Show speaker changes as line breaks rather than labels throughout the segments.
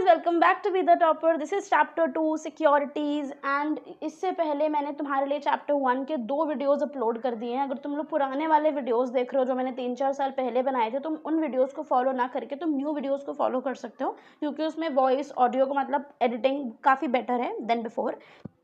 Guys, welcome back to be the topper. This is chapter 2 securities. And इससे पहले मैंने तुम्हारे लिए चैप्टर 1 के 2 वीडियोस अपलोड कर दिए हैं। अगर तुम लोग पुराने वाले वीडियोस देख रहे हो जो मैंने 3-4 साल पहले बनाए थे, तुम उन वीडियोस को फॉलो ना करके तुम न्यू वीडियोस को फॉलो कर सकते हो, क्योंकि उसमें वॉइस ऑडियो का मतलब एडिटिंग काफ़ी बेटर है देन बिफोर।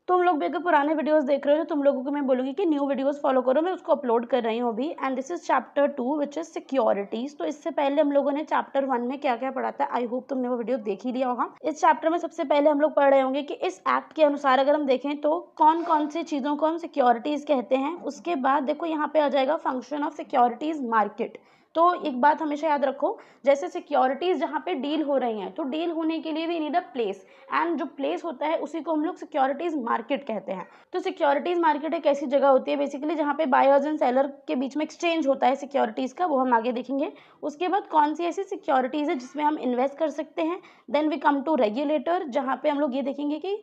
तुम लोग भी अगर पुराने वीडियोस देख रहे हो तो तुम लोगों को मैं बोलूँगी कि न्यू वीडियोस फॉलो करो। मैं उसको अपलोड कर रही हूँ अभी। And this is chapter 2 which is securities. तो इससे पहले हम लोगों ने चैप्टर 1 में क्या क्या पढ़ा था, आई होप तुमने वो वीडियो देख ही लिया होगा। इस चैप्टर में सबसे पहले हम लोग पढ़ रहे होंगे कि इस एक्ट के अनुसार अगर हम देखें तो कौन कौन सी चीज़ों को हम सिक्योरिटीज़ कहते हैं। उसके बाद देखो यहाँ पे आ जाएगा फंक्शन ऑफ सिक्योरिटीज़ मार्केट। तो एक बात हमेशा याद रखो, जैसे सिक्योरिटीज़ जहाँ पे डील हो रही हैं तो डील होने के लिए भी नीड अ प्लेस, एंड जो प्लेस होता है उसी को हम लोग सिक्योरिटीज़ मार्केट कहते हैं। तो सिक्योरिटीज़ मार्केट एक ऐसी जगह होती है बेसिकली जहाँ पे बायर्स एंड सेलर के बीच में एक्सचेंज होता है सिक्योरिटीज़ का, वो हम आगे देखेंगे। उसके बाद कौन सी ऐसी सिक्योरिटीज़ है जिसमें हम इन्वेस्ट कर सकते हैं। Then we come to regulator, जहाँ पे हम लोग ये देखेंगे कि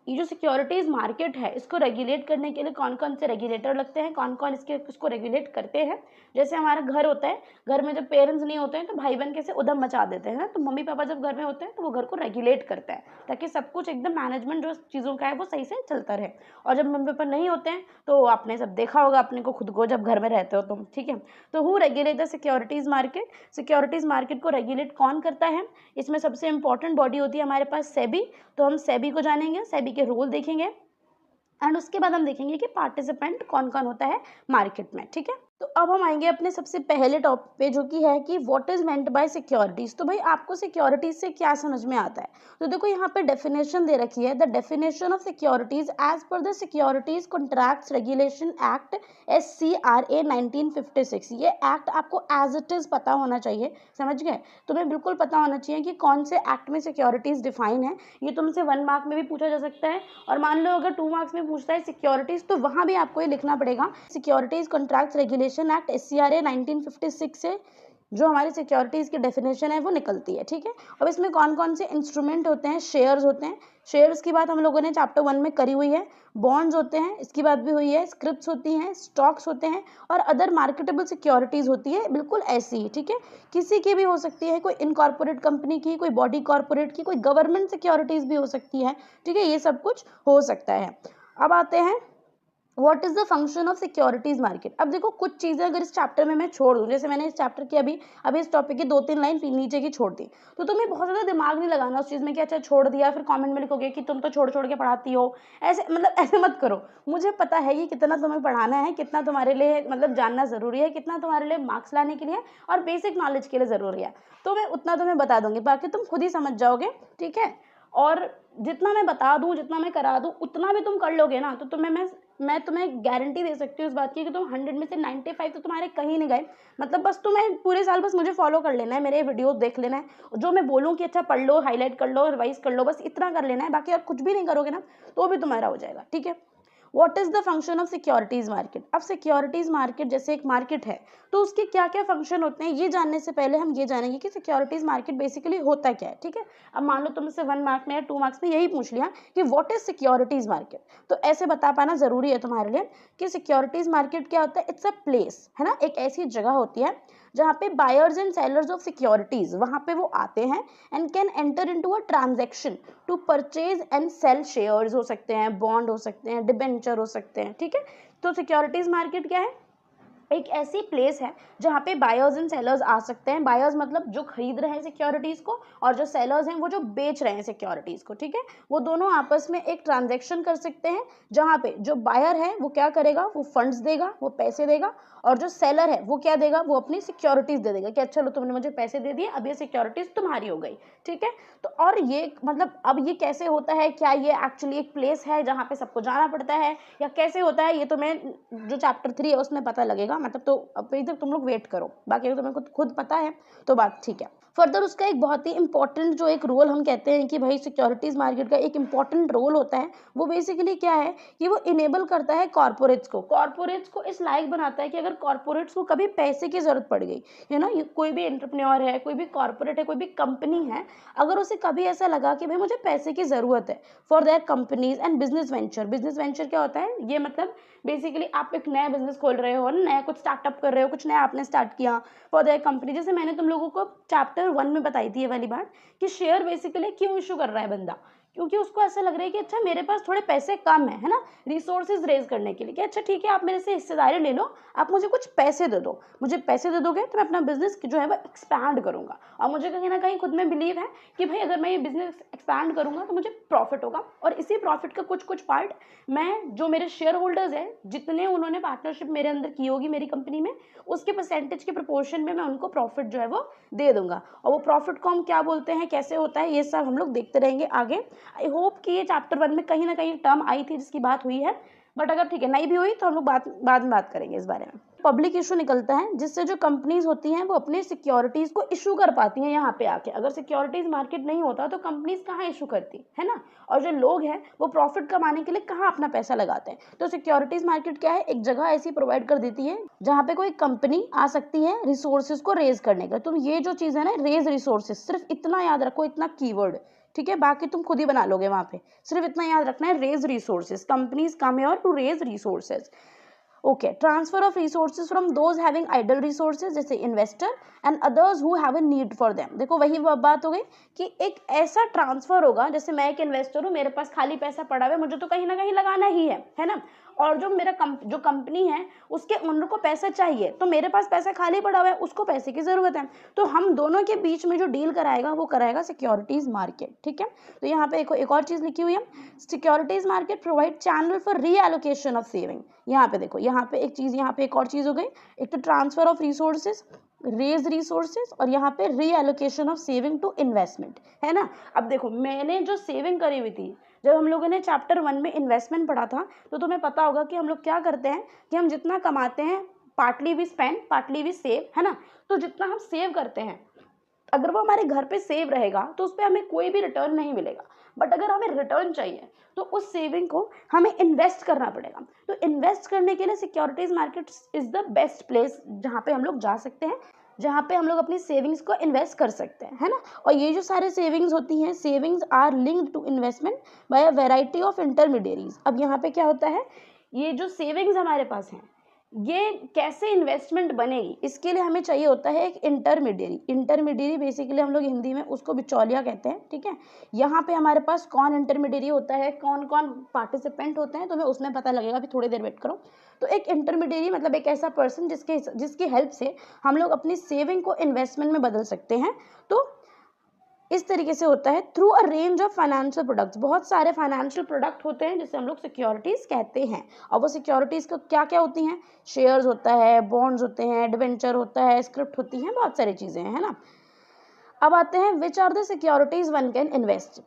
ये जो सिक्योरिटीज़ मार्केट है इसको रेगुलेट करने के लिए कौन कौन से रेगुलेटर लगते हैं, कौन कौन इसको रेगुलेट करते हैं। जैसे हमारा घर होता है, घर में जब पेरेंट्स नहीं होते हैं तो भाई बहन कैसे उधम मचा देते हैं, तो मम्मी पापा जब घर में होते हैं तो वो घर को रेगुलेट करते हैं ताकि सब कुछ एकदम मैनेजमेंट जो चीज़ों का है वो सही से चलता रहे। और जब मम्मी पापा नहीं होते हैं तो आपने सब देखा होगा अपने को खुद को जब घर में रहते हो तुम, ठीक है। तो who regulate the securities market. Securities market को रेगुलेट कौन करता है, इसमें सबसे इंपॉर्टेंट बॉडी होती है हमारे पास सेबी। तो हम सेबी को जानेंगे, सेबी के रूल देखेंगे, एंड उसके बाद हम देखेंगे कि पार्टिसिपेंट कौन कौन होता है मार्केट में, ठीक है। तो अब हम आएंगे अपने सबसे पहले टॉपिक पे, जो कि है कि what is meant bye securities. तो भाई आपको सिक्योरिटीज से क्या समझ में आता है। तो देखो यहाँ पे डेफिनेशन दे रखी है, the definition of securities as per the securities contracts regulation act SCRA 1956। ये एक्ट आपको एज इट इज पता होना चाहिए, समझ गए। तुम्हें बिल्कुल पता होना चाहिए कि कौन से एक्ट में सिक्योरिटीज डिफाइन है। ये तुमसे 1 मार्क में भी पूछा जा सकता है, और मान लो अगर 2 मार्क्स में पूछता है सिक्योरिटीज तो वहां भी आपको ये लिखना पड़ेगा, securities contracts regulation act SCRA 1956 से जो हमारी सिक्योरिटीज की डेफिनेशन है वो निकलती है, ठीक है। अब इसमें कौन कौन से इंस्ट्रूमेंट होते हैं, शेयर्स होते हैं, शेयर्स की बात हम लोगों ने चैप्टर 1 में करी हुई है। बॉन्ड्स होते हैं, इसकी बात भी हुई है। स्क्रिप्ट्स होती हैं, स्टॉक्स होते हैं, और अदर मार्केटेबल सिक्योरिटीज होती है, बिल्कुल ऐसी ही, ठीक है। किसी की भी हो सकती है, कोई इनकॉर्पोरेट कंपनी की, कोई बॉडी कॉर्पोरेट की, कोई गवर्नमेंट सिक्योरिटीज भी हो सकती है, ठीक है। ये सब कुछ हो सकता है। अब आते हैं what is the function of securities market. अब देखो कुछ चीजें अगर इस चैप्टर में मैं छोड़ दूं, जैसे मैंने इस चैप्टर की अभी इस टॉपिक की 2-3 लाइन नीचे की छोड़ दी, तो तुम्हें बहुत ज्यादा दिमाग नहीं लगाना उस चीज में कि अच्छा छोड़ दिया, फिर कमेंट में लिखोगे कि तुम तो छोड़ छोड़ के पढ़ाती हो। ऐसे मतलब ऐसे मत करो। मुझे पता है कि कितना तुम्हें पढ़ाना है, कितना तुम्हारे लिए मतलब जानना जरूरी है, कितना तुम्हारे लिए मार्क्स लाने के लिए और बेसिक नॉलेज के लिए जरूरी है। तो मैं उतना तुम्हें बता दूंगी, बाकी तुम खुद ही समझ जाओगे, ठीक है। और जितना मैं बता दूं, जितना मैं करा दूं, उतना भी तुम कर लोगे ना, तो तुम्हें मैं तुम्हें गारंटी दे सकती हूँ इस बात की कि तुम 100 में से 95 तो तुम्हारे कहीं नहीं गए। मतलब बस तुम्हें पूरे साल बस मुझे फॉलो कर लेना है, मेरे वीडियोस देख लेना है, जो मैं बोलूँ कि अच्छा पढ़ लो, हाईलाइट कर लो, रिवाइज कर लो, बस इतना कर लेना है। बाकी और कुछ भी नहीं करोगे ना तो भी तुम्हारा हो जाएगा, ठीक है। What is the function of securities market. अब सिक्योरिटीज मार्केट जैसे एक मार्केट है तो उसके क्या क्या फंक्शन होते हैं, ये जानने से पहले हम ये जानेंगे कि सिक्योरिटीज मार्केट बेसिकली होता क्या है, ठीक है। अब मान लो तुमसे 1 मार्क में या 2 मार्क्स में यही पूछ लिया कि व्हाट इज सिक्योरिटीज मार्केट, तो ऐसे बता पाना जरूरी है तुम्हारे लिए कि सिक्योरिटीज मार्केट क्या होता है। इट्स अ प्लेस, है ना, एक ऐसी जगह होती है जहाँ पे buyers and sellers of securities वहाँ पे वो आते हैं and can enter into a transaction to purchase and sale. Shares हो सकते हैं, बॉन्ड हो सकते हैं, डिबेंचर हो सकते हैं, ठीक है। तो सिक्योरिटीज मार्केट क्या है, एक ऐसी प्लेस है जहाँ पे बायर्स एंड सेलर्स आ सकते हैं। बायर्स मतलब जो खरीद रहे हैं सिक्योरिटीज को, और जो सेलर्स हैं वो जो बेच रहे हैं सिक्योरिटीज को, ठीक है। वो दोनों आपस में एक ट्रांजैक्शन कर सकते हैं जहाँ पे जो बायर है वो क्या करेगा, वो फंड्स देगा, वो पैसे देगा, और जो सेलर है वो क्या देगा, वो अपनी सिक्योरिटीज दे देगा कि अच्छा लो तुमने मुझे पैसे दे दिए, अब ये सिक्योरिटीज तुम्हारी हो गई, ठीक है। तो और ये मतलब अब ये कैसे होता है, क्या ये एक्चुअली एक प्लेस है जहाँ पे सबको जाना पड़ता है या कैसे होता है, ये तुम्हें जो चैप्टर 3 है उसमें पता लगेगा। मतलब तो अभी तक तुम लोग वेट करो, बाकी अगर तुम्हें खुद पता है तो बात ठीक है। फर्दर उसका एक बहुत ही इंपॉर्टेंट जो एक रोल हम कहते हैं कि भाई सिक्योरिटीज मार्केट का एक इंपॉर्टेंट रोल होता है, वो बेसिकली क्या है कि वो इनेबल करता है कॉर्पोरेट्स को इस लायक बनाता है कि अगर कॉर्पोरेट्स को कभी पैसे की जरूरत पड़ गई है ना, कोई भी एंटरप्रेन्योर है, कोई भी कॉर्पोरेट है, कोई भी कंपनी है, अगर उसे कभी ऐसा लगा कि भाई मुझे पैसे की जरूरत है for their companies and business venture क्या होता है, ये मतलब बेसिकली आप एक नया बिजनेस खोल रहे हो, नया कुछ स्टार्टअप कर रहे हो, कुछ नया आपने स्टार्ट किया फॉर द कंपनी। जैसे मैंने तुम लोगों को चैप्टर 1 में बताई थी ये वाली बात कि शेयर बेसिकली क्यों इशू कर रहा है बंदा, क्योंकि उसको ऐसा लग रहा है कि अच्छा मेरे पास थोड़े पैसे कम है ना, रिसोर्सेज रेज करने के लिए कि अच्छा ठीक है आप मेरे से हिस्सेदारी ले लो, आप मुझे कुछ पैसे दे दो, मुझे पैसे दे दोगे तो मैं अपना बिजनेस जो है वो एक्सपैंड करूंगा। और मुझे कहीं ना कहीं खुद में बिलीव है कि भाई अगर मैं ये बिजनेस एक्सपैंड करूंगा तो मुझे प्रॉफिट होगा, और इसी प्रॉफिट का कुछ कुछ पार्ट मैं, जो मेरे शेयर होल्डर्स हैं, जितने उन्होंने पार्टनरशिप मेरे अंदर की होगी मेरी कंपनी में, उसके परसेंटेज के प्रोपोर्शन में मैं उनको प्रॉफिट जो है वो दे दूंगा। और वो प्रॉफिट को हम क्या बोलते हैं, कैसे होता है, ये सब हम लोग देखते रहेंगे आगे। आई होप कि ये चैप्टर 1 में कहीं ना कहीं टर्म आई थी जिसकी बात हुई है, बट अगर ठीक है नहीं भी हुई तो हम लोग बाद में बात करेंगे इस बारे में। पब्लिक इशू निकलता है जिससे जो कंपनीज होती हैं वो अपनी सिक्योरिटीज को इशू कर पाती हैं यहाँ पे आके। अगर सिक्योरिटीज मार्केट नहीं होता तो कंपनीज कहाँ इशू करती है ना, और जो लोग हैं वो प्रॉफिट कमाने के लिए कहाँ अपना पैसा लगाते हैं। तो सिक्योरिटीज मार्केट क्या है, एक जगह ऐसी प्रोवाइड कर देती है जहाँ पे कोई कंपनी आ सकती है रिसोर्सेज को रेज करने का। तो ये जो चीज़ है ना, रेज रिसोर्सेज, सिर्फ इतना याद रखो, इतना कीवर्ड, ठीक है, बाकी तुम खुद ही बना लोगे वहां पे, सिर्फ इतना याद रखना है, raise resources, companies come here to raise resources. Okay, transfer of resources from those having idle resources जैसे investor and others who have a need for them. देखो वही बात हो गई कि एक ऐसा ट्रांसफर होगा, जैसे मैं एक इन्वेस्टर हूँ, मेरे पास खाली पैसा पड़ा हुआ है, मुझे तो कहीं ना कहीं लगाना ही है ना, और जो मेरा जो कंपनी है उसके ओनर को पैसा चाहिए, तो मेरे पास पैसा खाली पड़ा हुआ है, उसको पैसे की जरूरत है, तो हम दोनों के बीच में जो डील कराएगा वो कराएगा सिक्योरिटीज मार्केट। ठीक है, तो यहाँ पे एक और चीज लिखी हुई है, securities market provide channel for reallocation of saving. यहाँ पे देखो, यहाँ पे एक चीज, यहाँ पे एक और चीज हो गई, एक तो transfer of resources, raise resources, और यहाँ पे reallocation of saving to investment, है ना। अब देखो मैंने जो सेविंग करी हुई थी, जब हम लोगों ने चैप्टर 1 में इन्वेस्टमेंट पढ़ा था, तो तुम्हें पता होगा कि हम लोग क्या करते हैं कि हम जितना कमाते हैं partly we spend partly we save, है ना। तो जितना हम सेव करते हैं, अगर वो हमारे घर पे सेव रहेगा तो उस पर हमें कोई भी रिटर्न नहीं मिलेगा, बट अगर हमें रिटर्न चाहिए तो उस सेविंग को हमें इन्वेस्ट करना पड़ेगा। तो इन्वेस्ट करने के लिए securities market is the best place जहाँ पे हम लोग जा सकते हैं, जहाँ पे हम लोग अपनी सेविंग्स को इन्वेस्ट कर सकते हैं, है ना। और ये जो सारे सेविंग्स होती हैं, savings are linked to investment by a variety of intermediaries. अब यहाँ पे क्या होता है, ये जो सेविंग्स हमारे पास हैं ये कैसे इन्वेस्टमेंट बनेगी, इसके लिए हमें चाहिए होता है एक इंटरमीडियरी बेसिकली हम लोग हिंदी में उसको बिचौलिया कहते हैं। ठीक है, यहाँ पे हमारे पास कौन इंटरमीडियरी होता है, कौन कौन पार्टिसिपेंट होते हैं, तुम्हें उसमें पता लगेगा, अभी थोड़ी देर वेट करो। तो एक इंटरमीडियरी मतलब एक ऐसा पर्सन जिसकी हेल्प से हम लोग अपनी सेविंग को इन्वेस्टमेंट में बदल सकते हैं। तो इस तरीके से होता है through a range of financial products. बहुत सारे फाइनेंशियल प्रोडक्ट होते हैं जिसे हम लोग सिक्योरिटीज कहते हैं, और वो सिक्योरिटीज को क्या क्या होती हैं, शेयर्स होता है, बॉन्ड्स होते हैं, डिबेंचर होता है, स्क्रिप्ट होती हैं, बहुत सारी चीजें हैं, है ना। अब आते हैं which are the securities one can invest.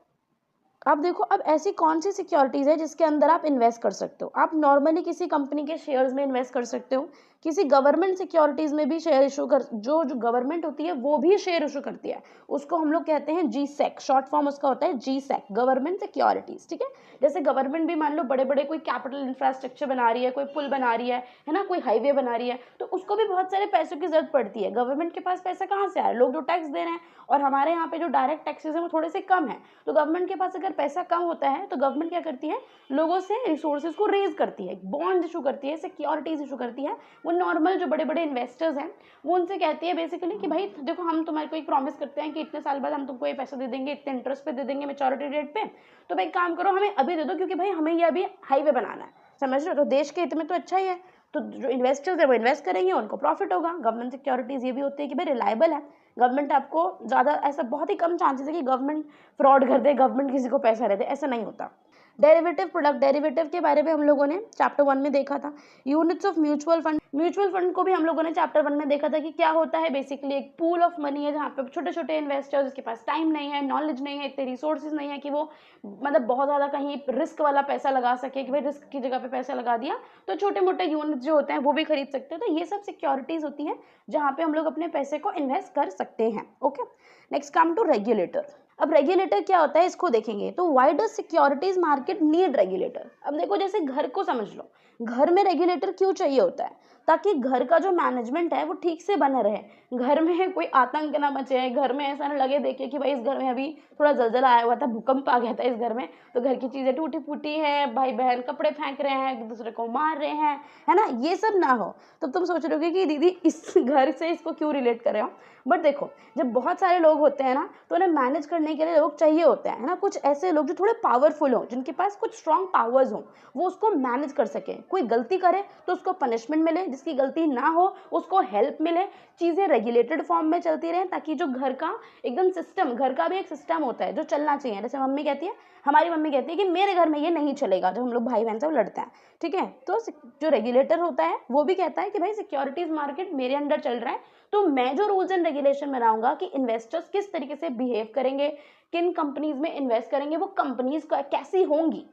अब देखो, अब ऐसी कौन सी सिक्योरिटीज है जिसके अंदर आप इन्वेस्ट कर सकते हो। आप नॉर्मली किसी कंपनी के शेयर्स में इन्वेस्ट कर सकते हो, किसी गवर्नमेंट सिक्योरिटीज में भी शेयर इशू कर, जो गवर्नमेंट होती है वो भी शेयर इशू करती है, उसको हम लोग कहते हैं GSEC, शॉर्ट फॉर्म उसका होता है GSEC, गवर्नमेंट सिक्योरिटीज। ठीक है, जैसे गवर्नमेंट भी मान लो बड़े बड़े कोई कैपिटल इंफ्रास्ट्रक्चर बना रही है, कोई पुल बना रही है ना, कोई हाईवे बना रही है, तो उसको भी बहुत सारे पैसों की जरूरत पड़ती है। गवर्नमेंट के पास पैसा कहाँ से आ रहा है, लोग जो टैक्स दे रहे हैं, और हमारे यहाँ पे जो डायरेक्ट टैक्सेस है वो थोड़े से कम है, तो गवर्नमेंट के पास अगर पैसा कम होता है तो गवर्नमेंट क्या करती है, लोगों से रिसोर्सेज को रेज करती है, बॉन्ड इशू करती है, सिक्योरिटीज इशू करती है। वो नॉर्मल जो बड़े बड़े इन्वेस्टर्स हैं वो उनसे कहती है बेसिकली कि भाई देखो हम तुम्हारे को एक प्रॉमिस करते हैं कि इतने साल बाद हम तुमको ये पैसा दे देंगे, इतने इंटरेस्ट पे दे देंगे मेच्योरिटी डेट पे, तो भाई काम करो हमें अभी दे दो, क्योंकि भाई हमें ये अभी हाईवे बनाना है, समझ रहे हो। तो देश के हित में तो अच्छा ही है, तो जो इन्वेस्टर्स है वो इन्वेस्ट करेंगे, उनको प्रॉफिट होगा। गवर्नमेंट सिक्योरिटीज ये भी होती है कि भाई रिलायबल है, गवर्नमेंट आपको ज़्यादा, ऐसा बहुत ही कम चांसेस है कि गवर्नमेंट फ्रॉड कर दे, गवर्नमेंट किसी को पैसा दे दे, ऐसा नहीं होता। डेरिवेटिव प्रोडक्ट, डेरिवेटिव के बारे में हम लोगों ने चैप्टर 1 में देखा था। Units of mutual fund, mutual fund को भी हम लोगों ने चैप्टर 1 में देखा था कि क्या होता है। बेसिकली एक पूल ऑफ मनी है जहाँ पे छोटे छोटे इन्वेस्टर्स, जिसके पास टाइम नहीं है, नॉलेज नहीं है, इतने रिसोर्सेज नहीं है कि वो मतलब बहुत ज़्यादा कहीं रिस्क वाला पैसा लगा सके, कि भाई रिस्क की जगह पे पैसा लगा दिया, तो छोटे मोटे यूनिट्स जो होते हैं वो भी खरीद सकते हैं। तो ये सब सिक्योरिटीज होती हैं जहाँ पे हम लोग अपने पैसे को इन्वेस्ट कर सकते हैं। Okay, next come to regulator. अब रेगुलेटर क्या होता है इसको देखेंगे। तो why does securities market need regulator. अब देखो, जैसे घर को समझ लो, घर में रेगुलेटर क्यों चाहिए होता है? ताकि घर का जो मैनेजमेंट है वो ठीक से बना रहे, घर में कोई आतंक ना मचे, घर में ऐसा ना लगे देखे कि भाई इस घर में अभी थोड़ा जलजला आया हुआ था, भूकंप आ गया था इस घर में, तो घर की चीज़ें टूटी फूटी हैं, भाई बहन कपड़े फेंक रहे हैं, एक दूसरे को मार रहे हैं, है ना, ये सब ना हो। तब तुम सोच रहे हो कि दीदी इस घर से इसको क्यों रिलेट कर रहे हो। बट देखो, जब बहुत सारे लोग होते हैं ना, तो उन्हें मैनेज करने के लिए लोग चाहिए होते हैं, है ना, कुछ ऐसे लोग जो थोड़े पावरफुल हों, जिनके पास कुछ स्ट्रॉन्ग पावर्स हों, वो उसको मैनेज कर सकें। कोई गलती करे तो उसको पनिशमेंट मिले, जिसकी गलती ना हो उसको हेल्प मिले, चीज़ें रेगुलेटेड फॉर्म में चलती रहें, ताकि जो घर का एकदम सिस्टम, घर का भी एक सिस्टम होता है जो चलना चाहिए। जैसे मम्मी कहती है, हमारी मम्मी कहती है कि मेरे घर में ये नहीं चलेगा, जब हम लोग भाई बहन से लड़ते हैं, ठीक है, तो जो रेगुलेटर होता है वो भी कहता है कि भाई सिक्योरिटीज मार्केट मेरे अंडर चल रहा है, तो मैं जो रूल्स एंड रेगुलेशन बनाऊंगा कि इन्वेस्टर्स किस तरीके से बिहेव करेंगे, किन कंपनीज में इन्वेस्ट करेंगे, वो कंपनीज कैसी होंगी,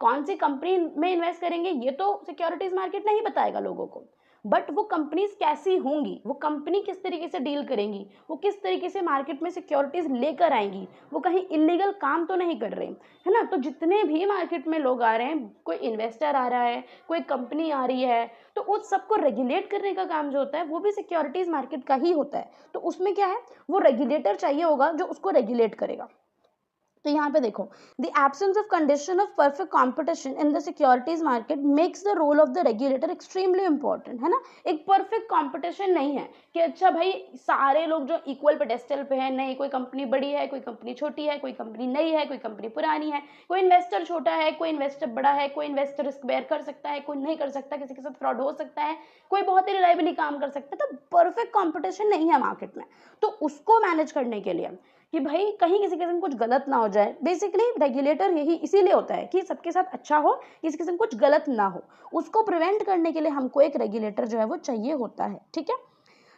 कौन सी कंपनी में इन्वेस्ट करेंगे, ये तो सिक्योरिटीज मार्केट नहीं बताएगा लोगों को, बट वो कंपनीज कैसी होंगी, वो कंपनी किस तरीके से डील करेंगी, वो किस तरीके से मार्केट में सिक्योरिटीज लेकर आएंगी, वो कहीं इलीगल काम तो नहीं कर रहे, है ना। तो जितने भी मार्केट में लोग आ रहे हैं, कोई इन्वेस्टर आ रहा है, कोई कंपनी आ रही है, तो उस सबको रेगुलेट करने का काम जो होता है वो भी सिक्योरिटीज मार्केट का ही होता है। तो उसमें क्या है, वो रेगुलेटर चाहिए होगा जो उसको रेगुलेट करेगा। तो यहाँ पे देखो, the absence of condition of perfect competition in the securities market makes the role of the regulator extremely important, है ना। एक परफेक्ट कंपटीशन नहीं है कि अच्छा भाई सारे लोग जो इक्वल पेडेस्टल पे है, नहीं, कोई कंपनी बड़ी है, कोई कंपनी छोटी है, कोई कंपनी नई है, कोई कंपनी पुरानी है, कोई इन्वेस्टर छोटा है, कोई इन्वेस्टर बड़ा है, कोई इन्वेस्टर रिस्क बेयर कर सकता है, कोई नहीं कर सकता, किसी के साथ फ्रॉड हो सकता है, कोई बहुत ही रिलायबली काम कर सकता है। तो परफेक्ट कंपटीशन नहीं है मार्केट में। तो उसको मैनेज करने के लिए कि भाई कहीं किसी के संग कुछ गलत ना हो जाए, बेसिकली रेगुलेटर यही इसीलिए होता है कि सबके साथ अच्छा हो, किसी के संग कुछ गलत ना हो, उसको प्रिवेंट करने के लिए हमको एक रेगुलेटर जो है वो चाहिए होता है, ठीक है।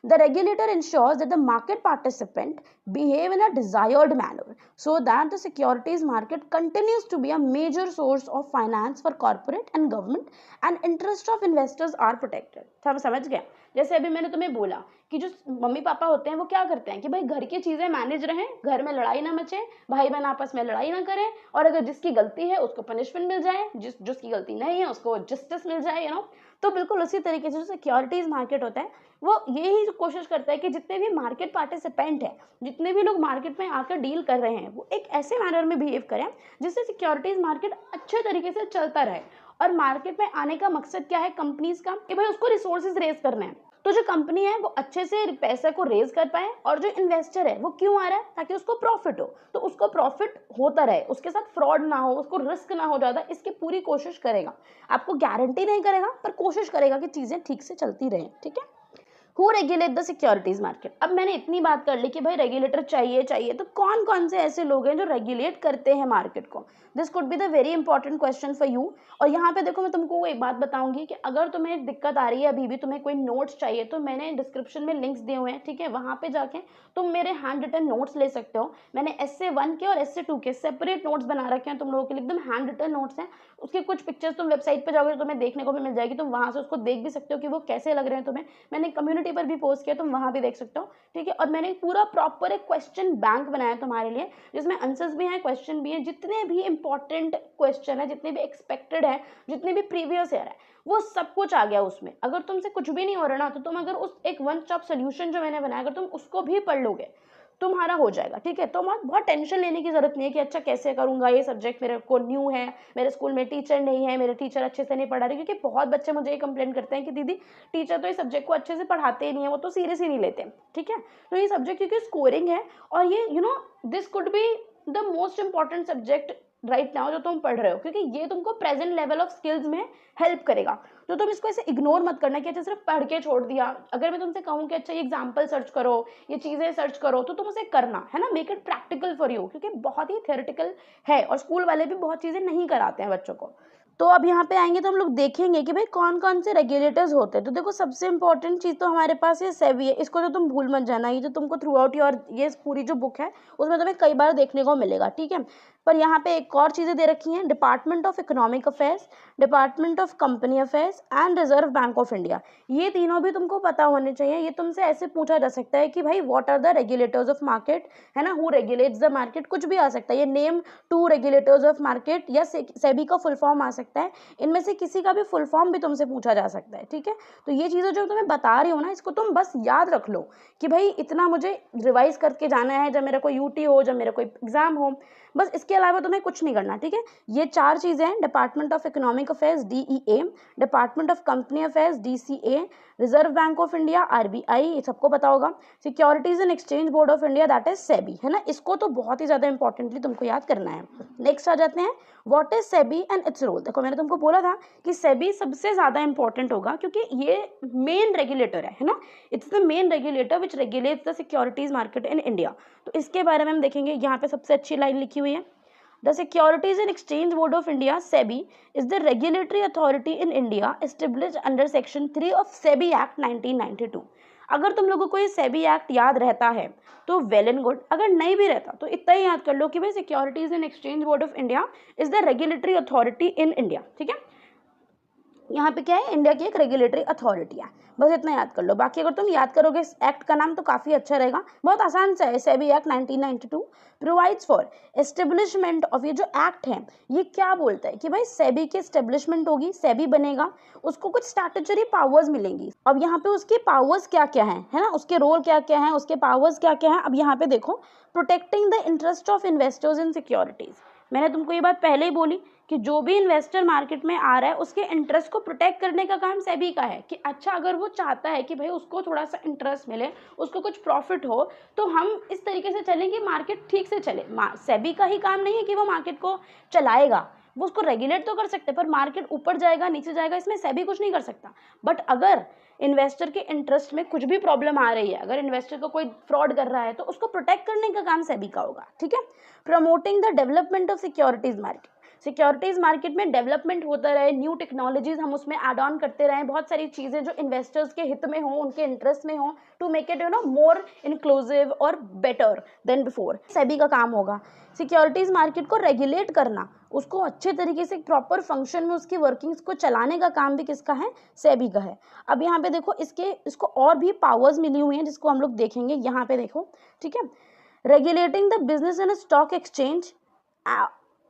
The regulator ensures that the market participant behave in a desired manner so that the securities market continues to be a major source of finance for corporate and government and interest of investors are protected। हम समझ गए। जैसे अभी मैंने तुम्हें बोला कि जो मम्मी पापा होते हैं वो क्या करते हैं कि भाई घर की चीज़ें मैनेज रहें, घर में लड़ाई ना मचे, भाई बहन आपस में लड़ाई ना करें, और अगर जिसकी गलती है उसको पनिशमेंट मिल जाए, जिसकी गलती नहीं है उसको जस्टिस मिल जाए, यू नो। तो बिल्कुल उसी तरीके से जो सिक्योरिटीज मार्केट होता है वो यही कोशिश करता है कि जितने भी मार्केट पार्टिसिपेंट है, जितने भी लोग मार्केट में आकर डील कर रहे हैं, वो एक ऐसे मैनर में बिहेव करें जिससे सिक्योरिटीज मार्केट अच्छे तरीके से चलता रहे। और मार्केट में आने का मकसद क्या है कंपनीज का, कि भाई उसको रिसोर्सेज रेज करने हैं। तो जो कंपनी है वो अच्छे से पैसे को रेज कर पाए, और जो इन्वेस्टर है वो क्यों आ रहा है, ताकि उसको प्रॉफिट हो, तो उसको प्रॉफिट होता रहे, उसके साथ फ्रॉड ना हो, उसको रिस्क ना हो ज़्यादा, इसकी पूरी कोशिश करेगा। आपको गारंटी नहीं करेगा पर कोशिश करेगा कि चीज़ें ठीक से चलती रहें, ठीक है। Who regulate the securities market. अब मैंने इतनी बात कर ली कि भाई रेगुलेटर चाहिए, तो कौन कौन से ऐसे लोग हैं जो रेगुलेट करते हैं मार्केट को। This could be the very important question for you. और यहाँ पे देखो, मैं तुमको एक बात बताऊंगी कि अगर तुम्हें दिक्कत आ रही है, अभी भी तुम्हें कोई नोट्स चाहिए, तो मैंने डिस्क्रिप्शन में लिंक्स दिए हुए हैं, ठीक है, वहाँ पे जाके तुम मेरे हैंड रिटन नोट्स ले सकते हो। मैंने SA1 के और SA2 के सेपरेट नोट्स बना रखे हैं तुम लोगों के लिए, एकदम हैंड रिटन नोट्स हैं। उसके कुछ पिक्चर्स तुम वेबसाइट पे जाओगे तो तुम्हें देखने को भी मिल जाएगी, तुम वहाँ से उसको देख भी सकते हो कि वो कैसे लग रहे हैं तुम्हें। मैंने कम्युनिटी पर भी पोस्ट किया, तुम वहाँ भी देख सकते हो, ठीक है। और मैंने पूरा प्रॉपर एक क्वेश्चन बैंक बनाया तुम्हारे लिए, जिसमें आंसर्स भी हैं, क्वेश्चन भी हैं, जितने भी इंपॉर्टेंट क्वेश्चन है, जितने भी एक्सपेक्टेड है, जितने भी प्रीवियस ईयर है, वो सब कुछ आ गया उसमें। अगर तुमसे कुछ भी नहीं हो रहा ना, तो तुम अगर उस एक वन स्टॉप सोल्यूशन जो मैंने बनाया, अगर तुम उसको भी पढ़ लोगे तुम्हारा हो जाएगा, ठीक है। तो बहुत टेंशन लेने की जरूरत नहीं है कि अच्छा कैसे करूंगा, ये सब्जेक्ट मेरे को न्यू है, मेरे स्कूल में टीचर नहीं है, मेरे टीचर अच्छे से नहीं पढ़ा रहे, क्योंकि बहुत बच्चे मुझे ये कंप्लेंट करते हैं कि दीदी टीचर तो इस सब्जेक्ट को अच्छे से पढ़ाते ही नहीं है, वो तो सीरियस ही नहीं लेते, ठीक है। तो ये सब्जेक्ट क्योंकि स्कोरिंग है, और ये this could be the most important subject right now जो तुम पढ़ रहे हो, क्योंकि ये तुमको प्रेजेंट लेवल ऑफ स्किल्स में हेल्प करेगा। तो तुम इसको ऐसे इग्नोर मत करना कि अच्छा सिर्फ पढ़ के छोड़ दिया। अगर मैं तुमसे कहूँ कि अच्छा ये एग्जाम्पल सर्च करो, ये चीज़ें सर्च करो, तो तुम उसे करना, है ना, make it practical for you, क्योंकि बहुत ही थियोरेटिकल है और स्कूल वाले भी बहुत चीज़ें नहीं कराते हैं बच्चों को। तो अब यहाँ पे आएंगे तो हम लोग देखेंगे कि भाई कौन कौन से रेगुलेटर्स होते हैं। तो देखो, सबसे इंपॉर्टेंट चीज़ तो हमारे पास ये सेबी है, इसको तो तुम भूल मत जाना, ये जो तुमको थ्रू आउट योर ये पूरी जो बुक है उसमें तुम्हें कई बार देखने को मिलेगा, ठीक है। पर यहाँ पे एक और चीज़ें दे रखी हैं, department of economic affairs, department of company affairs and reserve bank of India. ये तीनों भी तुमको पता होने चाहिए। ये तुमसे ऐसे पूछा जा सकता है कि भाई what are the regulators of market, है ना, हु रेगुलेट्स द मार्केट, कुछ भी आ सकता है। ये नेम 2 रेगुलेटर्स ऑफ मार्केट या सेबी का फुल फॉर्म आ सकता है। सकता है, इनमें से किसी का भी फुल फॉर्म भी तुमसे पूछा जा सकता है, ठीक है। तो ये चीज़ें जो तुम्हें बता रही हूँ ना, इसको तुम बस याद रख लो कि भाई इतना मुझे रिवाइज करके जाना है जब मेरा कोई यूटी हो, जब मेरा कोई एग्जाम हो, बस इसके अलावा तुम्हें कुछ नहीं करना, ठीक है। ये 4 चीज़ें हैं, department of economic affairs DEA, department of company affairs DCA, reserve bank of India RBI, ये सबको पता होगा, securities and exchange board of India that is SEBI, है ना। इसको तो बहुत ही ज़्यादा इंपॉर्टेंटली तुमको याद करना है। नेक्स्ट आ जाते हैं, what is SEBI and its role. देखो मैंने तुमको बोला था कि सेबी सबसे ज़्यादा इंपॉर्टेंट होगा क्योंकि ये मेन रेगुलेटर है ना। It's the main regulator which regulates the securities market in India. तो इसके बारे में हम देखेंगे, यहाँ पे सबसे अच्छी लाइन लिखी हुई है, The Securities and Exchange Board of India (SEBI) is the regulatory authority in India established under Section 3 of SEBI Act 1992. अगर तुम लोगों को ये सेबी एक्ट याद रहता है तो वेल एंड गुड, अगर नहीं भी रहता तो इतना ही याद कर लो कि भाई securities and exchange board of India is the regulatory authority in India, ठीक है। यहाँ पे क्या है, इंडिया की एक रेगुलेटरी अथॉरिटी है, बस इतना याद कर लो। बाकी अगर तुम याद करोगे इस एक्ट का नाम तो काफ़ी अच्छा रहेगा, बहुत आसान सा है। SEBI act 1992 provides for establishment of, ये जो एक्ट है ये क्या बोलता है कि भाई सेबी की एस्टेब्लिशमेंट होगी, सेबी बनेगा, उसको कुछ स्टैट्यूटरी पावर्स मिलेंगी। अब यहाँ पे उसके पावर्स क्या क्या हैं, है ना, उसके रोल क्या क्या हैं, उसके पावर्स क्या क्या हैं। अब यहाँ पे देखो, protecting the interest of investors in securities, मैंने तुमको ये बात पहले ही बोली कि जो भी इन्वेस्टर मार्केट में आ रहा है उसके इंटरेस्ट को प्रोटेक्ट करने का काम सेबी का है कि अच्छा अगर वो चाहता है कि भाई उसको थोड़ा सा इंटरेस्ट मिले, उसको कुछ प्रॉफिट हो, तो हम इस तरीके से चलें कि मार्केट ठीक से चले। सेबी का ही काम नहीं है कि वो मार्केट को चलाएगा, वो उसको रेगुलेट तो कर सकते हैं, पर मार्केट ऊपर जाएगा नीचे जाएगा इसमें सेबी कुछ नहीं कर सकता। बट अगर इन्वेस्टर के इंटरेस्ट में कुछ भी प्रॉब्लम आ रही है, अगर इन्वेस्टर को कोई फ्रॉड कर रहा है तो उसको प्रोटेक्ट करने का काम सेबी का होगा, ठीक है। Promoting the development of securities market, securities market में डेवलपमेंट होता रहे, न्यू टेक्नोलॉजीज हम उसमें ऐड ऑन करते रहें, बहुत सारी चीज़ें जो इन्वेस्टर्स के हित में हो, उनके इंटरेस्ट में हो, to make it more inclusive और बेटर देन बिफोर, सेबी का काम होगा। सिक्योरिटीज मार्केट को रेगुलेट करना, उसको अच्छे तरीके से प्रॉपर फंक्शन में उसकी वर्किंग्स को चलाने का काम भी किसका है, सेबी का है। अब यहाँ पे देखो इसको और भी पावर्स मिली हुई हैं जिसको हम लोग देखेंगे, यहाँ पे देखो, ठीक है। Regulating the business in stock exchange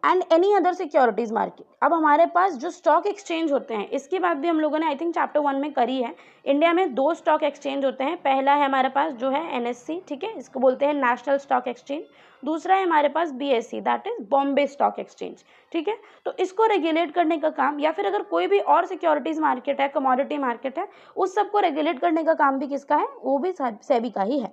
and any other securities market. अब हमारे पास जो स्टॉक एक्सचेंज होते हैं, इसकी बात भी हम लोगों ने आई थिंक चैप्टर 1 में करी है। इंडिया में 2 स्टॉक एक्सचेंज होते हैं, पहला है हमारे पास जो है NSE, ठीक है, इसको बोलते हैं नेशनल स्टॉक एक्सचेंज, दूसरा है हमारे पास BSE that is Bombay stock exchange, ठीक है। तो इसको रेगुलेट करने का काम, या फिर अगर कोई भी और सिक्योरिटीज मार्केट है, कमोडिटी मार्केट है, उस सबको रेगुलेट करने का काम भी किसका है, वो भी सेबी का ही है।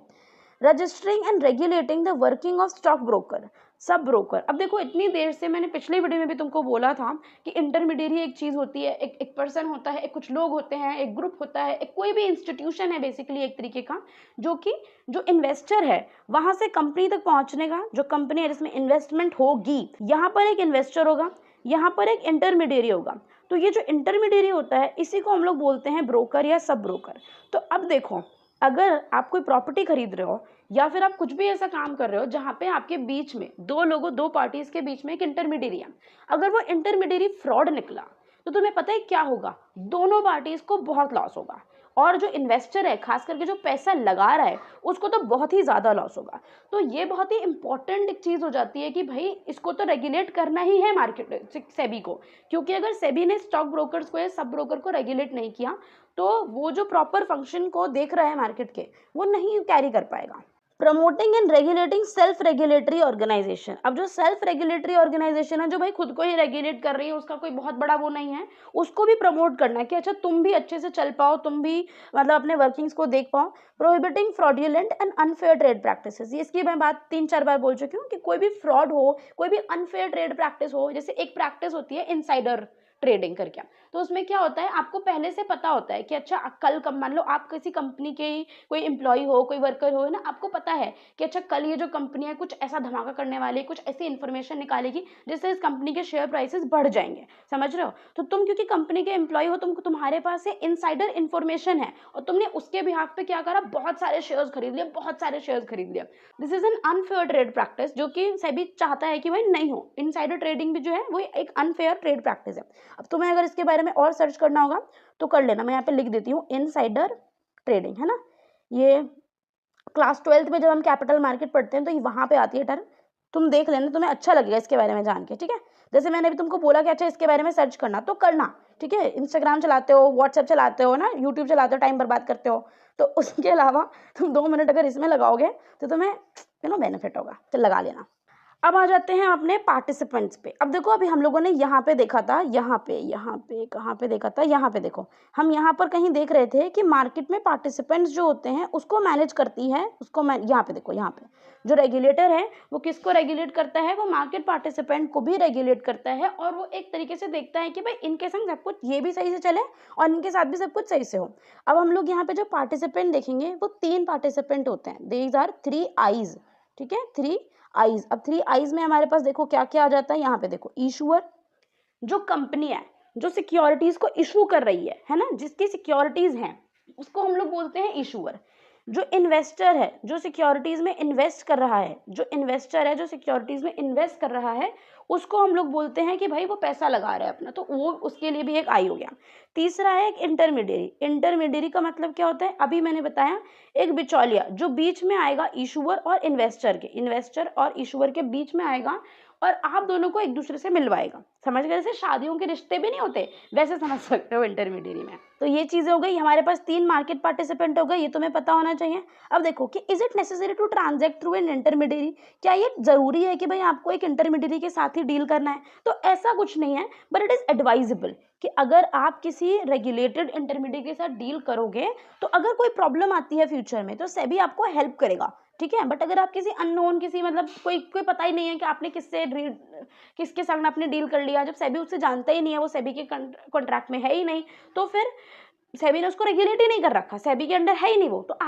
Registering and regulating the working of stock broker, sub broker. अब देखो इतनी देर से मैंने पिछले वीडियो में भी तुमको बोला था कि इंटरमीडिएरी एक चीज़ होती है, एक पर्सन होता है, एक कुछ लोग होते हैं, एक ग्रुप होता है, एक कोई भी इंस्टीट्यूशन है बेसिकली एक तरीके का, जो कि जो इन्वेस्टर है वहाँ से कंपनी तक पहुँचने का, जो कंपनी है जिसमें इन्वेस्टमेंट होगी, यहाँ पर एक इन्वेस्टर होगा, यहाँ पर एक इंटरमीडिएरी होगा। तो ये जो इंटरमीडिएरी होता है इसी को हम लोग बोलते हैं ब्रोकर या सब ब्रोकर। तो अब देखो, अगर आप कोई प्रॉपर्टी खरीद रहे हो या फिर आप कुछ भी ऐसा काम कर रहे हो जहाँ पे आपके बीच में 2 लोगों, 2 पार्टीज के बीच में एक इंटरमीडिएरी है, अगर वो इंटरमीडिएरी फ्रॉड निकला तो तुम्हें पता है क्या होगा, दोनों पार्टीज को बहुत लॉस होगा, और जो इन्वेस्टर है खास करके जो पैसा लगा रहा है उसको तो बहुत ही ज़्यादा लॉस होगा। तो ये बहुत ही इंपॉर्टेंट एक चीज़ हो जाती है कि भाई इसको तो रेगुलेट करना ही है मार्केट सेबी को, क्योंकि अगर सेबी ने स्टॉक ब्रोकर्स को या सब ब्रोकर को रेगुलेट नहीं किया तो वो जो प्रॉपर फंक्शन को देख रहा है मार्केट के, वो नहीं कैरी कर पाएगा। Promoting and regulating self regulatory organization. अब जो सेल्फ रेगुलेटरी ऑर्गेनाइजेशन है, जो भाई खुद को ही रेगुलेट कर रही है, उसका कोई बहुत बड़ा वो नहीं है, उसको भी प्रमोट करना है कि अच्छा तुम भी अच्छे से चल पाओ, तुम भी मतलब अपने वर्किंग्स को देख पाओ। Prohibiting fraudulent and unfair trade practices, इसकी मैं बात 3-4 बार बोल चुकी हूँ कि कोई भी फ्रॉड हो, कोई भी अनफेयर ट्रेड प्रैक्टिस हो, जैसे एक प्रैक्टिस होती है इनसाइडर ट्रेडिंग करके, तो उसमें क्या होता है, आपको पहले से पता होता है कि अच्छा कल मान लो आप किसी कंपनी के कोई एम्प्लॉय हो, कोई वर्कर हो, है ना, आपको पता है कि अच्छा कल ये जो कंपनी है कुछ ऐसा धमाका करने वाली है, कुछ ऐसी इन्फॉर्मेशन निकालेगी जिससे इस कंपनी के शेयर प्राइसेस बढ़ जाएंगे, समझ रहे हो। तो तुम क्योंकि कंपनी के एम्प्लॉय हो, तुम्हारे पास ये इनसाइडर इन्फॉर्मेशन है और तुमने उसके बिहाफ पे क्या करा, बहुत सारे शेयर्स खरीद लिए, बहुत सारे शेयर्स खरीद लिए। This is an unfair trade practice, जो कि सेबी चाहता है कि भाई नहीं हो। इनसाइडर ट्रेडिंग भी जो है वो एक अनफेयर ट्रेड प्रैक्टिस है। अब तुम्हें अगर इसके बारे में और सर्च करना होगा तो कर लेना, मैं यहाँ पे लिख देती हूँ इनसाइडर ट्रेडिंग, है ना। ये क्लास 12th में जब हम कैपिटल मार्केट पढ़ते हैं तो ये वहाँ पे आती है टर्म, तुम देख लेना, तुम्हें अच्छा लगेगा इसके बारे में जान के, ठीक है। जैसे मैंने अभी तुमको बोला कि अच्छा इसके बारे में सर्च करना, तो करना, ठीक है। इंस्टाग्राम चलाते हो, व्हाट्सएप चलाते हो ना, यूट्यूब चलाते हो, टाइम बर्बाद करते हो, तो उसके अलावा तुम 2 मिनट अगर इसमें लगाओगे तो तुम्हें बेनिफिट होगा, तो लगा लेना। अब आ जाते हैं अपने पार्टिसिपेंट्स पे। अब देखो अभी हम लोगों ने यहाँ पे देखा था, यहाँ पे कहाँ पे देखा था, यहाँ पे देखो, हम यहाँ पर कहीं देख रहे थे कि मार्केट में पार्टिसिपेंट्स जो होते हैं उसको मैनेज करती है, उसको यहाँ पे देखो, यहाँ पे जो रेगुलेटर है वो किसको रेगुलेट करता है, वो मार्केट पार्टिसिपेंट को भी रेगुलेट करता है, और वो एक तरीके से देखता है कि भाई इनके संग सब कुछ ये भी सही से चले और इनके साथ भी सब कुछ सही से हो। अब हम लोग यहाँ पे जो पार्टिसिपेंट देखेंगे वो 3 पार्टिसिपेंट होते हैं, दीज आर 3 आईज, ठीक है, 3 आईज। अब 3 आईज में हमारे पास देखो क्या क्या आ जाता है, यहाँ पे देखो इशूअर, जो कंपनी है जो सिक्योरिटीज को इशू कर रही है ना, जिसकी सिक्योरिटीज हैं उसको हम लोग बोलते हैं इशूअर। जो इन्वेस्टर है जो सिक्योरिटीज में इन्वेस्ट कर रहा है, जो इन्वेस्टर है जो सिक्योरिटीज में इन्वेस्ट कर रहा है, उसको हम लोग बोलते हैं कि भाई वो पैसा लगा रहा है अपना, तो वो उसके लिए भी एक आई हो गया। तीसरा है एक इंटरमीडियरी। इंटरमीडियरी का मतलब क्या होता है, अभी मैंने बताया, एक बिचौलिया जो बीच में आएगा इशूअर और इन्वेस्टर के, इन्वेस्टर और इशूअर के बीच में आएगा और आप दोनों को एक दूसरे से मिलवाएगा। समझ गए, जैसे शादियों के रिश्ते भी नहीं होते वैसे समझ सकते हो इंटरमीडियरी में। तो ये चीजें हो गई, हमारे पास 3 मार्केट पार्टिसिपेंट हो गए, ये तुम्हें पता होना चाहिए। अब देखो कि is it necessary to transact through an intermediary, क्या ये जरूरी है कि भाई आपको एक इंटरमीडियरी के साथ ही डील करना है, तो ऐसा कुछ नहीं है, बट इट इज एडवाइजेबल कि अगर आप किसी रेगुलेटेड इंटरमीडियरी के साथ डील करोगे तो अगर कोई प्रॉब्लम आती है फ्यूचर में तो सेबी आपको हेल्प करेगा, ठीक है। बट अगर आप किसी अननोन, किसी मतलब कोई पता ही नहीं है कि आपने किसके संग आपने डील कर लिया, जब सेबी उससे जानता ही नहीं है, वो सेबी के कॉन्ट्रैक्ट में है ही नहीं, तो फिर सेबी ने उसको रेगुलेट ही नहीं कर रखा, सेबी के अंडर है ही नहीं वो, तो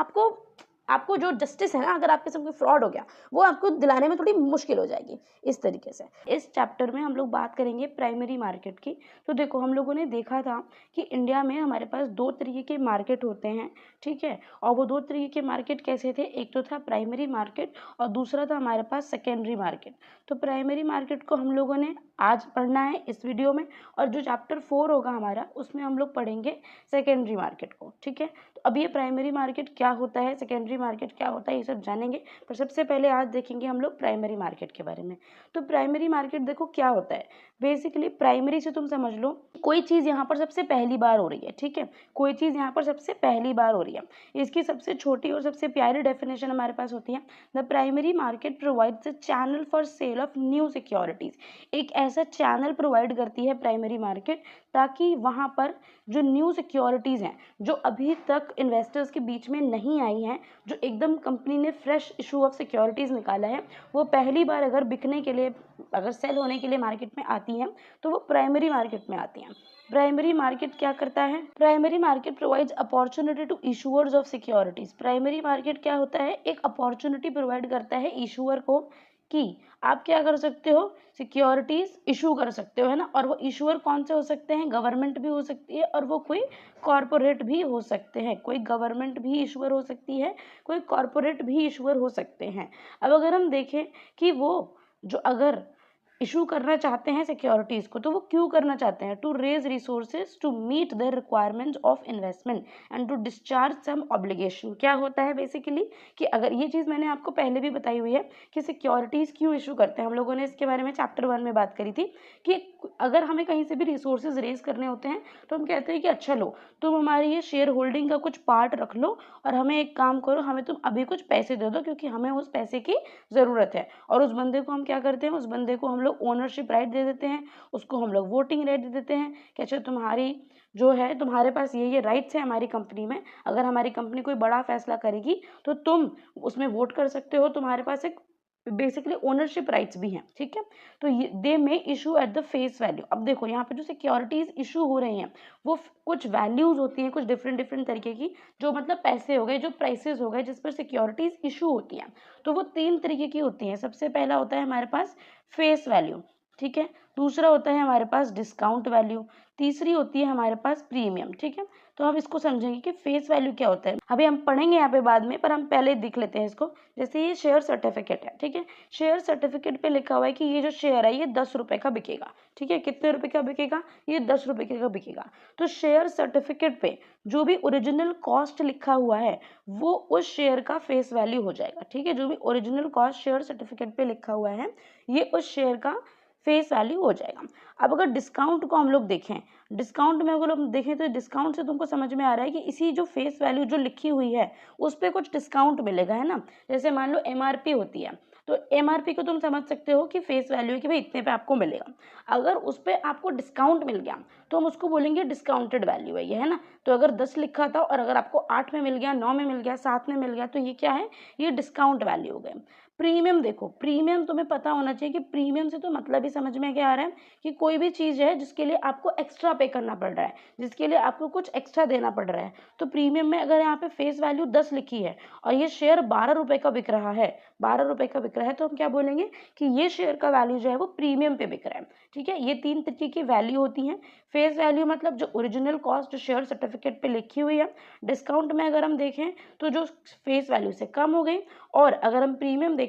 आपको जो जस्टिस है ना, अगर आपके साथ कोई फ्रॉड हो गया वो आपको दिलाने में थोड़ी मुश्किल हो जाएगी। इस तरीके से इस चैप्टर में हम लोग बात करेंगे प्राइमरी मार्केट की। तो देखो हम लोगों ने देखा था कि इंडिया में हमारे पास 2 तरीके के मार्केट होते हैं, ठीक है, और वो 2 तरीके के मार्केट कैसे थे, एक तो था प्राइमरी मार्केट और दूसरा था हमारे पास सेकेंडरी मार्केट। तो प्राइमरी मार्केट को हम लोगों ने आज पढ़ना है इस वीडियो में, और जो चैप्टर 4 होगा हमारा उसमें हम लोग पढ़ेंगे सेकेंडरी मार्केट को, ठीक है। तो अब ये प्राइमरी मार्केट क्या होता है, सेकेंडरी मार्केट क्या होता है, ये सब जानेंगे, पर सबसे पहले आज देखेंगे हम लोग प्राइमरी मार्केट के बारे में। तो प्राइमरी मार्केट देखो क्या होता है, बेसिकली प्राइमरी से तुम समझ लो कोई चीज़ यहाँ पर सबसे पहली बार हो रही है, ठीक है, कोई चीज़ यहाँ पर सबसे पहली बार हो रही है। इसकी सबसे छोटी और सबसे प्यारी डेफिनेशन हमारे पास होती है, the primary market provides a channel for sale of new securities. एक ऐसा चैनल प्रोवाइड करती है प्राइमरी मार्केट ताकि वहाँ पर जो न्यू सिक्योरिटीज़ हैं, जो अभी तक इन्वेस्टर्स के बीच में नहीं आई हैं, जो एकदम कंपनी ने फ्रेश इशू ऑफ सिक्योरिटीज़ निकाला है, वो पहली बार अगर बिकने के लिए, अगर सेल होने के लिए मार्केट में आती हैं तो वो प्राइमरी मार्केट में आती हैं। प्राइमरी मार्केट क्या करता है, primary market provides opportunity to issuers of securities. Primary market क्या होता है, एक अपॉर्चुनिटी प्रोवाइड करता है इशूअर को कि आप क्या कर सकते हो, सिक्योरिटीज इशू कर सकते हो, है ना। और वो इशूअर कौन से हो सकते हैं, गवर्नमेंट भी हो सकती है और वो कोई कॉरपोरेट भी हो सकते हैं, कोई गवर्नमेंट भी इशूअर हो सकती है, कोई कॉरपोरेट भी इशूअर हो सकते हैं। अब अगर हम देखें कि वो जो अगर इशू करना चाहते हैं सिक्योरिटीज़ को, तो वो क्यों करना चाहते हैं, to raise resources to meet the requirements of investment and to discharge some obligation. क्या होता है बेसिकली कि अगर ये चीज़ मैंने आपको पहले भी बताई हुई है कि सिक्योरिटीज़ क्यों इशू करते हैं, हम लोगों ने इसके बारे में चैप्टर 1 में बात करी थी कि अगर हमें कहीं से भी रिसोर्सेज रेज करने होते हैं तो हम कहते हैं कि अच्छा लो तुम हमारी ये शेयर होल्डिंग का कुछ पार्ट रख लो और हमें एक काम करो, हमें तुम अभी कुछ पैसे दे दो क्योंकि हमें उस पैसे की ज़रूरत है। और उस बंदे को हम क्या करते हैं, उस बंदे को हम लोग ओनरशिप राइट दे देते हैं, उसको हम लोग वोटिंग राइट दे देते हैं कि अच्छा तुम्हारी जो है, तुम्हारे पास ये राइट्स है हमारी कंपनी में, अगर हमारी कंपनी कोई बड़ा फैसला करेगी तो तुम उसमें वोट कर सकते हो, तुम्हारे पास एक बेसिकली ओनरशिप राइट्स भी हैं, ठीक है। तो they may issue at the face value. अब देखो यहाँ पे जो सिक्योरिटीज इशू हो रही हैं वो कुछ वैल्यूज होती हैं, कुछ डिफरेंट तरीके की, जो मतलब पैसे हो गए, जो प्राइसेस हो गए जिस पर सिक्योरिटीज इशू होती हैं, तो वो 3 तरीके की होती हैं। सबसे पहला होता है हमारे पास फेस वैल्यू, ठीक है, दूसरा होता है हमारे पास डिस्काउंट वैल्यू, तीसरी होती है हमारे पास प्रीमियम, ठीक है। तो हम इसको समझेंगे कि फेस वैल्यू क्या होता है, अभी हम पढ़ेंगे यहाँ पे बाद में, पर हम पहले देख लेते हैं इसको। जैसे ये शेयर सर्टिफिकेट है, ठीक है, शेयर सर्टिफिकेट पे लिखा हुआ है कि ये जो शेयर है ये 10 रुपए का बिकेगा, ठीक है, कितने रुपए का बिकेगा, ये 10 रुपए का बिकेगा। तो शेयर सर्टिफिकेट पे जो भी ओरिजिनल कॉस्ट लिखा हुआ है वो उस शेयर का फेस वैल्यू हो जाएगा, ठीक है, जो भी ओरिजिनल कॉस्ट शेयर सर्टिफिकेट पे लिखा हुआ है ये उस शेयर का फेस वैल्यू हो जाएगा। अब अगर डिस्काउंट को हम लोग देखें, डिस्काउंट में अगर हम देखें तो डिस्काउंट से तुमको समझ में आ रहा है कि इसी जो फेस वैल्यू जो लिखी हुई है उस पर कुछ डिस्काउंट मिलेगा, है ना। जैसे मान लो MRP होती है, तो MRP को तुम समझ सकते हो कि फेस वैल्यू है कि भाई इतने पे आपको मिलेगा। अगर उस पर आपको डिस्काउंट मिल गया तो हम उसको बोलेंगे डिस्काउंटेड वैल्यू है ये, है ना। तो अगर 10 लिखा था और अगर आपको 8 में मिल गया, 9 में मिल गया, 7 में मिल गया, तो ये क्या है, ये डिस्काउंट वैल्यू हो गए। प्रीमियम देखो, प्रीमियम तुम्हें पता होना चाहिए कि प्रीमियम से तो मतलब ही समझ में क्या आ रहा है कि कोई भी चीज़ है जिसके लिए आपको एक्स्ट्रा पे करना पड़ रहा है, जिसके लिए आपको कुछ एक्स्ट्रा देना पड़ रहा है। तो प्रीमियम में अगर यहाँ पे फेस वैल्यू 10 लिखी है और ये शेयर 12 रुपये का बिक रहा है, 12 रुपये का बिक रहा है, तो हम क्या बोलेंगे कि ये शेयर का वैल्यू जो है वो प्रीमियम पे बिक रहा है। ठीक है, ये 3 तरीके की वैल्यू होती हैं। फेस वैल्यू मतलब जो ओरिजिनल कॉस्ट जो शेयर सर्टिफिकेट पे लिखी हुई है। डिस्काउंट में अगर हम देखें तो जो फेस वैल्यू से कम हो गई, और अगर हम प्रीमियम देखें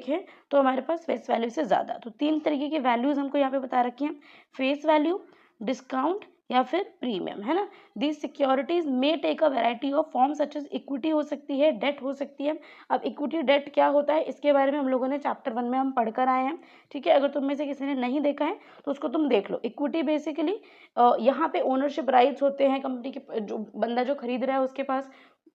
तो हमारे पास फेस वैल्यू से ज़्यादा। तो 3 तरीके की वैल्यूज़ हमको यहाँ पे बता रखी हैं, फेस वैल्यू, डिस्काउंट या फिर प्रीमियम, है ना। These securities may take a variety of form such as equity हो सकती है, डेट हो सकती है। अब इक्विटी डेट क्या होता है इसके बारे में हम लोगों ने चैप्टर 1 में हम पढ़कर आए हैं। ठीक है, अगर तुम में से किसी ने नहीं देखा है तो उसको तुम देख लो। इक्विटी बेसिकली यहाँ पे ओनरशिप राइट्स होते हैं कंपनी के, जो बंदा जो खरीद रहा है उसके पास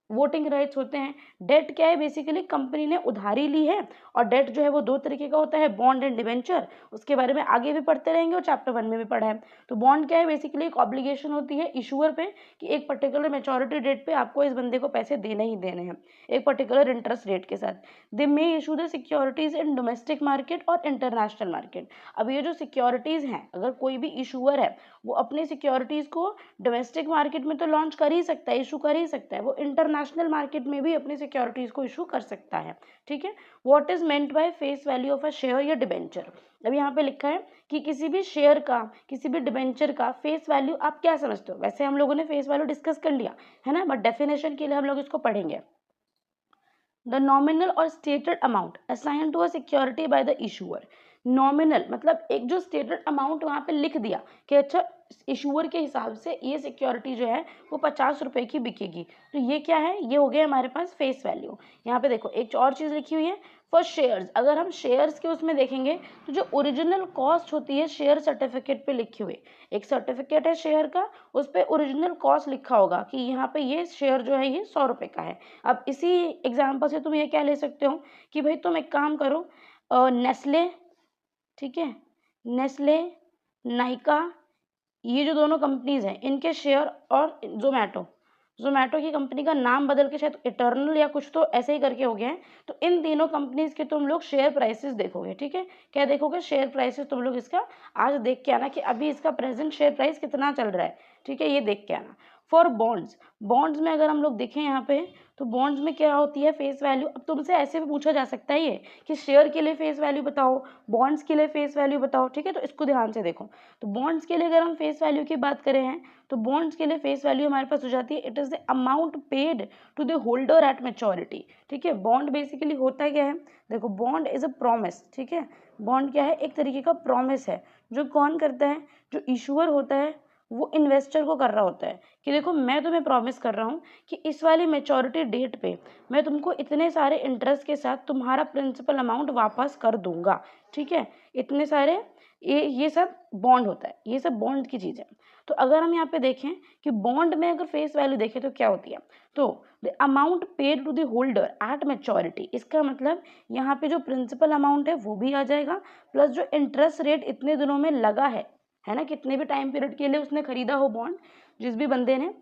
वोटिंग राइट्स होते हैं। डेट क्या है, बेसिकली कंपनी ने उधारी ली है, और डेट जो है वो 2 तरीके का होता है, बॉन्ड एंड डिवेंचर। उसके बारे में आगे भी पढ़ते रहेंगे और चैप्टर 1 में भी पढ़ा है। तो बॉन्ड क्या है, बेसिकली एक ऑब्लिगेशन होती है इशूअर पे कि एक पर्टिकुलर मैच्योरिटी डेट पे आपको इस बंदे को पैसे देने ही देने हैं, एक पर्टिकुलर इंटरेस्ट रेट के साथ। They may issue the securities in domestic market और इंटरनेशनल मार्केट। अब ये जो सिक्योरिटीज हैं, अगर कोई भी इशूअर है वो अपने सिक्योरिटीज को डोमेस्टिक मार्केट में तो लॉन्च कर ही सकता है, इशू कर ही सकता है, वो इंटरनेशनल मार्केट में भी अपनी सिक्योरिटीज को इशू कर सकता है। ठीक है, what is meant by face value of a share या डिबेंचर। अब यहाँ पे लिखा है कि किसी भी शेयर का, किसी भी डिबेंचर का फेस वैल्यू आप क्या समझते हो। वैसे हम लोगों ने फेस वैल्यू डिस्कस कर लिया है ना, बट डेफिनेशन के लिए हम लोग इसको पढ़ेंगे। द नॉमिनल और stated amount assign to a security by the issuer. Nominal मतलब एक जो स्टेटेड अमाउंट वहाँ पे लिख दिया कि अच्छा इशूअर के हिसाब से ये सिक्योरिटी जो है वो 50 रुपये की बिकेगी, तो ये क्या है, ये हो गया हमारे पास फेस वैल्यू। यहाँ पे देखो एक और चीज़ लिखी हुई है फॉर शेयर्स। अगर हम शेयर्स के उसमें देखेंगे तो जो ओरिजिनल कॉस्ट होती है शेयर सर्टिफिकेट पे लिखी हुई, एक सर्टिफिकेट है शेयर का, उस पर ओरिजिनल कॉस्ट लिखा होगा कि यहाँ पे ये शेयर जो है ये 100 रुपये का है। अब इसी एग्जाम्पल से तुम ये क्या ले सकते हो कि भाई तुम एक काम करो, नेस्ले, ठीक है, नेस्ले, नाइका, ये जो दोनों कंपनीज हैं इनके शेयर, और जोमेटो की कंपनी का नाम बदल के शायद इटर्नल या कुछ तो ऐसे ही करके हो गया है। तो इन तीनों कंपनीज के तुम लोग शेयर प्राइसेस देखोगे। ठीक है, क्या देखोगे, शेयर प्राइसेस तुम लोग इसका आज देख के आना कि अभी इसका प्रेजेंट शेयर प्राइस कितना चल रहा है। ठीक है, ये देख के आना। फॉर बॉन्ड्स, बॉन्ड्स में अगर हम लोग देखें यहाँ पे तो बॉन्ड्स में क्या होती है फेस वैल्यू। अब तुमसे ऐसे भी पूछा जा सकता है ये कि शेयर के लिए फेस वैल्यू बताओ, बॉन्ड्स के लिए फेस वैल्यू बताओ। ठीक है, तो इसको ध्यान से देखो। तो बॉन्ड्स के लिए अगर हम फेस वैल्यू की बात करें हैं तो बॉन्ड्स के लिए फेस वैल्यू हमारे पास हो जाती है it is the amount paid to the holder at maturity. ठीक है, बॉन्ड बेसिकली होता क्या है, देखो बॉन्ड इज अ प्रॉमिस। ठीक है, बॉन्ड क्या है, एक तरीके का प्रॉमिस है जो कौन करता है, जो इशूअर होता है वो इन्वेस्टर को कर रहा होता है कि देखो मैं तुम्हें प्रॉमिस कर रहा हूँ कि इस वाली मैच्योरिटी डेट पे मैं तुमको इतने सारे इंटरेस्ट के साथ तुम्हारा प्रिंसिपल अमाउंट वापस कर दूंगा। ठीक है, इतने सारे ये सब बॉन्ड होता है, ये सब बॉन्ड की चीज़ है। तो अगर हम यहाँ पे देखें कि बॉन्ड में अगर फेस वैल्यू देखें तो क्या होती है, तो the amount paid to the holder at maturity, इसका मतलब यहाँ पे जो प्रिंसिपल अमाउंट है वो भी आ जाएगा, प्लस जो इंटरेस्ट रेट इतने दिनों में लगा है ना, कितने भी टाइम पीरियड के लिए उसने खरीदा हो बॉन्ड जिस भी बंदे ने,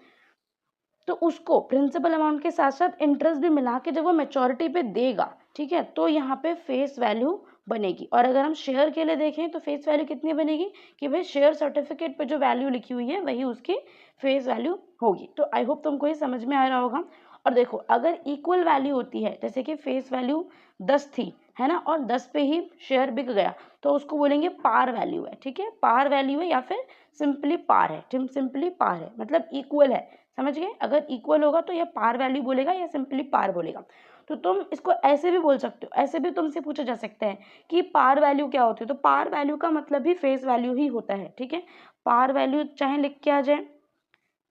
तो उसको प्रिंसिपल अमाउंट के साथ साथ इंटरेस्ट भी मिला के जब वो मैच्योरिटी पे देगा, ठीक है, तो यहाँ पे फेस वैल्यू बनेगी। और अगर हम शेयर के लिए देखें तो फेस वैल्यू कितनी बनेगी कि भाई शेयर सर्टिफिकेट पे जो वैल्यू लिखी हुई है वही उसकी फेस वैल्यू होगी। तो आई होप तुमको ये समझ में आ रहा होगा। और देखो अगर इक्वल वैल्यू होती है, जैसे कि फेस वैल्यू 10 थी, है ना, और 10 पे ही शेयर बिक गया, तो उसको बोलेंगे पार वैल्यू है। ठीक है, पार वैल्यू है या फिर सिंपली पार है, सिंपली पार है मतलब इक्वल है, समझ गए। अगर इक्वल होगा तो यह पार वैल्यू बोलेगा या सिंपली पार बोलेगा। तो तुम इसको ऐसे भी बोल सकते हो, ऐसे भी तुमसे पूछा जा सकता है कि पार वैल्यू क्या होती है, तो पार वैल्यू का मतलब भी फेस वैल्यू ही होता है। ठीक है, पार वैल्यू चाहे लिख के आ जाए,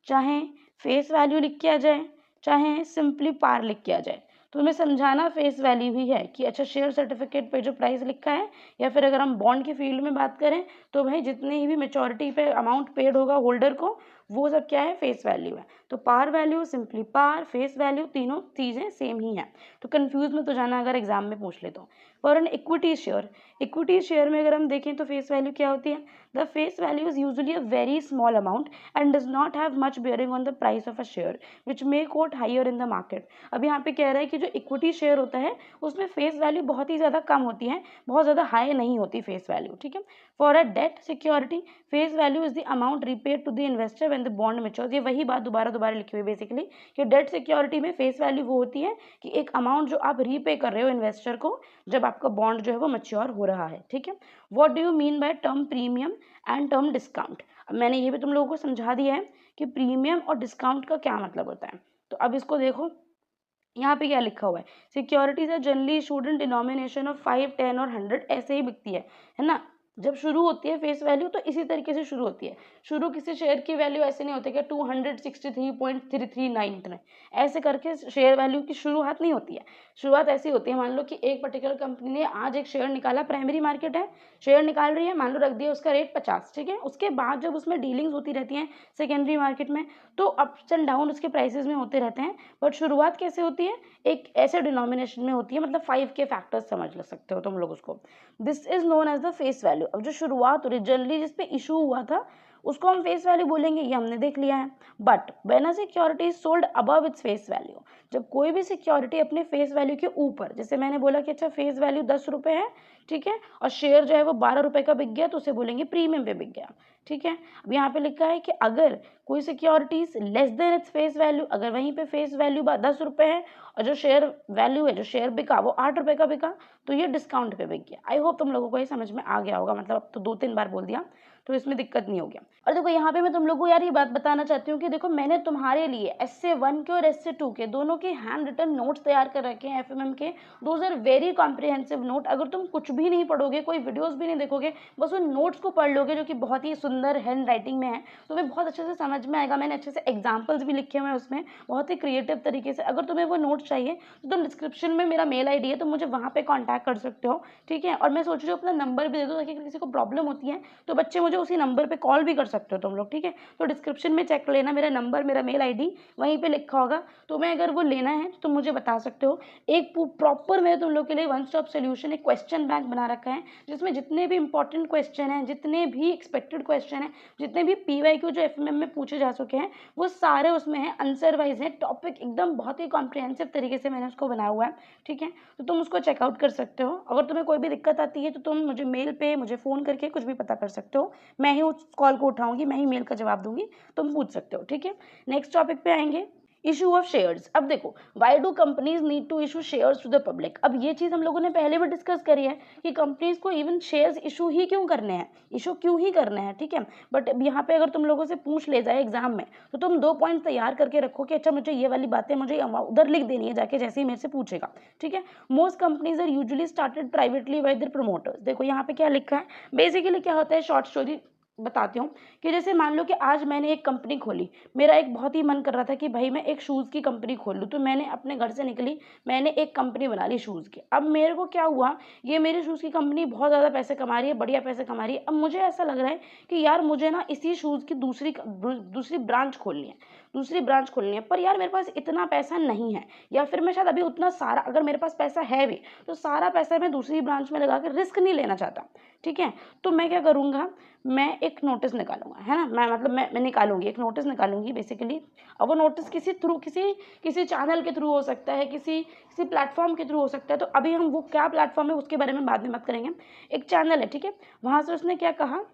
चाहे फेस वैल्यू लिख के आ जाए, चाहे सिंपली पार लिख के आ जाए, तो हमें समझाना फेस वैल्यू ही है कि अच्छा शेयर सर्टिफिकेट पे जो प्राइस लिखा है, या फिर अगर हम बॉन्ड के फील्ड में बात करें तो भाई जितनी भी मेच्योरिटी पे अमाउंट पेड होगा होल्डर को, वो सब क्या है, फेस वैल्यू है। तो पार वैल्यू, सिंपली पार, फेस वैल्यू, तीनों चीज़ें सेम ही हैं। तो कंफ्यूज में तो जाना अगर एग्जाम में पूछ ले तो। फॉर एन इक्विटी शेयर में अगर हम देखें तो फेस वैल्यू क्या होती है, the face value is usually a very small amount and does not have much bearing on the price of a share which may quote higher in the market. अब यहाँ पे कह रहा है कि जो इक्विटी शेयर होता है उसमें फेस वैल्यू बहुत ही ज़्यादा कम होती है, बहुत ज़्यादा हाई नहीं होती फेस वैल्यू, ठीक है। For a debt security face value is the amount repaid to the investor when the bond matures. ये वही बात दोबारा लिखी हुई बेसिकली कि डेट सिक्योरिटी में फेस वैल्यू वो होती है कि एक अमाउंट जो आप रीपे कर रहे हो इन्वेस्टर को जब आपका बॉन्ड जो है वो मैच्योर हो रहा है, ठीक है। What do you mean by term premium and term discount. अब मैंने ये भी तुम लोगों को समझा दिया है कि प्रीमियम और डिस्काउंट का क्या मतलब होता है। तो अब इसको देखो, यहाँ पे क्या लिखा हुआ है, securities are generally issued in denomination of 5, 10 और 100, ऐसे ही बिकती है ना। जब शुरू होती है फेस वैल्यू तो इसी तरीके से शुरू होती है। शुरू किसी शेयर की वैल्यू ऐसे नहीं होती कि 263.339 इतने ऐसे करके शेयर वैल्यू की शुरुआत नहीं होती है। शुरुआत ऐसी होती है, मान लो कि एक पर्टिकुलर कंपनी ने आज एक शेयर निकाला, प्राइमरी मार्केट है, शेयर निकाल रही है, मान लो रख दिया उसका रेट 50, ठीक है। उसके बाद जब उसमें डीलिंग्स होती रहती हैं सेकेंडरी मार्केट में तो अप्स एंड डाउन उसके प्राइसेस में होते रहते हैं, बट शुरुआत कैसे होती है, एक ऐसे डिनोमिनेशन में होती है, मतलब 5 के फैक्टर्स समझ सकते हो तुम लोग उसको। This is known as the face value. अब जो शुरुआत हो रही जनरली जिस पे इशू हुआ था उसको हम फेस वैल्यू बोलेंगे, ये हमने देख लिया है। But when a security is sold above its face value, जब कोई भी सिक्योरिटी अपने फेस वैल्यू के ऊपर, जैसे मैंने बोला कि अच्छा फेस वैल्यू 10 रुपये है, ठीक है, और शेयर जो है वो 12 रुपये का बिक गया तो उसे बोलेंगे प्रीमियम पे बिक गया, ठीक है। अब यहाँ पे लिखा है कि अगर कोई securities less than its face value, अगर वहीं पे फेस वैल्यू 10 रुपये है और जो शेयर वैल्यू है, जो शेयर बिका वो 8 रुपये का बिका, तो ये डिस्काउंट पे बिक गया। आई होप तुम लोगों को ये समझ में आ गया होगा, मतलब अब तो 2-3 बार बोल दिया तो इसमें दिक्कत नहीं हो गया। और देखो यहाँ पे मैं तुम लोगों को यार ये बात बताना चाहती हूँ कि देखो मैंने तुम्हारे लिए essay 1 के और essay 2 के दोनों के हैंड रिटन नोट्स तैयार कर रखे हैं FMM के। Those are very comprehensive note. अगर तुम कुछ भी नहीं पढ़ोगे, कोई वीडियोस भी नहीं देखोगे, बस उन नोट्स को पढ़ लोगे जो कि बहुत ही सुंदर हैंड राइटिंग में है, तो तुम्हें बहुत अच्छे से समझ में आएगा। मैंने अच्छे से एग्जाम्पल्स भी लिखे हुए हैं उसमें बहुत ही क्रिएटिव तरीके से। अगर तुम्हें वो नोट्स चाहिए तो तुम डिस्क्रिप्शन में मेरा मेल ID है, तो मुझे वहाँ पे कॉन्टैक्ट कर सकते हो, ठीक है। और मैं सोच रही हूँ अपना नंबर भी दे दो ताकि किसी को प्रॉब्लम होती है तो बच्चे मुझे उसी नंबर पे कॉल भी कर सकते हो तुम लोग, ठीक है। तो डिस्क्रिप्शन में चेक कर लेना, मेरा नंबर, मेरा मेल ID वहीं पे लिखा होगा। तो मैं अगर वो लेना है तो तुम मुझे बता सकते हो। एक प्रॉपर मैंने तुम लोग के लिए वन स्टॉप सोल्यूशन, एक क्वेश्चन बैंक बना रखा है जिसमें जितने भी इंपॉर्टेंट क्वेश्चन हैं, जितने भी एक्सपेक्टेड क्वेश्चन हैं, जितने भी PYQ जो FMM में पूछे जा सके हैं वो सारे उसमें हैं, आंसर वाइज है, टॉपिक एकदम बहुत ही कॉम्प्रिहेंसिव तरीके से मैंने उसको बनाया हुआ है, ठीक है। तो तुम उसको चेकआउट कर सकते हो। अगर तुम्हें कोई भी दिक्कत आती है तो तुम मुझे मेल पे, मुझे फ़ोन करके कुछ भी पता कर सकते हो। मैं ही उस कॉल को उठाऊंगी, मैं ही मेल का जवाब दूंगी, तुम पूछ सकते हो, ठीक है। नेक्स्ट टॉपिक पे आएंगे, इशू ऑफ शेयर्स। अब देखो, why do companies need to issue shares to the public. अब ये चीज़ हम लोगों ने पहले भी डिस्कस करी है कि कंपनीज को इवन शेयर्स इशू ही क्यों करने हैं, इशू क्यों ही करने हैं, ठीक है। बट अब यहाँ पे अगर तुम लोगों से पूछ ले जाए एग्जाम में तो तुम 2 पॉइंट तैयार करके रखो कि अच्छा मुझे ये वाली बातें मुझे उधर लिख देनी है जाके, जैसे ही मेरे से पूछेगा, ठीक है। Most companies are usually started privately by their promoters. देखो यहाँ पे क्या लिखा है, बेसिकली क्या होता है, शॉर्ट स्टोरी बताती हूँ कि जैसे मान लो कि आज मैंने एक कंपनी खोली, मेरा एक बहुत ही मन कर रहा था कि भाई मैं एक शूज़ की कंपनी खोल लूँ, तो मैंने अपने घर से निकली, मैंने एक कंपनी बना ली शूज़ की। अब मेरे को क्या हुआ, ये मेरी शूज़ की कंपनी बहुत ज़्यादा पैसे कमा रही है, बढ़िया पैसे कमा रही है। अब मुझे ऐसा लग रहा है कि यार मुझे ना इसी शूज़ की दूसरी ब्रांच खोलनी है, पर यार मेरे पास इतना पैसा नहीं है, या फिर मैं शायद अभी उतना सारा, अगर मेरे पास पैसा है भी तो सारा पैसा मैं दूसरी ब्रांच में लगा के रिस्क नहीं लेना चाहता, ठीक है। तो मैं क्या करूँगा, मैं एक नोटिस निकालूंगा, है ना, मैं निकालूंगी, एक नोटिस निकालूंगी बेसिकली। अब वो नोटिस किसी चैनल के थ्रू हो सकता है, किसी प्लेटफॉर्म के थ्रू हो सकता है। तो अभी हम वो क्या प्लेटफॉर्म है उसके बारे में बाद में बात करेंगे। एक चैनल है, ठीक है, वहाँ से उसने क्या कहा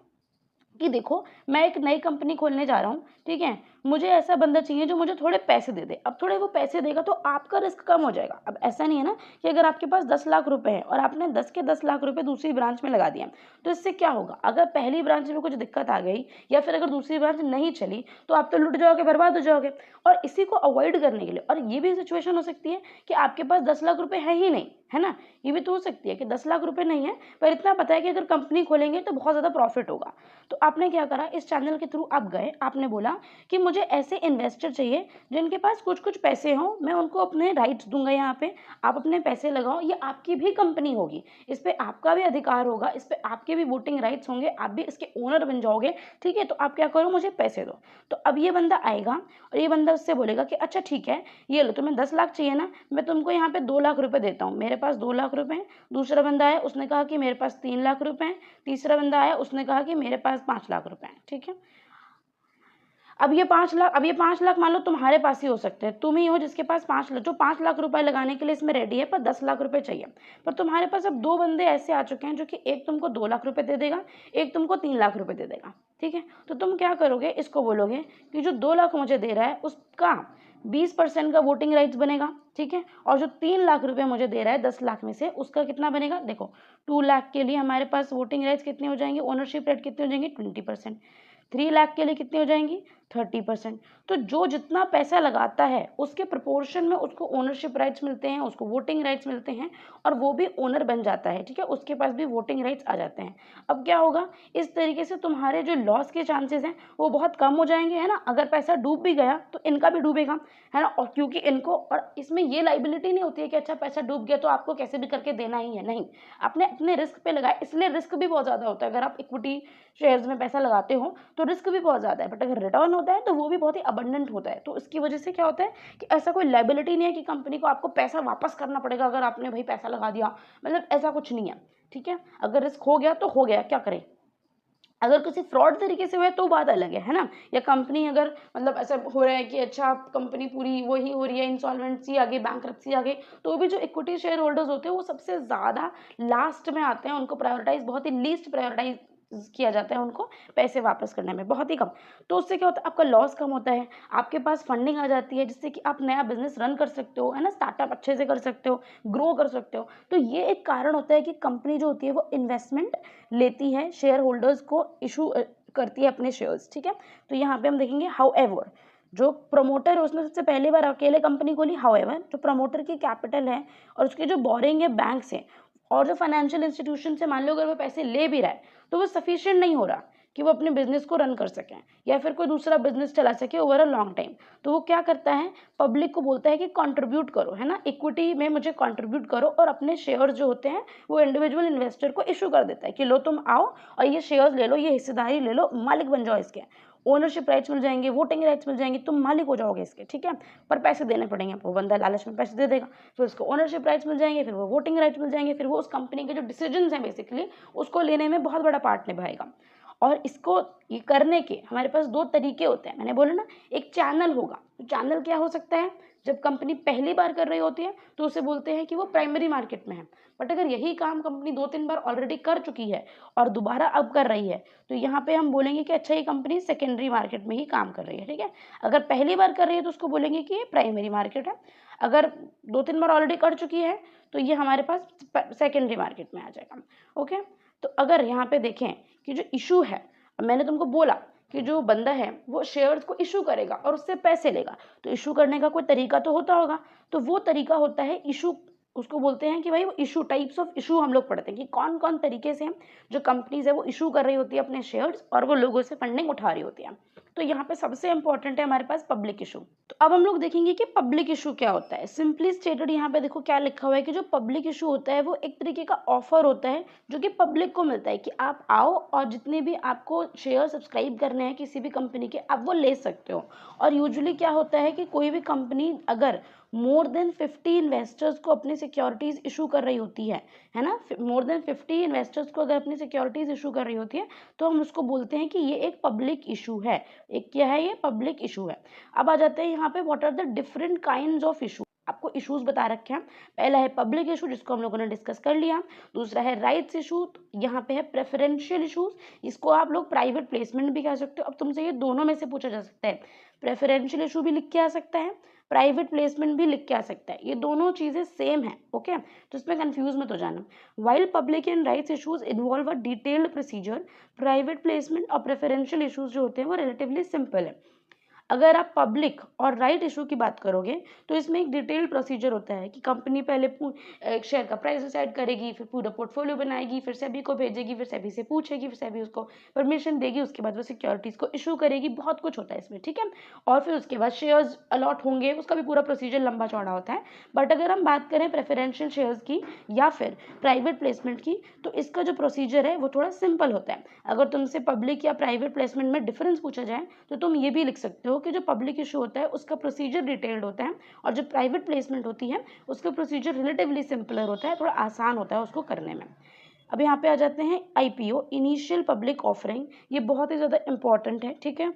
कि देखो मैं एक नई कंपनी खोलने जा रहा हूँ, ठीक है, मुझे ऐसा बंदा चाहिए जो मुझे थोड़े पैसे दे दे। अब थोड़े वो पैसे देगा तो आपका रिस्क कम हो जाएगा। अब ऐसा नहीं है ना कि अगर आपके पास 10 लाख रुपए है और आपने 10 के 10 लाख रुपए दूसरी ब्रांच में लगा दिया, तो इससे क्या होगा, अगर पहली ब्रांच में कुछ दिक्कत आ गई या फिर अगर दूसरी ब्रांच नहीं चली तो आप तो लुट जाओगे, बर्बाद हो जाओगे। और इसी को अवॉइड करने के लिए, और ये भी सिचुएशन हो सकती है कि आपके पास 10 लाख रुपए है ही नहीं, है ना, ये भी तो हो सकती है कि 10 लाख रुपए नहीं है पर इतना पता है कि अगर कंपनी खोलेंगे तो बहुत ज़्यादा प्रॉफिट होगा, तो आपने क्या करा, इस चैनल के थ्रू आप गए, आपने बोला कि मुझे ऐसे इन्वेस्टर चाहिए जिनके पास कुछ कुछ पैसे हों, मैं उनको अपने राइट्स दूंगा, यहाँ पे आप अपने पैसे लगाओ, ये आपकी भी कंपनी होगी, इस पर आपका भी अधिकार होगा, इस पर आपके भी वोटिंग राइट्स होंगे, आप भी इसके ओनर बन जाओगे, ठीक है, तो आप क्या करो, मुझे पैसे दो। तो अब ये बंदा आएगा और ये बंदा उससे बोलेगा कि अच्छा ठीक है, ये लो, तुम्हें 10 लाख चाहिए ना, मैं तुमको यहाँ पे 2 लाख रुपए देता हूँ, मेरे पास 2 लाख रुपए हैं। दूसरा बंदा आया, उसने कहा कि मेरे पास 3 लाख रुपए हैं। तीसरा बंदा आया, उसने कहा कि मेरे पास 5 लाख रुपए हैं, ठीक है। अब ये 5 लाख मान लो तुम्हारे पास ही हो सकते हैं, तुम ही हो जिसके पास 5 लाख, जो 5 लाख रुपए लगाने के लिए इसमें रेडी है, पर 10 लाख रुपए चाहिए। पर तुम्हारे पास अब 2 बंदे ऐसे आ चुके हैं जो कि एक तुमको 2 लाख रुपए दे देगा, एक तुमको 3 लाख रुपए दे देगा, ठीक है। तो तुम क्या करोगे, इसको बोलोगे कि जो 2 लाख मुझे दे रहा है उसका 20% का वोटिंग राइट्स बनेगा, ठीक है, और जो 3 लाख रुपए मुझे दे रहा है 10 लाख में से, उसका कितना बनेगा, देखो 2 लाख के लिए हमारे पास वोटिंग राइट्स कितने हो जाएंगे, ओनरशिप रेट कितने हो जाएंगे, 20%। 3 लाख के लिए कितनी हो जाएंगी, 30%। तो जो जितना पैसा लगाता है उसके प्रोपोर्शन में उसको ओनरशिप राइट्स मिलते हैं, उसको वोटिंग राइट्स मिलते हैं, और वो भी ओनर बन जाता है, ठीक है, उसके पास भी वोटिंग राइट्स आ जाते हैं। अब क्या होगा, इस तरीके से तुम्हारे जो लॉस के चांसेस हैं वो बहुत कम हो जाएंगे, है ना। अगर पैसा डूब भी गया तो इनका भी डूबेगा, है ना, और क्योंकि इनको, और इसमें ये लाइबिलिटी नहीं होती है कि अच्छा पैसा डूब गया तो आपको कैसे भी करके देना ही है, नहीं, आपने अपने रिस्क पे लगाया, इसलिए रिस्क भी बहुत ज़्यादा होता है। अगर आप इक्विटी शेयर्स में पैसा लगाते हो तो रिस्क भी बहुत ज़्यादा है, बट अगर रिटर्न होता है तो वो भी बहुत ही अबंडेंट होता है। तो इसकी वजह से क्या होता है कि ऐसा कोई लायबिलिटी नहीं है कि कंपनी को आपको पैसा वापस करना पड़ेगा अगर आपने भाई पैसा लगा दिया, मतलब ऐसा कुछ नहीं है, ठीक है। अगर रिस्क हो गया तो हो गया, क्या करें। अगर किसी फ्रॉड तरीके से हुआ है तो बात अलग है ना, या कंपनी अगर मतलब ऐसा हो रहा है कि अच्छा कंपनी पूरी वही हो रही है, इंसॉल्वेंसी आ गई, बैंकरप्सी आ गई, तो भी जो इक्विटी शेयर होल्डर्स होते हैं वो सबसे ज़्यादा लास्ट में आते हैं, उनको प्रायोरिटाइज, बहुत ही लीस्ट प्रायोरिटाइज किया जाता है उनको पैसे वापस करने में, बहुत ही कम। तो उससे क्या होता है, आपका लॉस कम होता है, आपके पास फंडिंग आ जाती है जिससे कि आप नया बिजनेस रन कर सकते हो, है ना, स्टार्टअप अच्छे से कर सकते हो, ग्रो कर सकते हो। तो ये एक कारण होता है कि कंपनी जो होती है वो इन्वेस्टमेंट लेती है, शेयर होल्डर्स को इशू करती है अपने शेयर्स, ठीक है। तो यहाँ पे हम देखेंगे हाउएवर जो प्रमोटर है उसने सबसे पहली बार अकेले कंपनी खोली, हाउएवर जो प्रमोटर की कैपिटल है और उसकी जो बोरिंग है बैंक से और जो फाइनेंशियल इंस्टीट्यूशन से, मान लो अगर वो पैसे ले भी रहा है तो वो सफिशिएंट नहीं हो रहा कि वो अपने बिजनेस को रन कर सकें या फिर कोई दूसरा बिजनेस चला सके ओवर अ लॉन्ग टाइम। तो वो क्या करता है, पब्लिक को बोलता है कि कंट्रीब्यूट करो, है ना, इक्विटी में मुझे कंट्रीब्यूट करो, और अपने शेयर्स जो होते हैं वो इंडिविजुअल इन्वेस्टर को इशू कर देता है कि लो तुम आओ और ये शेयर्स ले लो, ये हिस्सेदारी ले लो, मालिक बन जाओ इसके, ओनरशिप राइट्स मिल जाएंगे, वोटिंग राइट्स मिल जाएंगे, तुम मालिक हो जाओगे इसके, ठीक है। पर पैसे देने पड़ेंगे, वो बंदा लालच में पैसे दे देगा, फिर उसको ओनरशिप राइट्स मिल जाएंगे, फिर वो वोटिंग राइट्स मिल जाएंगे, फिर वो उस कंपनी के जो डिसीजंस हैं बेसिकली उसको लेने में बहुत बड़ा पार्ट निभाएगा। और इसको ये करने के हमारे पास 2 तरीके होते हैं, मैंने बोला ना, एक चैनल होगा। तो चैनल क्या हो सकता है, जब कंपनी पहली बार कर रही होती है तो उसे बोलते हैं कि वो प्राइमरी मार्केट में है, बट अगर यही काम कंपनी 2-3 बार ऑलरेडी कर चुकी है और दोबारा अब कर रही है तो यहाँ पे हम बोलेंगे कि अच्छा ये कंपनी सेकेंडरी मार्केट में ही काम कर रही है, ठीक है। अगर पहली बार कर रही है तो उसको बोलेंगे कि ये प्राइमरी मार्केट है, अगर 2-3 बार ऑलरेडी कर चुकी है तो ये हमारे पास सेकेंडरी मार्केट में आ जाएगा, ओके। तो अगर यहाँ पे देखें कि जो इशू है, मैंने तुमको बोला कि जो बंदा है वो शेयर्स को इशू करेगा और उससे पैसे लेगा, तो इशू करने का कोई तरीका तो होता होगा, तो वो तरीका होता है इशू, उसको बोलते हैं कि भाई वो इशू, टाइप्स ऑफ इशू हम लोग पढ़ते हैं कि कौन कौन तरीके से जो कंपनीज है वो इशू कर रही होती है अपने शेयर्स और वो लोगों से फंडिंग उठा रही होती है। तो यहाँ पे सबसे इंपॉर्टेंट है हमारे पास पब्लिक इशू। तो अब हम लोग देखेंगे कि पब्लिक इशू क्या होता है। सिंपली स्टेटेड यहाँ पे देखो क्या लिखा हुआ है कि जो पब्लिक इशू होता है वो एक तरीके का ऑफर होता है जो कि पब्लिक को मिलता है कि आप आओ और जितने भी आपको शेयर सब्सक्राइब करने हैं किसी भी कंपनी के आप वो ले सकते हो। और यूजुअली क्या होता है कि कोई भी कंपनी अगर मोर देन 50 इन्वेस्टर्स को अपनी सिक्योरिटीज इशू कर रही होती है ना, मोर देन 50 इन्वेस्टर्स को अगर अपनी सिक्योरिटीज इशू कर रही होती है तो हम उसको बोलते हैं कि ये एक पब्लिक इशू है। एक क्या है, ये पब्लिक इशू है। अब आ जाते हैं यहाँ पे what are the different kinds of issue. आपको इश्यूज बता रखे हैं, पहला है पब्लिक इशू जिसको हम लोगों ने डिस्कस कर लिया, दूसरा है राइट्स इशू, यहाँ पे है प्रेफरेंशियल इशूज, इसको आप लोग प्राइवेट प्लेसमेंट भी कह सकते हो। अब तुमसे ये दोनों में से पूछा जा सकता है, प्रेफरेंशियल इशू भी लिख के आ सकता है, प्राइवेट प्लेसमेंट भी लिख के आ सकता है, ये दोनों चीजें सेम है, ओके। तो इसमें कंफ्यूज मत हो जाना। While public and rights issues involve a detailed procedure, private placement और प्रेफरेंशियल इशूज जो होते हैं वो रिलेटिवली सिंपल है। अगर आप पब्लिक और राइट इशू की बात करोगे तो इसमें एक डिटेल्ड प्रोसीजर होता है कि कंपनी पहले एक शेयर का प्राइस डिसाइड करेगी, फिर पूरा पोर्टफोलियो बनाएगी, फिर सेबी को भेजेगी, फिर सेबी से पूछेगी, फिर सेबी उसको परमिशन देगी, उसके बाद वो सिक्योरिटीज़ को इशू करेगी। बहुत कुछ होता है इसमें, ठीक है। और फिर उसके बाद शेयर्स अलॉट होंगे, उसका भी पूरा प्रोसीजर लंबा चौड़ा होता है। बट अगर हम बात करें प्रेफरेंशियल शेयर्स की या फिर प्राइवेट प्लेसमेंट की, तो इसका जो प्रोसीजर है वो थोड़ा सिंपल होता है। अगर तुमसे पब्लिक या प्राइवेट प्लेसमेंट में डिफरेंस पूछा जाए तो तुम ये भी लिख सकते हो कि जो पब्लिक इशू होता है उसका प्रोसीजर डिटेल्ड होता है, और जो प्राइवेट प्लेसमेंट होती है उसका प्रोसीजर रिलेटिवली सिंपलर होता है, थोड़ा आसान होता है उसको करने में। अब यहाँ पे आ जाते हैं IPO, इनिशियल पब्लिक ऑफरिंग। ये बहुत ही ज़्यादा इंपॉर्टेंट है, ठीक है,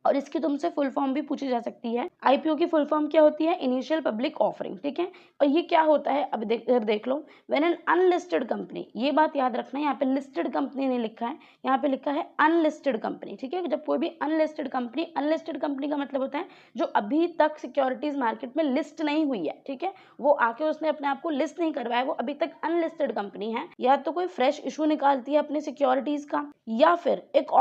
और इसकी तुमसे फुल फॉर्म भी पूछी जा सकती है। IPO की फुल फॉर्म क्या होती है? इनिशियल पब्लिक ऑफरिंग, ठीक है। और ये क्या होता है, अब देख लो, व्हेन एन अनलिस्टेड कंपनी, ये बात याद रखना, यहाँ पे लिस्टेड कंपनी नहीं लिखा है, यहाँ पे लिखा है अनलिस्टेड कंपनी, ठीक है। जब कोई भी अनलिस्टेड कंपनी का मतलब होता है जो अभी तक सिक्योरिटीज मार्केट में लिस्ट नहीं हुई है, ठीक है, वो आके उसने अपने आप को लिस्ट नहीं करवाया, वो अभी तक अनलिस्टेड कंपनी है। या तो कोई फ्रेश इशू निकालती है अपने सिक्योरिटीज का, या फिर एक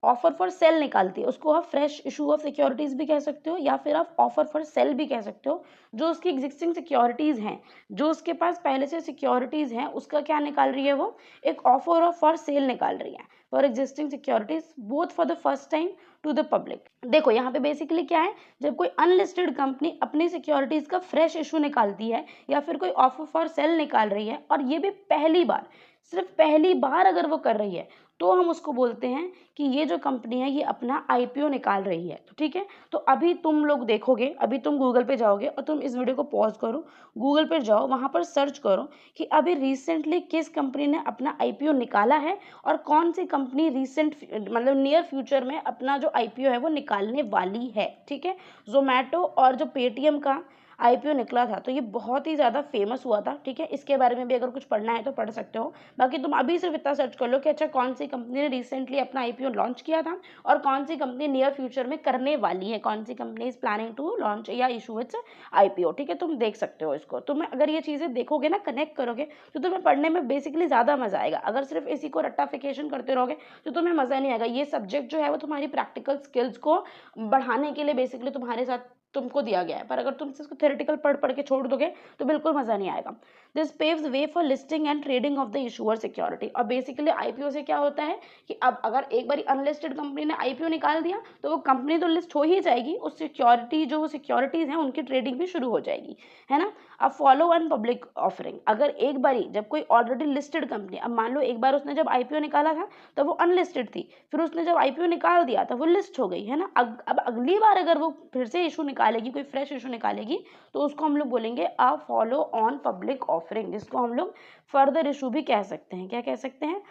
ऑफर फॉर सेल निकालती है, उसको आप फ्रेश इशू ऑफ सिक्योरिटीज भी कह सकते हो, या फिर आप ऑफर फॉर सेल भी कह सकते हो। जो उसकी एग्जिस्टिंग सिक्योरिटीज हैं, जो उसके पास पहले से सिक्योरिटीज हैं, उसका क्या निकाल रही है, वो एक ऑफर फॉर सेल निकाल रही है for existing securities both for the first time to the public. देखो यहाँ पे बेसिकली क्या है, जब कोई अनलिस्टेड कंपनी अपनी सिक्योरिटीज का फ्रेश इशू निकालती है या फिर कोई ऑफर फॉर सेल निकाल रही है, और ये भी पहली बार, सिर्फ पहली बार अगर वो कर रही है, तो हम उसको बोलते हैं कि ये जो कंपनी है ये अपना IPO निकाल रही है। तो ठीक है, तो अभी तुम लोग देखोगे, अभी तुम गूगल पे जाओगे और तुम इस वीडियो को पॉज करो, गूगल पे जाओ, वहाँ पर सर्च करो कि अभी रिसेंटली किस कंपनी ने अपना IPO निकाला है और कौन सी कंपनी रिसेंट मतलब नियर फ्यूचर में अपना जो IPO है वो निकालने वाली है, ठीक है। जोमेटो और जो पेटीएम का IPO निकला था, तो ये बहुत ही ज़्यादा फेमस हुआ था, ठीक है। इसके बारे में भी अगर कुछ पढ़ना है तो पढ़ सकते हो। बाकी तुम अभी सिर्फ इतना सर्च कर लो कि अच्छा कौन सी कंपनी ने रिसेंटली अपना IPO लॉन्च किया था और कौन सी कंपनी नियर फ्यूचर में करने वाली है, कौन सी company is planning to launch या इशू इट्स IPO, ठीक है। तुम देख सकते हो इसको। तुम अगर ये चीज़ें देखोगे ना, कनेक्ट करोगे, तो तुम्हें पढ़ने में बेसिकली ज़्यादा मजा आएगा। अगर सिर्फ इसी को रट्टाफिकेशन करते रहोगे तो तुम्हें मज़ा नहीं आएगा। ये सब्जेक्ट जो है वो तुम्हारी प्रैक्टिकल स्किल्स को बढ़ाने के लिए बेसिकली तुम्हारे साथ तुमको दिया गया है, पर अगर तुम इसको थ्योरेटिकल पढ़ के छोड़ दोगे तो बिल्कुल मजा नहीं आएगा। This paves way for listing and trading of the issuer security. और बेसिकली IPO से क्या होता है कि अब अगर एक बार अनलिस्टेड कंपनी ने IPO निकाल दिया तो वो कंपनी तो लिस्ट हो ही जाएगी, उस सिक्योरिटी जो सिक्योरिटीज हैं उनकी ट्रेडिंग भी शुरू हो जाएगी, है ना। अब फॉलो ऑन पब्लिक ऑफरिंग, अगर एक बारी जब कोई ऑलरेडी लिस्टेड कंपनी, अब मान लो एक बार उसने जब IPO निकाला था तब वो अनलिस्टेड थी, फिर उसने जब IPO निकाल दिया तब वो लिस्ट हो गई, है ना। अब अगली बार अगर वो फिर से इशू निकालेगी, कोई फ्रेश इशू निकालेगी, तो उसको हम लोग बोलेंगे a follow on public offering, जिसको हम लोग फर्दर इशू भी कह सकते हैं। क्या कह सकते हैं?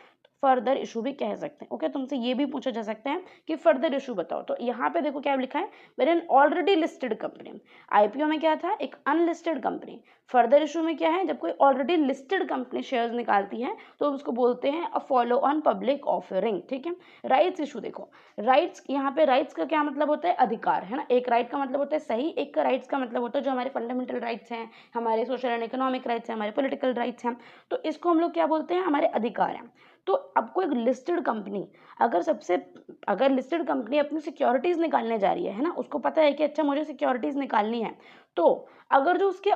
फर्दर इशू भी कह सकते हैं। ओके, तुमसे ये भी पूछा जा सकता है कि फर्दर इशू बताओ, तो यहाँ पे देखो क्या लिखा है, where an already listed company. IPO में क्या था, एक अनलिस्टेड कंपनी। फर्दर इशू में क्या है, जब कोई ऑलरेडी लिस्टेड कंपनी शेयर्स निकालती है तो उसको बोलते हैं a follow on public offering, ठीक है। राइट्स इशू देखो, राइट्स, यहाँ पे राइट्स का क्या मतलब होता है, अधिकार, है ना। एक राइट का मतलब होता है सही, एक का राइट्स का मतलब होता है जो हमारे फंडामेंटल राइट्स हैं, हमारे सोशल एंड इकोनॉमिक राइट्स हैं, हमारे पॉलिटिकल राइट्स हैं, तो इसको हम लोग क्या बोलते हैं, हमारे अधिकार हैं। तो अब कोई लिस्टेड कंपनी अगर लिस्टेड कंपनी अपनी सिक्योरिटीज निकालने जा रही है ना, उसको पता है कि अच्छा मुझे सिक्योरिटीज निकालनी है, तो अगर जो उसके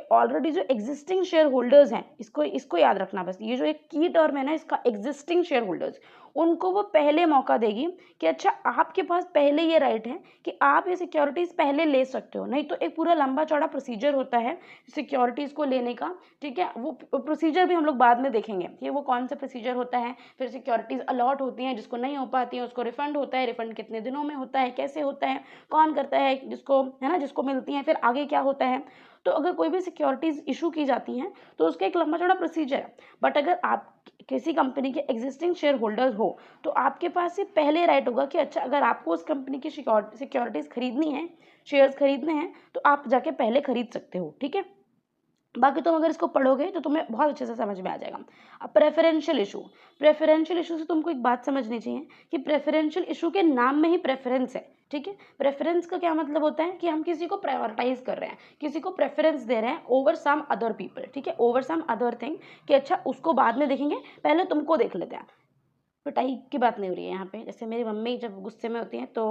ऑलरेडी जो एग्जिस्टिंग शेयर होल्डर्स हैं, इसको याद रखना बस, ये जो एक की टर्म है ना इसका, एग्जिस्टिंग शेयर होल्डर्स, उनको वो पहले मौका देगी कि अच्छा आपके पास पहले ये राइट है कि आप ये सिक्योरिटीज़ पहले ले सकते हो। नहीं तो एक पूरा लंबा चौड़ा प्रोसीजर होता है सिक्योरिटीज़ को लेने का, ठीक है। वो प्रोसीजर भी हम लोग बाद में देखेंगे कि वो कौन सा प्रोसीजर होता है। फिर सिक्योरिटीज़ अलॉट होती हैं, जिसको नहीं हो पाती है उसको रिफंड होता है, रिफंड कितने दिनों में होता है, कैसे होता है, कौन करता है, जिसको, है ना, जिसको मिलती हैं, फिर आगे क्या होता है। तो अगर कोई भी सिक्योरिटीज़ इशू की जाती हैं तो उसका एक लंबा चौड़ा प्रोसीजर है। बट अगर आप किसी कंपनी के एग्जिस्टिंग शेयर होल्डर्स हो तो आपके पास ये पहले राइट होगा कि अच्छा अगर आपको उस कंपनी की सिक्योरिटीज़ खरीदनी है, शेयर्स खरीदने हैं, तो आप जाके पहले खरीद सकते हो, ठीक है। बाकी तुम अगर इसको पढ़ोगे तो तुम्हें बहुत अच्छे से समझ में आ जाएगा। अब प्रेफरेंशियल इशू से तुमको एक बात समझनी चाहिए कि प्रेफरेंशियल इशू के नाम में ही प्रेफरेंस है, ठीक है। प्रेफरेंस का क्या मतलब होता है कि हम किसी को प्रायोरिटाइज कर रहे हैं, किसी को प्रेफरेंस दे रहे हैं ओवर सम अदर पीपल, ठीक है, ओवर सम अदर थिंग, कि अच्छा उसको बाद में देखेंगे, पहले तुमको देख लेते हैं। पिटाई की बात नहीं हो रही है यहाँ पे। जैसे मेरी मम्मी जब गुस्से में होती हैं तो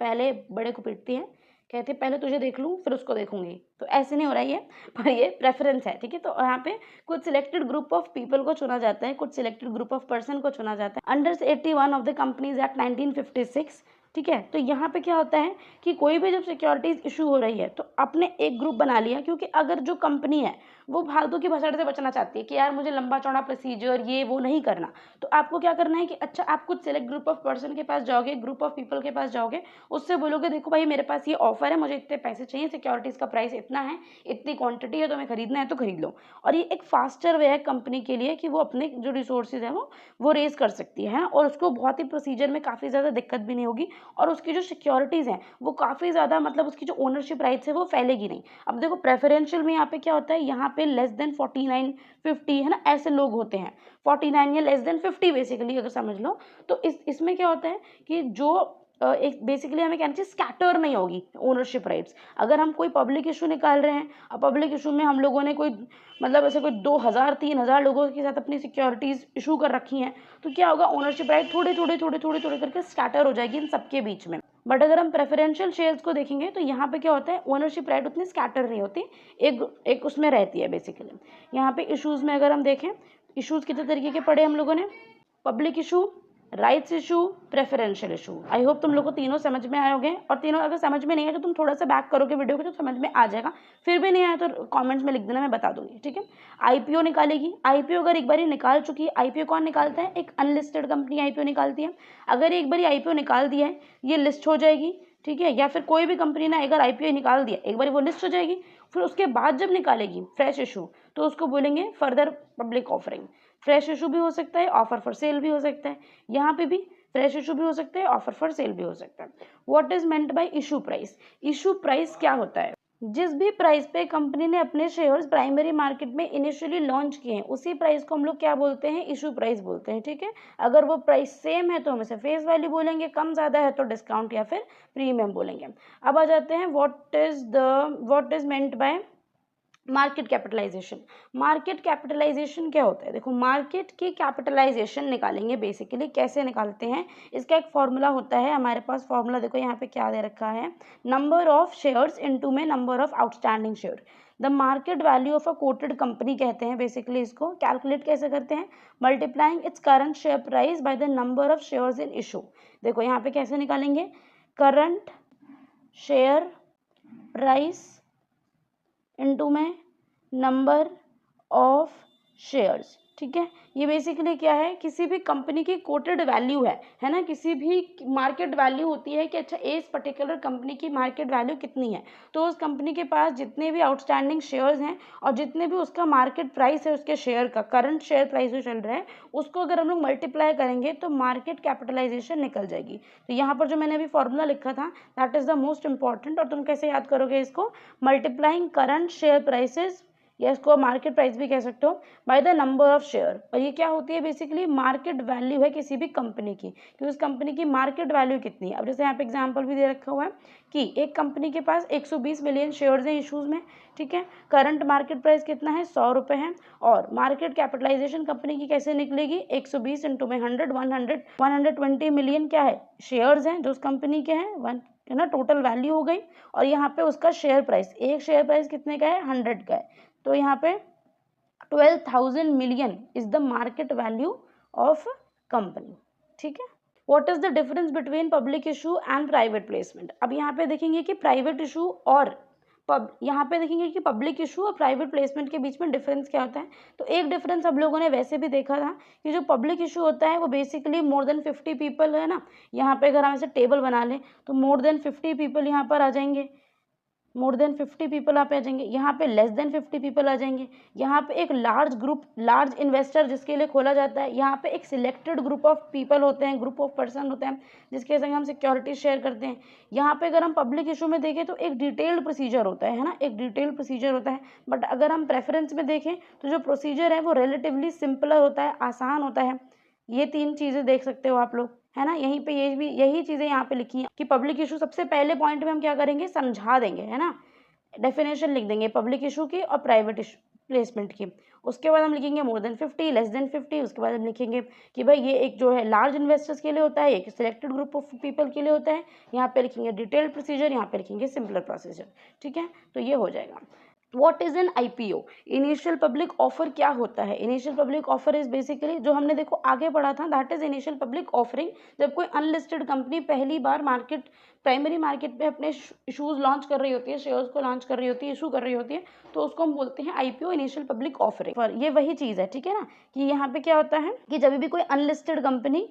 पहले बड़े को पीटती हैं, कहती है पहले तुझे देख लूँ फिर उसको देखूंगी, तो ऐसे नहीं हो रहा है, पर ये प्रेफरेंस है, ठीक है। तो यहाँ पे कुछ सिलेक्टेड ग्रुप ऑफ पीपल को चुना जाता है, कुछ सिलेक्टेड ग्रुप ऑफ पर्सन को चुना जाता है under 81 of the companies act 1956, ठीक है। तो यहाँ पे क्या होता है कि कोई भी जब सिक्योरिटीज इशू हो रही है तो आपने एक ग्रुप बना लिया, क्योंकि अगर जो कंपनी है वो फालतू की भसड़ से बचना चाहती है कि यार मुझे लंबा चौड़ा प्रोसीजर ये वो नहीं करना, तो आपको क्या करना है कि अच्छा आप कुछ सिलेक्ट ग्रुप ऑफ पर्सन के पास जाओगे, ग्रुप ऑफ पीपल के पास जाओगे, उससे बोलोगे देखो भाई मेरे पास ये ऑफर है, मुझे इतने पैसे चाहिए, सिक्योरिटीज का प्राइस इतना है, इतनी क्वांटिटी है, तो मैं खरीदना है तो खरीद लो। और ये एक फास्टर वे है कंपनी के लिए कि वो अपने जो रिसोर्सेज है वो रेज कर सकती है, और उसको बहुत ही प्रोसीजर में काफ़ी ज़्यादा दिक्कत भी नहीं होगी, और उसकी जो सिक्योरिटीज़ हैं वो काफ़ी ज़्यादा मतलब उसकी जो ओनरशिप राइट्स है वो फैलेगी नहीं। अब देखो प्रेफरेंशियल में यहाँ पे क्या होता है, यहाँ पे लेस देन 49 50 है ना, ऐसे लोग होते हैं 49 या लेस देन 50 बेसिकली अगर समझ लो। तो इसमें क्या होता है कि जो एक बेसिकली हमें कहना चाहिए स्कैटर नहीं होगी ओनरशिप राइट्स। अगर हम कोई पब्लिक इशू निकाल रहे हैं, अब पब्लिक इशू में हम लोगों ने कोई मतलब ऐसे कोई 2000 3000 लोगों के साथ अपनी सिक्योरिटीज इशू कर रखी हैं, तो क्या होगा ओनरशिप राइट थोड़े थोड़े करके स्कैटर हो जाएगी इन सबके बीच में। बट अगर हम प्रेफरेंशियल शेयर्स को देखेंगे तो यहाँ पे क्या होता है, ओनरशिप राइट उतनी स्कैटर नहीं होती, एक उसमें रहती है बेसिकली। यहाँ पे इशूज़ में अगर हम देखें, इशूज़ कितने तरीके के पढ़े हम लोगों ने, public issue, rights issue, preferential issue. I hope तुम लोग को तीनों समझ में आए होंगे, और तीनों अगर समझ में नहीं है तो तुम थोड़ा सा बैक करोगे वीडियो को तो समझ में आ जाएगा, फिर भी नहीं आया तो कमेंट्स में लिख देना, मैं बता दूंगी, ठीक है। आईपीओ निकालेगी, आईपीओ अगर एक बार निकाल चुकी है, आईपीओ कौन निकालता है, एक अनलिस्टेड कंपनी आईपीओ निकालती है। अगर एक बार आईपीओ निकाल दिया है ये लिस्ट हो जाएगी, ठीक है, या फिर कोई भी कंपनी ने अगर आईपीओ निकाल दिया एक बार वो लिस्ट हो जाएगी, फिर उसके बाद जब निकालेगी फ्रेश इशू तो उसको बोलेंगे further public offering. Fresh issue भी हो सकता है, ऑफर फॉर सेल भी हो सकता है, यहाँ पे भी फ्रेश इशू भी हो सकता है, ऑफर फॉर सेल भी हो सकता है। What is meant bye issue price, issue price क्या होता है, जिस भी प्राइस पे कंपनी ने अपने शेयर्स प्राइमरी मार्केट में इनिशियली लॉन्च किए हैं उसी प्राइस को हम लोग क्या बोलते हैं, इशू प्राइस बोलते हैं, ठीक है। अगर वो प्राइस सेम है तो हम इसे फेस वैल्यू बोलेंगे, कम ज़्यादा है तो डिस्काउंट या फिर प्रीमियम बोलेंगे। अब आ जाते हैं what is meant by market capitalization. Market capitalization क्या होता है, देखो मार्केट की कैपिटलाइजेशन निकालेंगे बेसिकली, कैसे निकालते हैं, इसका एक फॉर्मूला होता है हमारे पास। फॉर्मूला देखो यहाँ पे क्या दे रखा है, नंबर ऑफ शेयर्स इनटू में number of outstanding share, the market value of a coated company कहते हैं बेसिकली। इसको कैलकुलेट कैसे करते हैं, multiplying its current share price by the number of shares in issue. देखो यहाँ पे कैसे निकालेंगे, करंट शेयर प्राइस इनटू में नंबर ऑफ शेयर्स, ठीक है। ये बेसिकली क्या है, किसी भी कंपनी की कोटेड वैल्यू है ना, किसी भी मार्केट वैल्यू होती है कि अच्छा इस पर्टिकुलर कंपनी की मार्केट वैल्यू कितनी है, तो उस कंपनी के पास जितने भी आउटस्टैंडिंग शेयर्स हैं और जितने भी उसका मार्केट प्राइस है उसके शेयर का, करंट शेयर प्राइस जो चल रहा है उसको अगर हम लोग मल्टीप्लाई करेंगे तो मार्केट कैपिटलाइजेशन निकल जाएगी। तो यहाँ पर जो मैंने अभी फॉर्मूला लिखा था that is the most important, और तुम कैसे याद करोगे इसको, मल्टीप्लाइंग करंट शेयर प्राइसेस या इसको मार्केट प्राइस भी कह सकते हो by the number of share. और ये क्या होती है बेसिकली, मार्केट वैल्यू है किसी भी कंपनी की कि उस कंपनी की मार्केट वैल्यू कितनी है। अब जैसे यहाँ पे एग्जांपल भी दे रखा हुआ है कि एक कंपनी के पास 120 मिलियन शेयर्स हैं इशूज़ में, ठीक है, करंट मार्केट प्राइस कितना है 100 रुपये है, और मार्केट कैपिटलाइजेशन कंपनी की कैसे निकलेगी, 120 इंटू में 120 मिलियन क्या है शेयर्स हैं जो उस कंपनी के हैं, वन है ना, टोटल वैल्यू हो गई। और यहाँ पे उसका शेयर प्राइस, एक शेयर प्राइस कितने का है 100 का है, तो यहाँ पे 12,000 million is the market value of company, ठीक है। What is the difference between public issue and private placement. अब यहाँ पे देखेंगे कि प्राइवेट इशू और यहाँ पे देखेंगे कि पब्लिक इशू और प्राइवेट प्लेसमेंट के बीच में डिफरेंस क्या होता है। तो एक डिफरेंस अब लोगों ने वैसे भी देखा था कि जो पब्लिक इशू होता है वो बेसिकली मोर देन 50 पीपल है ना, यहाँ पे अगर हम ऐसे टेबल बना लें तो मोर देन 50 पीपल यहाँ पर आ जाएंगे, मोर देन 50 पीपल आप आ जाएंगे, यहाँ पे लेस देन 50 पीपल आ जाएंगे, यहाँ पे एक लार्ज ग्रुप, लार्ज इन्वेस्टर जिसके लिए खोला जाता है, यहाँ पे एक सिलेक्टेड ग्रुप ऑफ पीपल होते हैं, ग्रुप ऑफ पर्सन होते हैं जिसके संग हम सिक्योरिटी शेयर करते हैं। यहाँ पे अगर हम पब्लिक इशू में देखें तो एक डिटेल्ड प्रोसीजर होता है ना, एक डिटेल्ड प्रोसीजर होता है। बट अगर हम प्रेफरेंस में देखें तो जो प्रोसीजर है वो रिलेटिवली सिंपलर होता है, आसान होता है। ये तीन चीज़ें देख सकते हो आप लोग, है ना, यहीं पे ये भी यही चीज़ें यहाँ पे लिखी हैं कि पब्लिक इशू सबसे पहले पॉइंट में हम क्या करेंगे, समझा देंगे, है ना, डेफिनेशन लिख देंगे पब्लिक इशू की और प्राइवेट इशू, प्लेसमेंट की। उसके बाद हम लिखेंगे मोर देन 50, लेस देन 50। उसके बाद हम लिखेंगे कि भाई ये एक जो है लार्ज इन्वेस्टर्स के लिए होता है, एक सिलेक्टेड ग्रुप ऑफ पीपल के लिए होता है। यहाँ पे लिखेंगे डिटेल्ड प्रोसीजर, यहाँ पे लिखेंगे सिंपलर प्रोसीजर। ठीक है, तो ये हो जाएगा। What is an IPO? Initial public offer क्या होता है? Initial public offer is basically, जो हमने देखो आगे पढ़ा था, that is initial public offering. जब कोई अनलिस्टेड कंपनी पहली बार मार्केट, प्राइमरी मार्केट पे अपने इशूज लॉन्च कर रही होती है, शेयर्स को लॉन्च कर रही होती है, इशू कर रही होती है, तो उसको हम बोलते हैं IPO, इनिशियल पब्लिक ऑफरिंग। ये वही चीज़ है, ठीक है ना, कि यहाँ पे क्या होता है कि जब भी कोई अनलिस्टेड कंपनी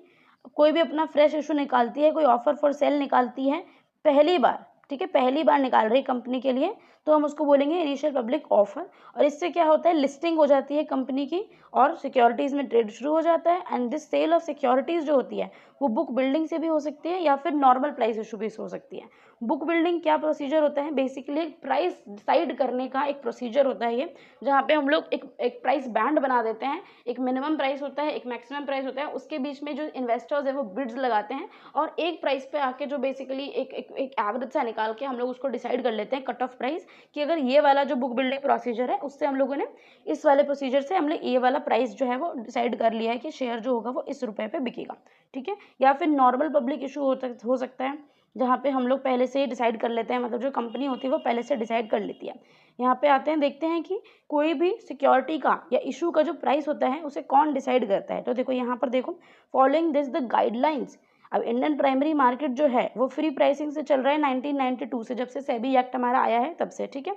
कोई भी अपना फ्रेश इशू निकालती है, कोई ऑफर फॉर सेल निकालती है पहली बार, ठीक है, पहली बार निकाल रही कंपनी के लिए, तो हम उसको बोलेंगे इनिशियल पब्लिक ऑफर। और इससे क्या होता है, लिस्टिंग हो जाती है कंपनी की और सिक्योरिटीज़ में ट्रेड शुरू हो जाता है। And this sale of securities जो होती है वो बुक बिल्डिंग से भी हो सकती है या फिर नॉर्मल प्राइस इशू भी हो सकती है। बुक बिल्डिंग क्या प्रोसीजर होता है, बेसिकली एक प्राइस डिसाइड करने का एक प्रोसीजर होता है ये, जहाँ पे हम लोग एक प्राइस बैंड बना देते हैं। एक मिनिमम प्राइस होता है, एक मैक्सिमम प्राइस होता है, उसके बीच में जो इन्वेस्टर्स है वो बिड्स लगाते हैं और एक प्राइस पे आके जो बेसिकली एक एवरेज सा निकाल के हम लोग उसको डिसाइड कर लेते हैं, कट ऑफ प्राइस, कि अगर ये वाला जो बुक बिल्डिंग प्रोसीजर है उससे हम लोगों ने, इस वाले प्रोसीजर से हमने ये वाला प्राइस जो है वो डिसाइड कर लिया है कि शेयर जो होगा वो इस रुपए पे बिकेगा। ठीक है, या फिर नॉर्मल पब्लिक इशू हो सकता है, जहाँ पे हम लोग पहले से ही डिसाइड कर लेते हैं, मतलब जो कंपनी होती है वो पहले से डिसाइड कर लेती है। यहाँ पे आते हैं, देखते हैं कि कोई भी सिक्योरिटी का या इशू का जो प्राइस होता है उसे कौन डिसाइड करता है। तो देखो यहाँ पर देखो, फॉलोइंग दिस द गाइडलाइंस। अब इंडियन प्राइमरी मार्केट जो है वो फ्री प्राइसिंग से चल रहा है 1992 से, जब से सेबी एक्ट हमारा आया है तब से। ठीक है,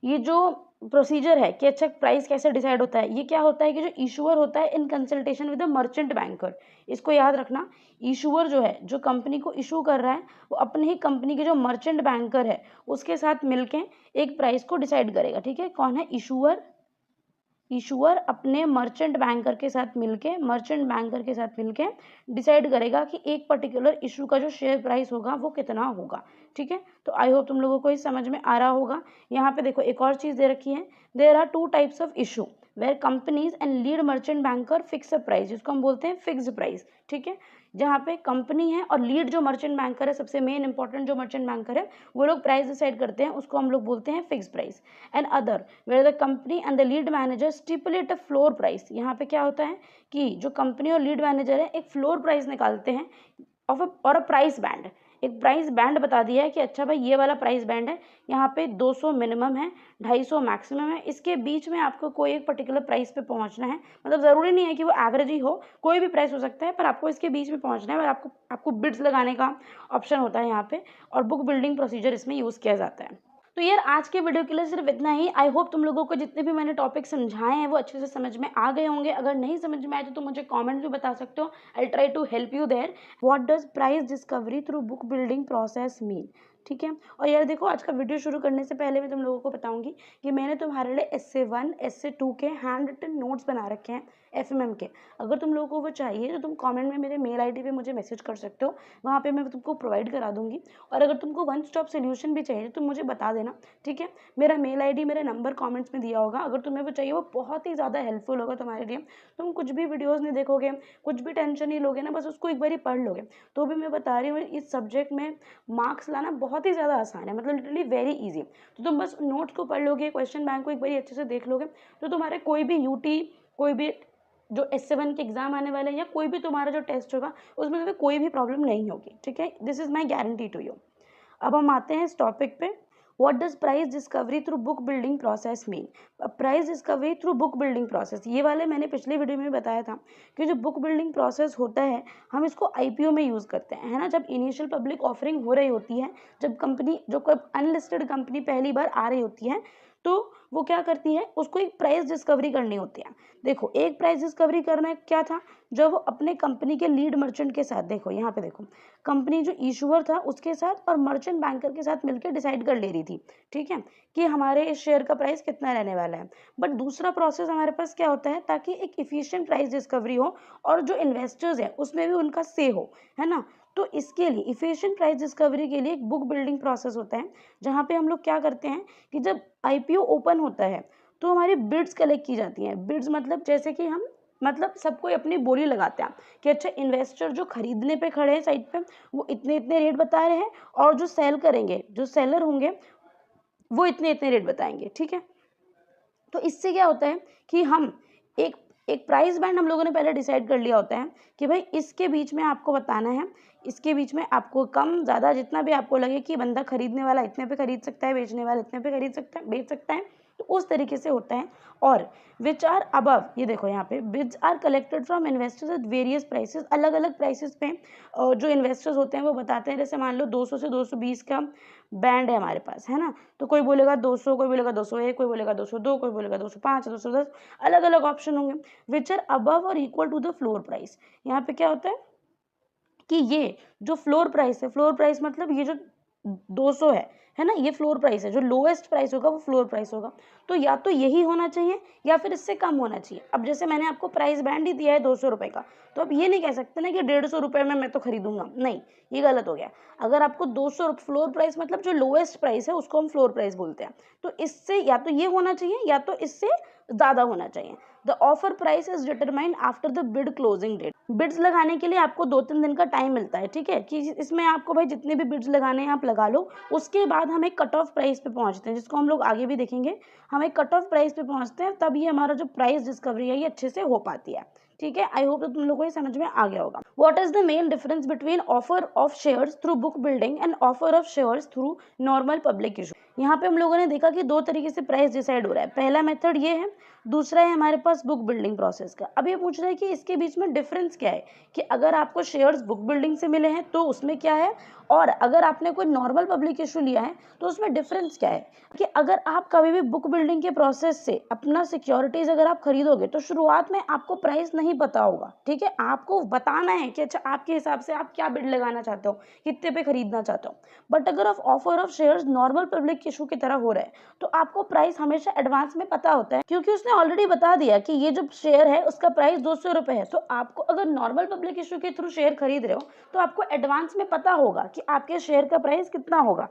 ये जो प्रोसीजर है कि अच्छा प्राइस कैसे डिसाइड होता है, ये क्या होता है कि जो इशूअर होता है in consultation with the merchant banker, इसको याद रखना, इशूअर जो है, जो कंपनी को इशू कर रहा है, वो अपने ही कंपनी के जो मर्चेंट बैंकर है उसके साथ मिलके एक प्राइस को डिसाइड करेगा। ठीक है, कौन है, इशूअर। इशूअर अपने मर्चेंट बैंकर के साथ मिलके डिसाइड करेगा कि एक पर्टिकुलर इशू का जो शेयर प्राइस होगा वो कितना होगा। ठीक है, तो आई होप तुम लोगों को ये समझ में आ रहा होगा। यहाँ पे देखो एक और चीज़ दे रखी है, there are 2 types of issue where companies and lead merchant banker fix a price, जिसको हम बोलते हैं फिक्स्ड प्राइस। ठीक है, जहाँ पे कंपनी है और लीड जो मर्चेंट बैंकर है, सबसे मेन इंपॉर्टेंट जो मर्चेंट बैंकर है, वो लोग प्राइस डिसाइड करते हैं, उसको हम लोग बोलते हैं fix price. And other where the company and the lead manager stipulate a floor price. यहाँ पे क्या होता है कि जो कंपनी और लीड मैनेजर है एक फ्लोर प्राइस निकालते हैं और अ प्राइस बैंड, एक प्राइस बैंड बता दिया है कि अच्छा भाई ये वाला प्राइस बैंड है, यहाँ पे 200 मिनिमम है, 250 मैक्सिमम है, इसके बीच में आपको कोई एक पर्टिकुलर प्राइस पे पहुँचना है। मतलब ज़रूरी नहीं है कि वो एवरेज ही हो, कोई भी प्राइस हो सकता है, पर आपको इसके बीच में पहुँचना है और आपको बिड्स लगाने का ऑप्शन होता है यहाँ पे, और बुक बिल्डिंग प्रोसीजर इसमें यूज़ किया जाता है। तो यार आज के वीडियो के लिए सिर्फ इतना ही। आई होप तुम लोगों को जितने भी मैंने टॉपिक समझाए हैं वो अच्छे से समझ में आ गए होंगे। अगर नहीं समझ में आए तो तुम मुझे कमेंट में बता सकते हो, I try to help you there. What does price discovery through book building process mean. ठीक है, और यार देखो आज का वीडियो शुरू करने से पहले मैं तुम लोगों को बताऊंगी कि मैंने तुम्हारे लिए Essay 1 Essay 2 के हैंड रिटन नोट्स बना रखे हैं FMM के। अगर तुम लोगों को वो चाहिए तो तुम कमेंट में मेरे मेल ID पे मुझे मैसेज कर सकते हो, वहाँ पे मैं तुमको प्रोवाइड करा दूंगी। और अगर तुमको वन स्टॉप सोल्यूशन भी चाहिए तो मुझे बता देना। ठीक है, मेरा मेल ID, मेरा नंबर कमेंट्स में दिया होगा। अगर तुम्हें वो चाहिए, वो बहुत ही ज़्यादा हेल्पफुल होगा तुम्हारे लिए। तुम कुछ भी वीडियोज़ नहीं देखोगे, कुछ भी टेंशन नहीं लोगे ना, बस उसको एक बार ही पढ़ लोगे। तो भी मैं बता रही हूँ, इस सब्जेक्ट में मार्क्स लाना बहुत ही ज़्यादा आसान है, मतलब लिटरली वेरी ईजी। तो तुम बस नोट्स को पढ़ लोगे, क्वेश्चन बैंक को एक बार अच्छे से देख लोगे, तो तुम्हारे कोई भी UT, कोई भी जो Essay 1 के एग्जाम आने वाले हैं या कोई भी तुम्हारा जो टेस्ट होगा उसमें तुम्हें कोई भी प्रॉब्लम नहीं होगी। ठीक है, this is my guarantee to you. अब हम आते हैं इस टॉपिक पे, what does price discovery through book building process mean. Price discovery through book building process, ये वाले मैंने पिछले वीडियो में बताया था कि जो बुक बिल्डिंग प्रोसेस होता है हम इसको IPO में यूज़ करते हैं, है ना। जब इनिशियल पब्लिक ऑफरिंग हो रही होती है, जब कंपनी, जो कोई अनलिस्टेड कंपनी पहली बार आ रही होती है, तो वो क्या करती है, उसको एक प्राइस डिस्कवरी करनी होती है। देखो एक प्राइस डिस्कवरी करना क्या था, जब वो अपने कंपनी के लीड मर्चेंट के साथ, देखो यहाँ पे देखो, कंपनी जो इशूअर था उसके साथ और मर्चेंट बैंकर के साथ मिलकर डिसाइड कर ले रही थी, ठीक है, कि हमारे इस शेयर का प्राइस कितना रहने वाला है। बट दूसरा प्रोसेस हमारे पास क्या होता है, ताकि एक इफिशिएंट प्राइस डिस्कवरी हो और जो इन्वेस्टर्स है उसमें भी उनका से हो, है ना। तो इसके लिए इफिशिएंट प्राइस डिस्कवरी के लिए एक बुक बिल्डिंग प्रोसेस होता है, जहाँ पे हम लोग क्या करते हैं कि जब IPO ओपन होता है तो हमारी बिड्स कलेक्ट की जाती हैं। बिड्स मतलब जैसे कि हम, मतलब सब कोई अपनी बोली लगाते हैं कि अच्छा इन्वेस्टर जो खरीदने पे खड़े हैं साइड पे, वो इतने इतने रेट बता रहे हैं, और जो सेल करेंगे, जो सेलर होंगे, वो इतने इतने रेट बताएंगे। ठीक है, तो इससे क्या होता है कि हम एक एक प्राइस बैंड हम लोगों ने पहले डिसाइड कर लिया होता है कि भाई इसके बीच में आपको बताना है, इसके बीच में आपको कम ज़्यादा जितना भी आपको लगे कि बंदा खरीदने वाला इतने पे खरीद सकता है, बेचने वाला इतने पे खरीद सकता है, बेच सकता है, तो उस तरीके से होता है। और विच आर अबव, ये देखो यहाँ पे bids are collected from investors at various prices, अलग अलग प्राइसेस पे जो इन्वेस्टर्स होते हैं वो बताते हैं। जैसे मान लो 200 से 220 का बैंड है हमारे पास, है ना, तो कोई बोलेगा 200, कोई बोलेगा 201, कोई बोलेगा 202, कोई बोलेगा 205, 210, अलग अलग ऑप्शन होंगे। विच आर अबव और equal to the floor price. यहाँ पे क्या होता है कि ये जो फ्लोर प्राइस है, फ्लोर प्राइस मतलब ये जो 200 है ना, ये फ्लोर प्राइस है, जो लोएस्ट प्राइस होगा वो फ्लोर प्राइस होगा। तो या तो यही होना चाहिए या फिर इससे कम होना चाहिए। अब जैसे मैंने आपको प्राइस बैंड ही दिया है 200 रुपये का, तो अब ये नहीं कह सकते ना कि 150 रुपये में मैं तो खरीदूंगा, नहीं, ये गलत हो गया। अगर आपको 200 फ्लोर प्राइस मतलब जो लोएस्ट प्राइस है उसको हम फ्लोर प्राइस बोलते हैं, तो इससे या तो ये होना चाहिए या तो इससे ज़्यादा होना चाहिए। The offer price is determined after the bid closing date. Bids लगाने के लिए आपको 2-3 दिन का टाइम मिलता है, ठीक है, कि इसमें आपको भाई जितने भी बिड्स लगाने हैं आप लगा लो। उसके बाद हम एक कट ऑफ प्राइस पे पहुंचते हैं, जिसको हम लोग आगे भी देखेंगे। हम एक कट ऑफ प्राइस पे पहुंचते हैं, तब ये हमारा जो प्राइस डिस्कवरी है ये अच्छे से हो पाती है, ठीक है। आई होप तो तुम लोगों को ये समझ में आ गया होगा। What is the main difference between offer of shares through book building and offer of shares through normal public issue. यहाँ पे हम लोगों ने देखा कि दो तरीके से प्राइस डिसाइड हो रहा है। पहला मेथड ये है, दूसरा है हमारे पास बुक बिल्डिंग प्रोसेस का। अब ये पूछ रहा है कि इसके बीच में डिफरेंस क्या है, कि अगर आपको शेयर्स बुक बिल्डिंग से मिले हैं तो उसमें क्या है, और अगर आपने कोई नॉर्मल पब्लिक इशू लिया है तो उसमें डिफरेंस क्या है। कि अगर आप कभी भी बुक बिल्डिंग के प्रोसेस से अपना सिक्योरिटीज अगर आप खरीदोगे तो शुरुआत में आपको प्राइस नहीं पता होगा, ठीक है। आपको बताना है कि अच्छा आपके हिसाब से आप क्या बिड लगाना चाहते हो, कितने पे खरीदना चाहते हो। बट अगर offer of shares normal public issue की तरह हो रहा है तो आपको प्राइस हमेशा एडवांस में पता होता है, क्योंकि उसने ऑलरेडी बता दिया कि ये जो शेयर है उसका प्राइस 200 रुपये है। तो आपको अगर नॉर्मल पब्लिक इशू के थ्रू शेयर खरीद रहे हो तो आपको एडवांस में पता होगा कि आपके शेयर का प्राइस कितना होगा।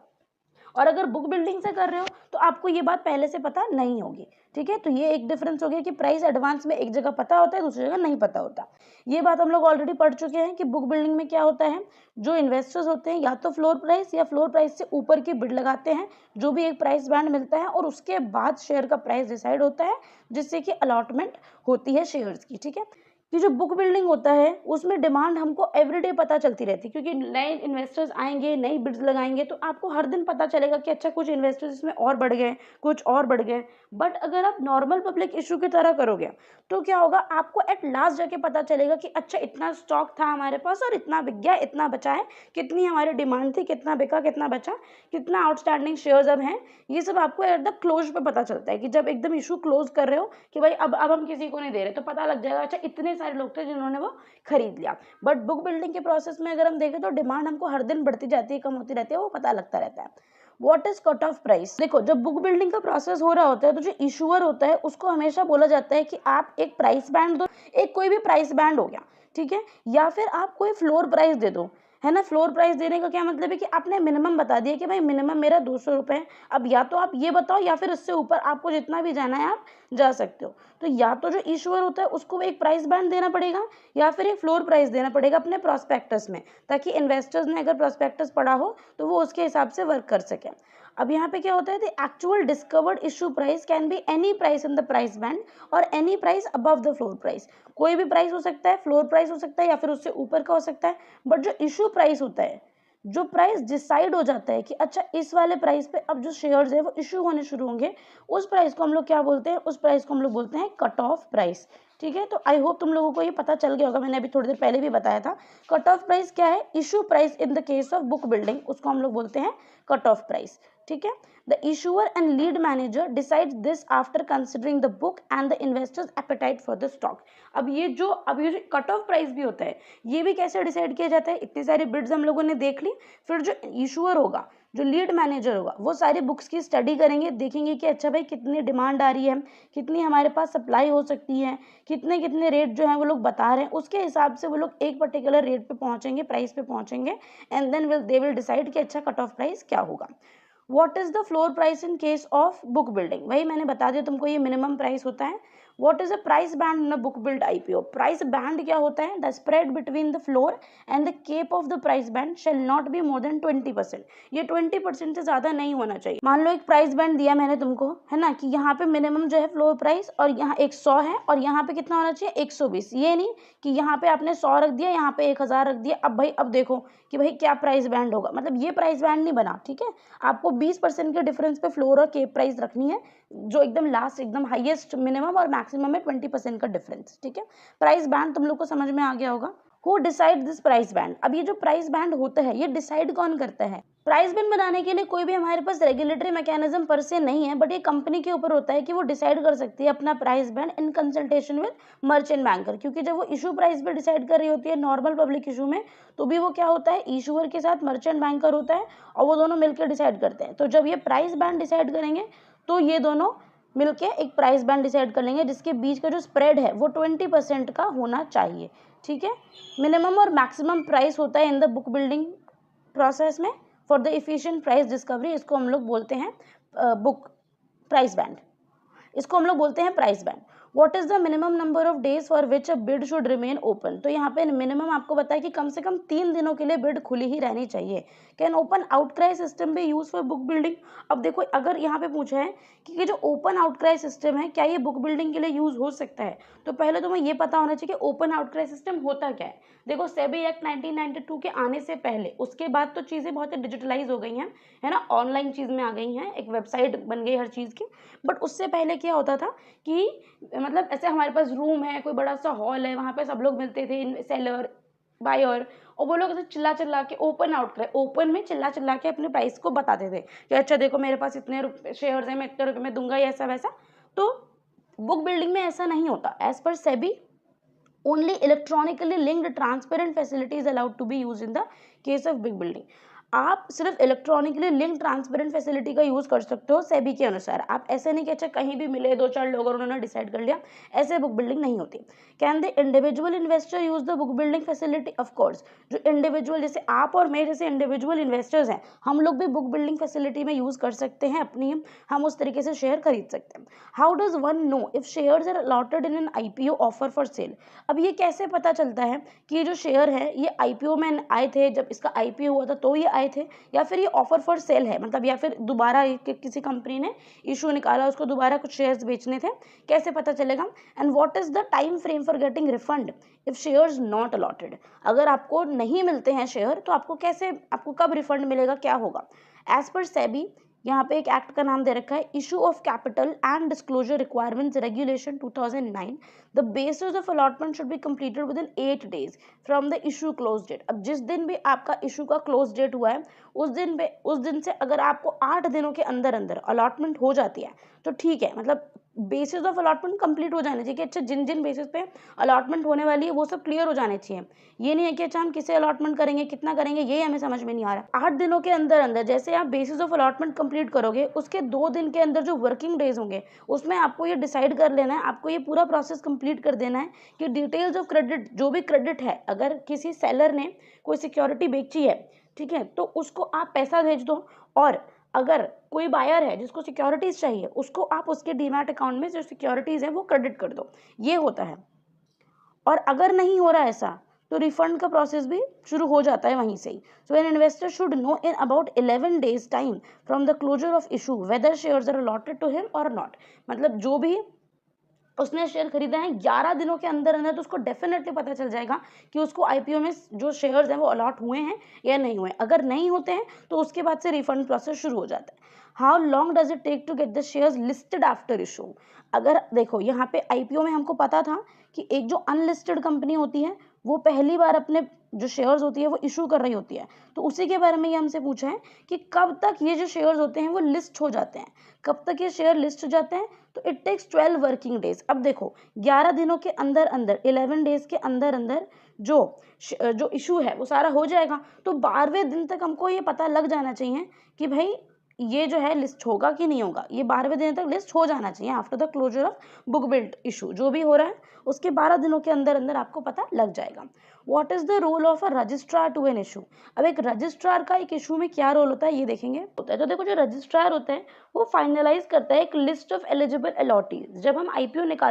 और अगर बुक बिल्डिंग से कर रहे हो तो आपको ये बात पहले से पता नहीं होगी, ठीक है। तो ये एक डिफरेंस हो गया कि प्राइस एडवांस में एक जगह पता होता है, दूसरी जगह नहीं पता होता। ये बात हम लोग ऑलरेडी पढ़ चुके हैं कि बुक बिल्डिंग में क्या होता है, जो इन्वेस्टर्स होते हैं या तो फ्लोर प्राइस या फ्लोर प्राइस से ऊपर की बिड लगाते हैं, जो भी एक प्राइस बैंड मिलता है, और उसके बाद शेयर का प्राइस डिसाइड होता है, जिससे कि अलॉटमेंट होती है शेयर्स की, ठीक है। कि जो बुक बिल्डिंग होता है उसमें डिमांड हमको एवरीडे पता चलती रहती है, क्योंकि नए इन्वेस्टर्स आएंगे, नई बिड्स लगाएंगे, तो आपको हर दिन पता चलेगा कि अच्छा कुछ इन्वेस्टर्स इसमें और बढ़ गए, कुछ और बढ़ गए। बट अगर आप नॉर्मल पब्लिक इशू की तरह करोगे तो क्या होगा, आपको एट लास्ट जाके पता चलेगा कि अच्छा इतना स्टॉक था हमारे पास और इतना बिक गया, इतना बचा है, कितनी हमारी डिमांड थी, कितना बिका, कितना बचा, कितना आउटस्टैंडिंग शेयर्स अब हैं। ये सब आपको एट द क्लोज पे पता चलता है कि जब एकदम इशू क्लोज कर रहे हो कि भाई अब हम किसी को नहीं दे रहे, तो पता लग जाएगा अच्छा इतने सारे लोग थे जिन्होंने वो खरीद लिया। बट बुक बिल्डिंग के प्रोसेस में अगर हम देखें तो डिमांड हमको हर दिन बढ़ती जाती है, कम होती रहती है, वो पता लगता रहता है। What is cut off price. देखो जब बुक बिल्डिंग का प्रोसेस हो रहा होता है तो जो इशूअर होता है उसको हमेशा बोला जाता है कि आप एक प्राइस बैंड दो, एक कोई भी प्राइस बैंड हो गया, ठीक है, या फिर आप कोई फ्लोर प्राइस दे दो, है ना। फ्लोर प्राइस देने का क्या मतलब है कि आपने मिनिमम बता दिया कि भाई मिनिमम मेरा 200 रुपये है। अब या तो आप ये बताओ या फिर इससे ऊपर आपको जितना भी जाना है आप जा सकते हो। तो या तो जो इशूअर होता है उसको एक प्राइस बैंड देना पड़ेगा या फिर एक फ्लोर प्राइस देना पड़ेगा अपने प्रॉस्पेक्टस में, ताकि इन्वेस्टर्स ने अगर प्रॉस्पेक्टस पढ़ा हो तो वो उसके हिसाब से वर्क कर सके। अब यहाँ पे क्या होता है, the actual discovered issue price can be any price in the price band और any price above the floor price. कोई भी प्राइस हो सकता है, फ्लोर प्राइस हो सकता है या फिर उससे ऊपर का हो सकता है। बट जो इशू प्राइस होता है, जो प्राइस डिसाइड हो जाता है कि अच्छा इस वाले प्राइस पे अब जो शेयर्स है वो इशू होने शुरू होंगे, उस प्राइस को हम लोग क्या बोलते हैं, उस प्राइस को हम लोग बोलते हैं कट ऑफ प्राइस, ठीक है। तो आई होप तुम लोगों को ये पता चल गया होगा, मैंने अभी थोड़ी देर पहले भी बताया था। कट ऑफ प्राइस क्या है, issue price in the case of book building, उसको हम लोग बोलते हैं कट ऑफ प्राइस, ठीक है। The issuer and lead manager decide this after considering the book and the investors apatite for the stock. अब ये जो कट ऑफ प्राइस भी होता है ये भी कैसे डिसाइड किया जाता है, इतनी सारी बिड्स हम लोगों ने देख ली, फिर जो इशूअर होगा, जो लीड मैनेजर होगा, वो सारी बुक्स की स्टडी करेंगे, देखेंगे कि अच्छा भाई कितनी डिमांड आ रही है, कितनी हमारे पास सप्लाई हो सकती है, कितने कितने रेट जो है वो लोग बता रहे हैं, उसके हिसाब से वो लोग एक पर्टिकुलर रेट पे पहुंचेंगे, प्राइस पे पहुंचेंगे, and then they will decide कि अच्छा कट ऑफ प्राइस क्या होगा। What is the floor price in case of book building, वही मैंने बता दिया तुमको, ये मिनिमम प्राइस होता है, what is a price band in a book build IPO? Price band क्या होता है? The spread between the floor and the cap of the price band shall not be more than 20%। ये 20% से ज्यादा नहीं होना चाहिए। मान लो एक प्राइस बैंड दिया मैंने तुमको, है ना, कि यहाँ पे मिनिमम जो है फ्लोर प्राइस और यहाँ 100 है और यहाँ पे कितना होना चाहिए 120। ये नहीं कि यहाँ पे आपने 100 रख दिया, यहाँ पे 1000 रख दिया, अब भाई अब देखो कि भाई क्या प्राइस बैंड होगा, मतलब ये प्राइस बैंड नहीं बना। ठीक है, आपको 20% के डिफरेंस पे फ्लोर और केप प्राइस रखनी है, जो एकदम लास्ट एकदम हाईएस्ट मिनिमम और मैक्सिमम में 20% का डिफरेंस। ठीक है, प्राइस बैंड तुम लोग को समझ में आ गया होगा। Who decide this price band? अब ये जो प्राइस बैंड होता है ये डिसाइड कौन करता है? प्राइस बैंड बनाने के लिए कोई भी हमारे पास रेगुलेटरी मैकेनिज्म पर से नहीं है, बट ये कंपनी के ऊपर होता है कि वो डिसाइड कर सकती है अपना price band in consultation with merchant banker. क्योंकि जब वो इशू प्राइस पे डिसाइड कर रही होती है नॉर्मल पब्लिक इशू में, तो भी वो क्या होता है, इशूअर के साथ मर्चेंट बैंकर होता है और वो दोनों मिलकर डिसाइड करते हैं। तो जब ये प्राइस बैंड डिसाइड करेंगे तो ये दोनों मिलके एक प्राइस बैंड डिसाइड कर लेंगे जिसके बीच का जो स्प्रेड है वो 20% का होना चाहिए। ठीक है, मिनिमम और मैक्सिमम प्राइस होता है in the book building process में for the efficient price discovery. इसको हम लोग बोलते हैं बुक प्राइस बैंड, इसको हम लोग बोलते हैं price band. What is the minimum number of days for which a bid should remain open? तो यहाँ पे मिनिमम आपको बताया कि कम से कम 3 दिनों के लिए बिड खुली ही रहनी चाहिए। Can open outcry system B use for book building? अब देखो अगर यहाँ पे पूछा है कि ये जो ओपन आउटक्राई सिस्टम है क्या ये बुक बिल्डिंग के लिए यूज हो सकता है, तो पहले तो मैं ये पता होना चाहिए कि ओपन आउटक्राई सिस्टम होता क्या है। देखो सेबी एक्ट 1992 के आने से पहले, उसके बाद तो चीज़ें बहुत डिजिटलाइज हो गई हैं, है ना, ऑनलाइन चीज़ में आ गई हैं, एक वेबसाइट बन गई हर चीज़ की। बट उससे पहले क्या होता था कि मतलब ऐसे हमारे पास रूम है, कोई बड़ा सा हॉल है, वहाँ पे सब लोग मिलते थे, सेलर बायर, और वो लोग ऐसे चिल्ला चिल्ला के ओपन आउट करे, ओपन में चिल्ला चिल्ला के अपने प्राइस को बताते थे कि अच्छा देखो मेरे पास इतने शेयर्स हैं, मैं इतने रुपये में दूंगा, या ऐसा वैसा। तो बुक बिल्डिंग में ऐसा नहीं होता। As per SEBI only electronically linked transparent facility is allowed to be used in the case of big building। आप सिर्फ इलेक्ट्रॉनिकली लिंक ट्रांसपेरेंट फैसिलिटी का यूज कर सकते हो सेबी के अनुसार। आप ऐसे नहीं कि अच्छा कहीं भी मिले 2-4 लोग और उन्होंने डिसाइड कर लिया, ऐसे बुक बिल्डिंग नहीं होती। Can the individual investor use the book building facility? Of course, जो इंडिविजुअल जैसे आप और मैं जैसे इंडिविजुअल इन्वेस्टर्स हैं, हम लोग भी बुक बिल्डिंग फैसिलिटी में यूज कर सकते हैं अपनी, हम उस तरीके से शेयर खरीद सकते हैं। How does one know if shares are allotted in an IPO offer for sale? अब ये कैसे पता चलता है कि ये जो शेयर है ये आईपीओ में आए थे, जब इसका आईपीओ हुआ था तो ये आए थे, या फिर ये ऑफर फॉर सेल है, मतलब या फिर दोबारा किसी कंपनी ने इशू निकाला, उसको दोबारा कुछ शेयर्स बेचने थे, कैसे पता चलेगा? And what is the time frame for getting refund if shares not allotted? अगर आपको नहीं मिलते हैं शेयर तो आपको कैसे, आपको कब रिफंड मिलेगा, क्या होगा? एज पर सेबी, यहाँ पे एक एक्ट का नाम दे रखा है issue of capital and disclosure requirements regulation 2009, the basis of allotment should be completed within 8 days from the issue close date. अब जिस दिन भी आपका इशू का क्लोज डेट हुआ है उस दिन से अगर आपको 8 दिनों के अंदर अंदर अलॉटमेंट हो जाती है तो ठीक है, मतलब बेसिस ऑफ अलॉटमेंट कंप्लीट हो जाने चाहिए कि अच्छा जिन जिन बेसिस पे अलॉटमेंट होने वाली है वो सब क्लियर हो जाने चाहिए। ये नहीं है कि अच्छा हम किसे अलॉटमेंट करेंगे, कितना करेंगे, ये हमें समझ में नहीं आ रहा। 8 दिनों के अंदर अंदर जैसे आप बेसिस ऑफ अलॉटमेंट कंप्लीट करोगे, उसके 2 दिन के अंदर जो वर्किंग डेज होंगे उसमें आपको ये डिसाइड कर लेना है, आपको ये पूरा प्रोसेस कंप्लीट कर देना है कि डिटेल्स ऑफ क्रेडिट, जो भी क्रेडिट है, अगर किसी सेलर ने कोई सिक्योरिटी बेची है, ठीक है, तो उसको आप पैसा भेज दो, और अगर कोई बायर है जिसको सिक्योरिटीज चाहिए उसको आप उसके डीमैट अकाउंट में जो सिक्योरिटीज है वो क्रेडिट कर दो, ये होता है। और अगर नहीं हो रहा ऐसा तो रिफंड का प्रोसेस भी शुरू हो जाता है वहीं से ही। So an investor should know in about 11 days time from the closure of issue whether shares are allotted to him और नॉट। मतलब जो भी उसने शेयर खरीदा है 11 दिनों के अंदर अंदर तो उसको डेफिनेटली पता चल जाएगा कि उसको आईपीओ में जो शेयर्स हैं वो अलॉट हुए हैं या नहीं हुए। अगर नहीं होते हैं तो उसके बाद से रिफंड प्रोसेस शुरू हो जाता है। How long does it take to get the shares listed after issue? अगर देखो यहाँ पे आईपीओ में हमको पता था कि एक जो अनलिस्टेड कंपनी होती है वो पहली बार अपने जो शेयर्स होती है वो इशू कर रही होती है, तो उसी के बारे में ये हमसे पूछा है कि कब तक ये जो शेयर्स होते हैं वो लिस्ट हो जाते हैं, कब तक ये शेयर लिस्ट हो जाते हैं? तो इट टेक्स 12 वर्किंग डेज। अब देखो 11 दिनों के अंदर अंदर 11 डेज के अंदर अंदर जो इशू है वो सारा हो जाएगा, तो 12वें दिन तक हमको ये पता लग जाना चाहिए कि भाई ये जो है लिस्ट होगा कि नहीं होगा। ये 12वें दिन तक लिस्ट हो जाना चाहिए after the closure of book build issue. जो भी हो रहा है उसके 12 दिनों के अंदर अंदर आपको पता लग जाएगा। What is the role of a registrar to an issue. अब एक रजिस्ट्रार का एक इशू में क्या रोल होता है ये देखेंगे। होता है तो देखो, जो रजिस्ट्रार होता है वो फाइनलाइज करता है एक लिस्ट ऑफ एलिजिबल अलॉटीज। जब हम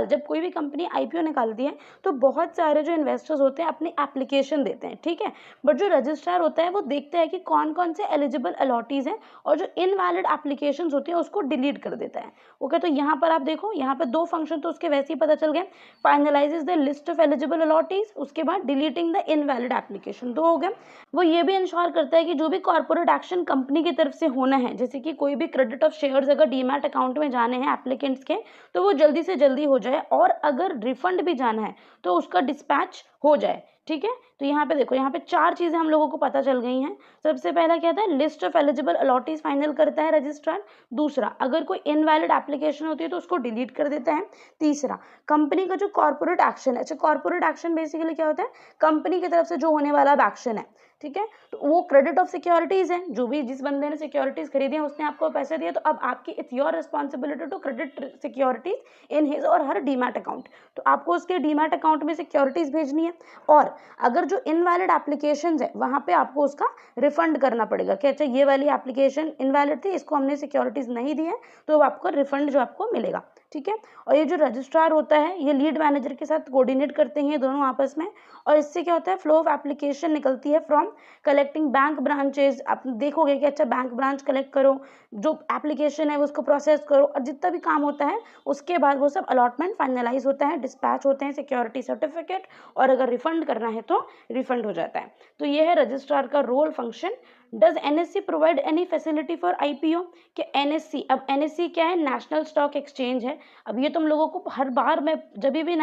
जब कोई भी कंपनी आईपीओ निकालती है तो बहुत सारे जो इन्वेस्टर्स होते हैं अपनी एप्लीकेशन देते हैं, ठीक है। बट जो रजिस्ट्रार होता है वो देखता है कि कौन कौन से एलिजिबल अलॉटीज हैं और जो इनवैलिड एप्लीकेशंस होती है उसको डिलीट कर देता है। ओके, तो यहाँ पर आप देखो, यहाँ पे दो फंक्शन तो उसके वैसे ही पता चल गए। Finalizes the list of eligible allottees, उसके बाद डिलीटिंग द इनवैलिड एप्लीकेशन, दो हो गए। वो ये भी इंश्योर करता है कि जो भी कॉर्पोरेट एक्शन कंपनी की तरफ से होना है, जैसे कि कोई भी क्रेडिट ऑफ शेयर्स अगर डीमैट अकाउंट में जाने हैं एप्लीकेंट्स के, तो वो जल्दी से जल्दी हो जाए, और अगर रिफंड भी जाना है तो उसका डिस्पैच हो जाए, ठीक है। तो यहाँ पे देखो, यहाँ पे चार चीजें हम लोगों को पता चल गई हैं। सबसे पहला क्या था, list of eligible allottees final करता है रजिस्ट्रार। दूसरा, अगर कोई इनवैलिड एप्लीकेशन होती है तो उसको डिलीट कर देता है। तीसरा, कंपनी का जो कॉर्पोरेट एक्शन है, अच्छा कॉर्पोरेट एक्शन बेसिकली क्या होता है, कंपनी की तरफ से जो होने वाला एक्शन है, ठीक है, तो वो क्रेडिट ऑफ सिक्योरिटीज है। जो भी जिस बंदे ने सिक्योरिटीज खरीदी है उसने आपको पैसे दिए, तो अब आपकी it's your responsibility to credit securities in his और हर डीमैट अकाउंट। तो आपको उसके डीमैट अकाउंट में सिक्योरिटीज भेजनी है, और अगर जो इनवैलिड एप्लीकेशंस है वहां पे आपको उसका रिफंड करना पड़ेगा कि अच्छा ये वाली एप्लीकेशन इनवैलिड थी, इसको हमने सिक्योरिटीज नहीं दी है, तो आपको रिफंड जो आपको मिलेगा, ठीक है। और ये जो रजिस्ट्रार होता है ये लीड मैनेजर के साथ कोऑर्डिनेट करते हैं दोनों आपस में, और इससे क्या होता है, फ्लो ऑफ एप्लीकेशन निकलती है फ्रॉम कलेक्टिंग बैंक ब्रांचेज। आप देखोगे कि अच्छा बैंक ब्रांच कलेक्ट करो, जो एप्लीकेशन है उसको प्रोसेस करो, और जितना भी काम होता है उसके बाद वो सब अलॉटमेंट फाइनलाइज होता है, डिस्पैच होते हैं सिक्योरिटी सर्टिफिकेट, और अगर रिफंड करना है तो रिफंड हो जाता है। तो ये है रजिस्ट्रार का role function. Does NSC provide any facility for IPO, कि एनएससी, अब एनएससी क्या है, नेशनल स्टॉक एक्सचेंज है। अब ये तुम लोगों को हर बार मैं जब भी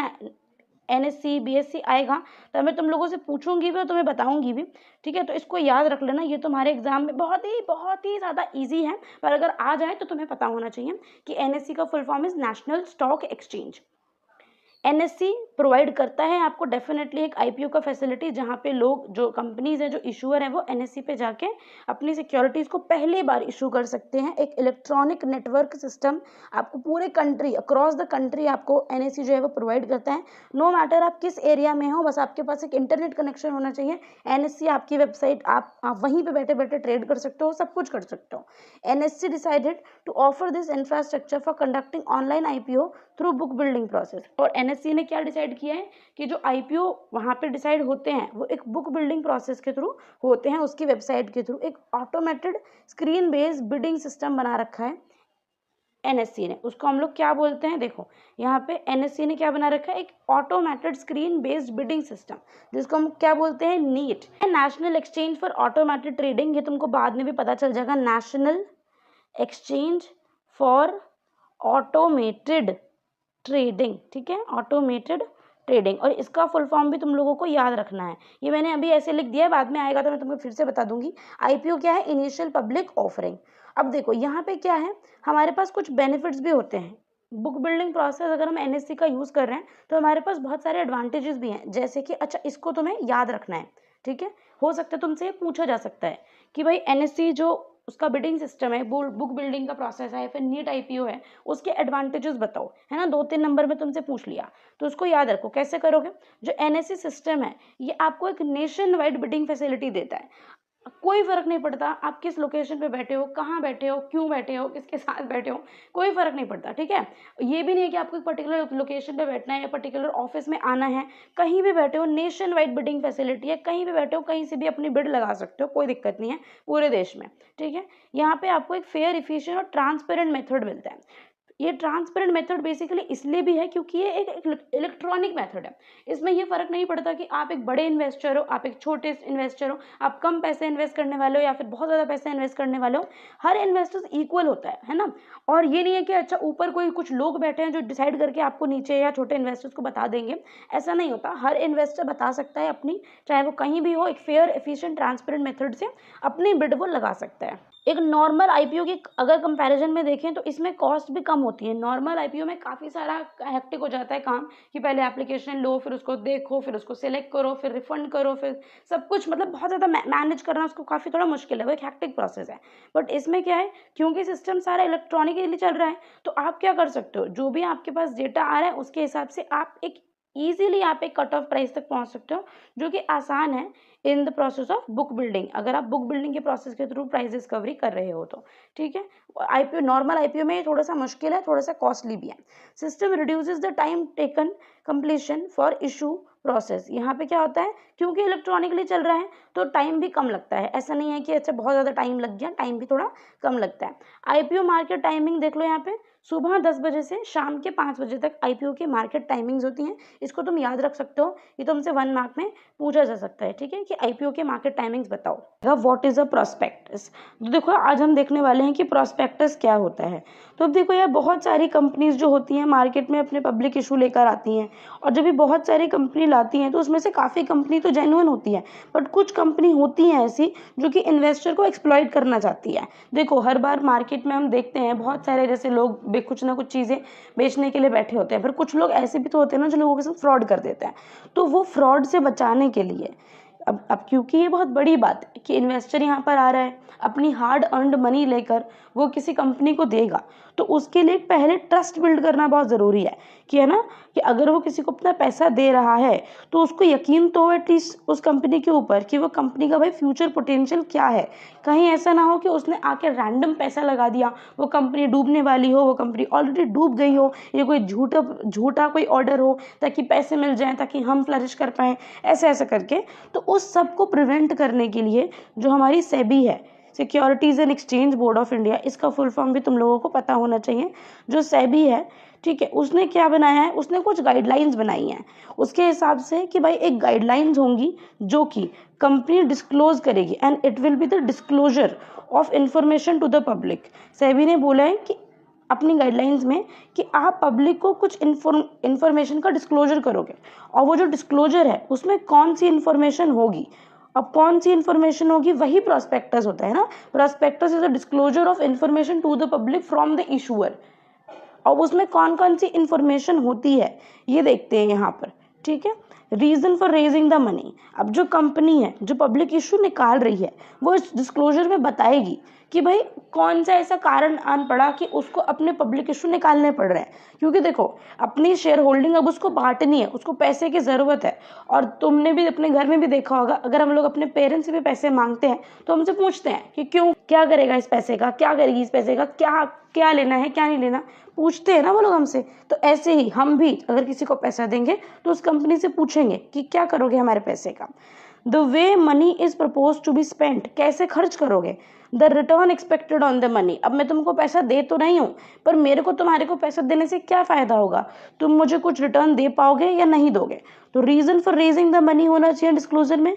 एनएससी बीएससी आएगा तो मैं तुम लोगों से पूछूंगी भी और तुम्हें बताऊंगी भी, ठीक है। तो इसको याद रख लेना, ये तुम्हारे एग्जाम में बहुत ही ज़्यादा इजी है, पर अगर आ जाए तो तुम्हें पता होना चाहिए कि एनएससी का full form is national stock exchange. NSC provide करता है आपको डेफिनेटली एक आईपीओ का फैसिलिटी, जहाँ पे लोग, जो कंपनीज हैं, जो इशूअर हैं, वो एनएससी पे जाके अपनी सिक्योरिटीज़ को पहली बार इशू कर सकते हैं। एक इलेक्ट्रॉनिक नेटवर्क सिस्टम आपको पूरे कंट्री, अक्रॉस द कंट्री आपको एनएससी जो है वो प्रोवाइड करता है। नो मैटर आप किस एरिया में हो, बस आपके पास एक इंटरनेट कनेक्शन होना चाहिए। एनएससी आपकी वेबसाइट, आप वहीं पर बैठे बैठे ट्रेड कर सकते हो, सब कुछ कर सकते हो। NSC decided to offer this infrastructure for conducting online IPO through book building process. और एनएससी ने क्या डिसाइड किया है कि जो आईपीओ वहाँ पे डिसाइड होते हैं वो एक बुक बिल्डिंग प्रोसेस के थ्रू होते हैं, उसकी वेबसाइट के थ्रू। एक automated screen based bidding system बना रखा है एनएससी ने, उसको हम लोग क्या बोलते हैं, देखो यहाँ पे एनएससी ने क्या बना रखा है, एक automated screen based bidding system, जिसको हम क्या बोलते हैं, NEAT, national exchange for automated trading. ये तुमको बाद में भी पता चल जाएगा, national exchange for automated trading, ठीक है, ऑटोमेटेड ट्रेडिंग। और इसका फुल फॉर्म भी तुम लोगों को याद रखना है, ये मैंने अभी ऐसे लिख दिया है, बाद में आएगा तो मैं तुमको फिर से बता दूंगी। आईपीओ क्या है, इनिशियल पब्लिक ऑफरिंग। अब देखो यहाँ पे क्या है, हमारे पास कुछ बेनिफिट्स भी होते हैं। बुक बिल्डिंग प्रोसेस अगर हम एनएससी का यूज़ कर रहे हैं तो हमारे पास बहुत सारे एडवांटेजेस भी हैं, जैसे कि अच्छा इसको तुम्हें याद रखना है, ठीक है। हो सकता है तुमसे पूछा जा सकता है कि भाई एनएससी जो उसका बिडिंग सिस्टम है, बुक बिल्डिंग का प्रोसेस है, फिर नीट आईपीओ है, उसके एडवांटेजेस बताओ, है ना, 2-3 नंबर में तुमसे पूछ लिया, तो उसको याद रखो। कैसे करोगे, जो एनएससी सिस्टम है ये आपको एक नेशन वाइड बिडिंग फैसिलिटी देता है। कोई फर्क नहीं पड़ता आप किस लोकेशन पे बैठे हो, कहाँ बैठे हो, क्यों बैठे हो, किसके साथ बैठे हो, कोई फर्क नहीं पड़ता, ठीक है। ये भी नहीं है कि आपको एक पर्टिकुलर लोकेशन पे बैठना है या पर्टिकुलर ऑफिस में आना है, कहीं भी बैठे हो, नेशन वाइड बिडिंग फैसिलिटी है, कहीं भी बैठे हो, कहीं से भी अपनी बिड लगा सकते हो, कोई दिक्कत नहीं है पूरे देश में, ठीक है। यहाँ पे आपको एक फेयर, इफिशिएंट और ट्रांसपेरेंट मेथड मिलता है। ये ट्रांसपेरेंट मेथड बेसिकली इसलिए भी है क्योंकि ये एक इलेक्ट्रॉनिक मेथड है। इसमें ये फर्क नहीं पड़ता कि आप एक बड़े इन्वेस्टर हो, आप एक छोटे इन्वेस्टर हो, आप कम पैसे इन्वेस्ट करने वाले हो या फिर बहुत ज़्यादा पैसे इन्वेस्ट करने वाले हो, हर इन्वेस्टर्स इक्वल होता है ना। और ये नहीं है कि अच्छा ऊपर कोई कुछ लोग बैठे हैं जो डिसाइड करके आपको नीचे या छोटे इन्वेस्टर्स को बता देंगे, ऐसा नहीं होता। हर इन्वेस्टर बता सकता है अपनी, चाहे वो कहीं भी हो, एक फेयर, एफिशिएंट, ट्रांसपेरेंट मेथड से अपनी बिड वो लगा सकता है। एक नॉर्मल आईपीओ की अगर कंपैरिजन में देखें तो इसमें कॉस्ट भी कम होती है। नॉर्मल आईपीओ में काफ़ी सारा हेक्टिक हो जाता है काम, कि पहले एप्लीकेशन लो, फिर उसको देखो, फिर उसको सिलेक्ट करो, फिर रिफंड करो, फिर सब कुछ, मतलब बहुत ज़्यादा मैनेज करना उसको काफ़ी थोड़ा मुश्किल है, वो एक हेक्टिक प्रोसेस है। बट इसमें क्या है, क्योंकि सिस्टम सारा इलेक्ट्रॉनिकली चल रहा है, तो आप क्या कर सकते हो, जो भी आपके पास डेटा आ रहा है उसके हिसाब से आप एक ईजिली आप एक कट ऑफ प्राइस तक पहुंच सकते हो, जो कि आसान है in the process of book building, अगर आप बुक बिल्डिंग के प्रोसेस के थ्रू प्राइस डिस्कवरी कर रहे हो तो, ठीक है। आईपीओ, नॉर्मल आईपीओ में थोड़ा सा मुश्किल है, थोड़ा सा कॉस्टली भी है। System reduces the time taken completion for issue process. यहाँ पे क्या होता है, क्योंकि इलेक्ट्रॉनिकली चल रहा है तो टाइम भी कम लगता है, ऐसा नहीं है कि अच्छा बहुत ज़्यादा टाइम लग गया, टाइम भी थोड़ा कम लगता है। आईपीओ मार्केट टाइमिंग देख लो, यहाँ पे सुबह 10 बजे से शाम के 5 बजे तक आईपीओ की मार्केट टाइमिंग्स होती हैं। इसको तुम याद रख सकते हो, ये तुमसे 1 मार्क में पूछा जा सकता है, ठीक है, कि आईपीओ के मार्केट टाइमिंग्स बताओ। What is a prospectus. तो देखो आज हम देखने वाले हैं कि प्रोस्पेक्टस क्या होता है। तो अब देखो यार, बहुत सारी कंपनीज जो होती हैं मार्केट में अपने पब्लिक इशू लेकर आती हैं, और जब भी बहुत सारी कंपनी लाती हैं तो उसमें से काफ़ी कंपनी तो जेन्युइन होती है, बट कुछ कंपनी होती हैं ऐसी जो कि इन्वेस्टर को एक्सप्लॉइट करना चाहती है। देखो हर बार मार्केट में हम देखते हैं बहुत सारे जैसे लोग कुछ ना कुछ चीज़ें बेचने के लिए बैठे होते हैं, फिर कुछ लोग ऐसे भी तो होते हैं ना जो लोगों के साथ फ्रॉड कर देते हैं। तो वो फ्रॉड से बचाने के लिए अब क्योंकि ये बहुत बड़ी बात है कि इन्वेस्टर यहाँ पर आ रहा है, अपनी हार्ड अर्नड मनी लेकर वो किसी कंपनी को देगा, तो उसके लिए पहले ट्रस्ट बिल्ड करना बहुत ज़रूरी है कि, है ना, कि अगर वो किसी को अपना पैसा दे रहा है तो उसको यकीन तो एटलीस्ट उस कंपनी के ऊपर कि वो कंपनी का भाई फ्यूचर पोटेंशियल क्या है। कहीं ऐसा ना हो कि उसने आके रैंडम पैसा लगा दिया, वो कंपनी डूबने वाली हो, वो कंपनी ऑलरेडी डूब गई हो, या कोई झूठा कोई ऑर्डर हो ताकि पैसे मिल जाएं, ताकि हम फ्लरिश कर पाएँ, ऐसे करके। तो उस सब को प्रिवेंट करने के लिए जो हमारी सेबी है, securities and exchange board of India, इसका फुल फॉर्म भी तुम लोगों को पता होना चाहिए, जो सेबी है, ठीक है, उसने क्या बनाया है, उसने कुछ गाइडलाइंस बनाई हैं उसके हिसाब से कि भाई एक गाइडलाइंस होंगी जो कि कंपनी डिस्क्लोज करेगी, and it will be the disclosure of information to the public. SEBI ने बोला है कि अपनी गाइडलाइंस में कि आप पब्लिक को कुछ इन्फॉर्मेशन का डिस्क्लोजर करोगे, और वो जो डिस्क्लोजर है उसमें कौन सी इन्फॉर्मेशन होगी। अब कौन सी इन्फॉर्मेशन होगी, वही प्रोस्पेक्टस होता है ना। Prospectus is a disclosure of information to the public from the issuer. अब उसमें कौन कौन सी इन्फॉर्मेशन होती है ये देखते हैं यहाँ पर, ठीक है। Reason for raising the money. अब जो कंपनी है जो पब्लिक इशू निकाल रही है वो इस डिस्क्लोजर में बताएगी कि भाई कौन सा ऐसा कारण आन पड़ा कि उसको अपने पब्लिक इशू निकालने पड़ रहे हैं। क्योंकि देखो अपनी शेयर होल्डिंग अब उसको बांटनी है, उसको पैसे की ज़रूरत है। और तुमने भी अपने घर में भी देखा होगा, अगर हम लोग अपने पेरेंट्स से भी पैसे मांगते हैं तो हमसे पूछते हैं कि क्यों, क्या करेगा इस पैसे का, क्या करेगी इस पैसे का, क्या क्या लेना है, क्या नहीं लेना, पूछते हैं ना वो लोग हमसे। तो ऐसे ही हम भी अगर किसी को पैसा देंगे तो उस कंपनी से पूछेंगे कि क्या करोगे हमारे पैसे का। The way money is propose to be spent, कैसे खर्च करोगे। The return expected on the money, अब मैं तुमको पैसा दे तो नहीं हूँ, पर मेरे को तुम्हारे को पैसा देने से क्या फ़ायदा होगा, तुम मुझे कुछ रिटर्न दे पाओगे या नहीं दोगे। तो reason for raising the money होना चाहिए डिस्क्लोजर में।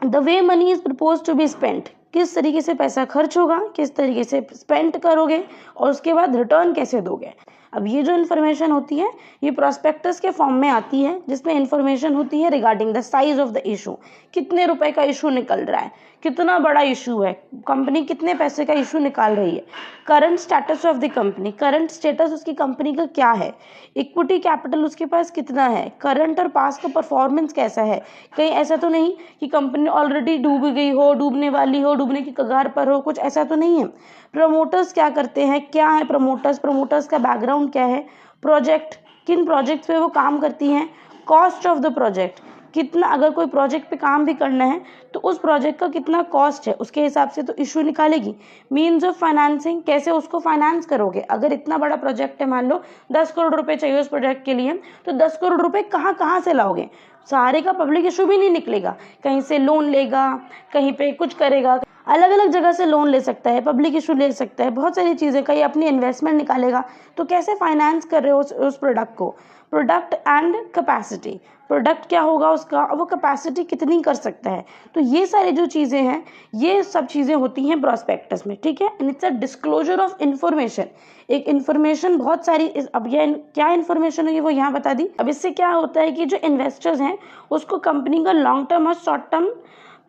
The way money is propose to be spent, किस तरीके से पैसा खर्च होगा, किस तरीके से स्पेंड करोगे, और उसके बाद रिटर्न कैसे दोगे। अब ये जो इन्फॉर्मेशन होती है ये प्रोस्पेक्टस के फॉर्म में आती है, जिसमें इन्फॉर्मेशन होती है regarding the size of the issue, कितने रुपए का इशू निकल रहा है, कितना बड़ा इशू है, कंपनी कितने पैसे का इशू निकाल रही है, current status of the company, current status उसकी कंपनी का क्या है, इक्विटी कैपिटल उसके पास कितना है, करंट और पास का परफॉर्मेंस कैसा है। कहीं ऐसा तो नहीं कि कंपनी ऑलरेडी डूब गई हो, डूबने वाली हो, डूबने की कगार पर हो, कुछ ऐसा तो नहीं है। प्रमोटर्स क्या करते हैं, क्या है प्रमोटर्स का बैकग्राउंड क्या है, प्रोजेक्ट, किन प्रोजेक्ट्स पे वो काम करती हैं, कॉस्ट ऑफ द प्रोजेक्ट, कितना, अगर कोई प्रोजेक्ट पे काम भी करना है तो उस प्रोजेक्ट का कितना कॉस्ट है, उसके हिसाब से तो इशू निकालेगी। मीन्स ऑफ फाइनेंसिंग, कैसे उसको फाइनेंस करोगे। अगर इतना बड़ा प्रोजेक्ट है, मान लो 10 करोड़ रुपए चाहिए उस प्रोजेक्ट के लिए, तो 10 करोड़ रुपए कहाँ से लाओगे, सारे का पब्लिक इशू भी नहीं निकलेगा, कहीं से लोन लेगा, कहीं पे कुछ करेगा, अलग अलग जगह से लोन ले सकता है, पब्लिक इशू ले सकता है, बहुत सारी चीज़ें, कहीं अपनी इन्वेस्टमेंट निकालेगा। तो कैसे फाइनेंस कर रहे हो उस प्रोडक्ट को। प्रोडक्ट एंड कैपेसिटी, प्रोडक्ट क्या होगा उसका, और वो कैपेसिटी कितनी कर सकता है। तो ये सारी जो चीज़ें हैं ये सब चीज़ें होती हैं प्रोस्पेक्टस में, ठीक है। And it's a disclosure of information, एक इन्फॉर्मेशन बहुत सारी, अब ये क्या इन्फॉर्मेशन होगी वो यहाँ बता दी। अब इससे क्या होता है कि जो इन्वेस्टर्स हैं उसको कंपनी का लॉन्ग टर्म और शॉर्ट टर्म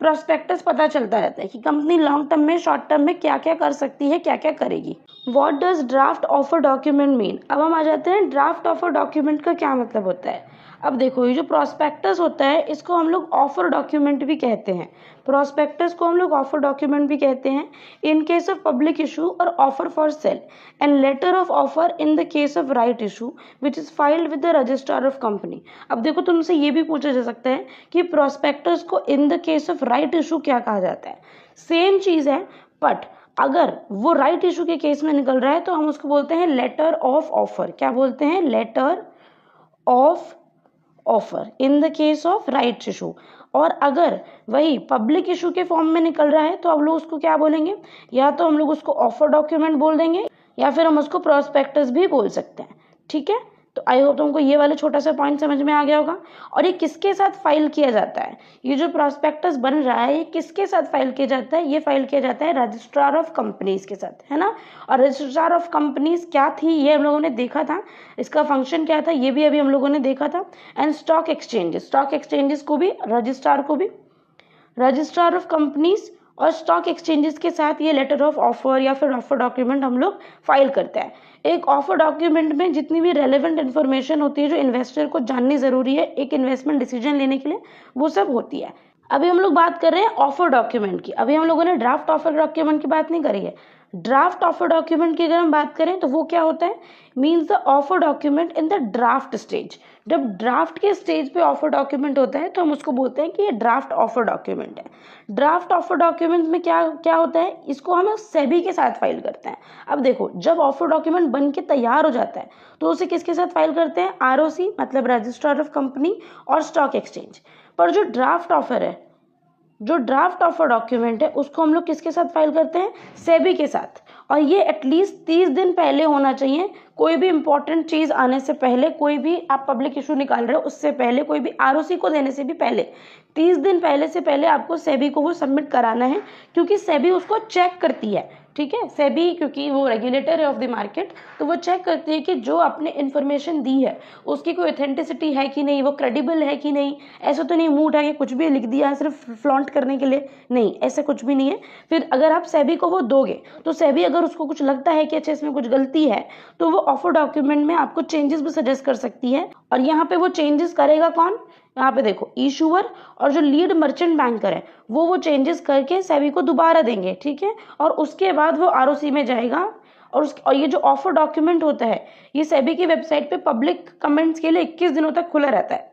प्रोस्पेक्टस पता चलता रहता है कि कंपनी लॉन्ग टर्म में, शॉर्ट टर्म में क्या क्या कर सकती है, क्या क्या करेगी। What does draft offer document mean. अब हम आ जाते हैं ड्राफ्ट ऑफर डॉक्यूमेंट का क्या मतलब होता है। अब देखो ये जो प्रॉस्पेक्टस होता है इसको हम लोग ऑफर डॉक्यूमेंट भी कहते हैं, प्रॉस्पेक्टस को हम लोग ऑफर डॉक्यूमेंट भी कहते हैं in case of public issue और offer for sale, and letter of offer in the case of right issue which is filed with the registrar of company. अब देखो तुमसे ये भी पूछा जा सकता है कि प्रॉस्पेक्टस को इन the case of right issue क्या कहा जाता है। सेम चीज है, बट अगर वो राइट इशू के केस में निकल रहा है तो हम उसको बोलते हैं लेटर ऑफ ऑफर। क्या बोलते हैं? Letter of offer in the case of right issue. और अगर वही पब्लिक इशू के फॉर्म में निकल रहा है तो हम लोग उसको क्या बोलेंगे? या तो हम लोग उसको ऑफर डॉक्यूमेंट बोल देंगे या फिर हम उसको प्रॉस्पेक्टस भी बोल सकते हैं। ठीक है, तो आई होप तुमको ये वाला छोटा सा पॉइंट समझ में आ गया होगा। और ये किसके साथ फाइल किया जाता है? ये जो प्रॉस्पेक्टस बन रहा है ये किसके साथ फाइल किया जाता है? ये फाइल किया जाता है रजिस्ट्रार ऑफ कंपनीज के साथ, है ना। और रजिस्ट्रार ऑफ कंपनीज क्या थी ये हम लोगों ने देखा था, इसका फंक्शन क्या था ये भी अभी हम लोगों ने देखा था। एंड स्टॉक एक्सचेंजेस को भी रजिस्ट्रार ऑफ कंपनीज और स्टॉक एक्सचेंजेस के साथ ये लेटर ऑफ ऑफर या फिर ऑफर डॉक्यूमेंट हम लोग फाइल करते हैं। एक ऑफर डॉक्यूमेंट में जितनी भी रेलेवेंट इन्फॉर्मेशन होती है जो इन्वेस्टर को जाननी जरूरी है एक इन्वेस्टमेंट डिसीजन लेने के लिए, वो सब होती है। अभी हम लोग बात कर रहे हैं ऑफर डॉक्यूमेंट की। अभी हम लोगों ने ड्राफ्ट ऑफर डॉक्यूमेंट की बात नहीं करी है। ड्राफ्ट ऑफर डॉक्यूमेंट की अगर हम बात करें तो वो क्या होता है? Means the offer document in the draft stage. जब ड्राफ्ट के स्टेज पे ऑफर डॉक्यूमेंट होता है तो हम उसको बोलते हैं कि ये ड्राफ्ट ऑफर डॉक्यूमेंट है। ड्राफ्ट ऑफर डॉक्यूमेंट में क्या क्या होता है? इसको हम सेबी के साथ फाइल करते हैं। अब देखो जब ऑफर डॉक्यूमेंट बन के तैयार हो जाता है तो उसे किसके साथ फाइल करते हैं? आरओसी मतलब रजिस्ट्रार ऑफ कंपनी और स्टॉक एक्सचेंज। पर जो ड्राफ्ट ऑफर डॉक्यूमेंट है उसको हम लोग किसके साथ फाइल करते हैं? सेबी के साथ। और ये एटलीस्ट 30 दिन पहले होना चाहिए। कोई भी इंपॉर्टेंट चीज आने से पहले, कोई भी आप पब्लिक इशू निकाल रहे हो उससे पहले, कोई भी आरओसी को देने से भी पहले 30 दिन पहले से पहले आपको सेबी को वो सबमिट कराना है, क्योंकि सेबी उसको चेक करती है। ठीक है, सेबी क्योंकि वो रेगुलेटर है ऑफ द मार्केट, तो वो चेक करती है कि जो आपने इन्फॉर्मेशन दी है उसकी कोई ऑथेंटिसिटी है कि नहीं, वो क्रेडिबल है कि नहीं। ऐसा तो नहीं मुंह उठा के कुछ भी लिख दिया सिर्फ फ्लॉन्ट करने के लिए, नहीं, ऐसा कुछ भी नहीं है। फिर अगर आप सेबी को वो दोगे तो सेबी अगर उसको कुछ लगता है कि अच्छा इसमें कुछ गलती है तो वो ऑफर डॉक्यूमेंट में आपको चेंजेस भी सजेस्ट कर सकती है। और यहाँ पे वो चेंजेस करेगा कौन? यहाँ पे देखो इशूअर और जो लीड मर्चेंट बैंकर है वो चेंजेस करके सेबी को दोबारा देंगे। ठीक है, और उसके बाद वो आरओसी में जाएगा। और ये जो ऑफर डॉक्यूमेंट होता है ये सेबी की वेबसाइट पे पब्लिक कमेंट्स के लिए 21 दिनों तक खुला रहता है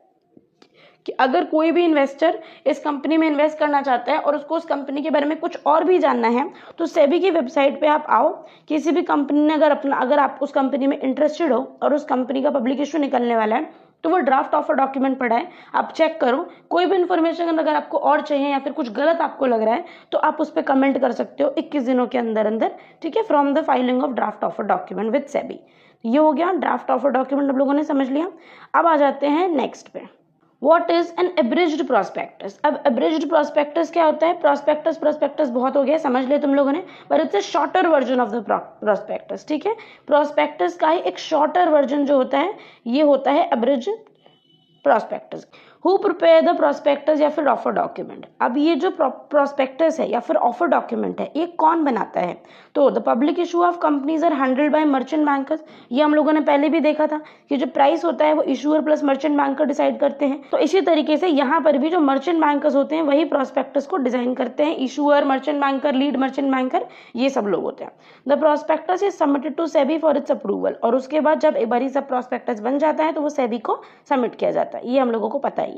कि अगर कोई भी इन्वेस्टर इस कंपनी में इन्वेस्ट करना चाहता है और उसको उस कंपनी के बारे में कुछ और भी जानना है तो सेबी की वेबसाइट पे आप आओ। किसी भी कंपनी ने अगर आप उस कंपनी में इंटरेस्टेड हो और उस कंपनी का पब्लिक इशू निकलने वाला है तो वो ड्राफ्ट ऑफर डॉक्यूमेंट पड़ा है, आप चेक करो। कोई भी इन्फॉर्मेशन अगर आपको और चाहिए या फिर कुछ गलत आपको लग रहा है तो आप उस पर कमेंट कर सकते हो 21 दिनों के अंदर। ठीक है, from the filing of draft offer document with SEBI. ये हो गया ड्राफ्ट ऑफर डॉक्यूमेंट, आप लोगों ने समझ लिया। अब आ जाते हैं नेक्स्ट पे, What is an abridged prospectus? अब abridged prospectus क्या होता है? prospectus बहुत हो गया, समझ लिया तुम लोगों ने, but it's a shorter version of the prospectus। ठीक है, prospectus का ही एक shorter version जो होता है ये होता है abridged prospectus। Who prepare the prospectus या फिर ऑफर डॉक्यूमेंट? अब ये जो prospectus है या फिर ऑफर डॉक्यूमेंट है ये कौन बनाता है? तो the public issue of companies are handled by merchant bankers. ये हम लोगों ने पहले भी देखा था कि जो प्राइस होता है वो issuer plus merchant banker decide करते हैं। तो इसी तरीके से यहाँ पर भी जो मर्चेंट बैंकर्स होते हैं वही प्रॉस्पेक्टस को डिजाइन करते हैं। Issuer, merchant banker, lead merchant banker, ये सब लोग होते हैं। The prospectus is submitted to SEBI for its approval. और उसके बाद जब एक बार सब प्रॉस्पेक्टस बन जाता है तो वो सेबी को सबमिट किया जाता है। ये हम लोगों को पता ही है।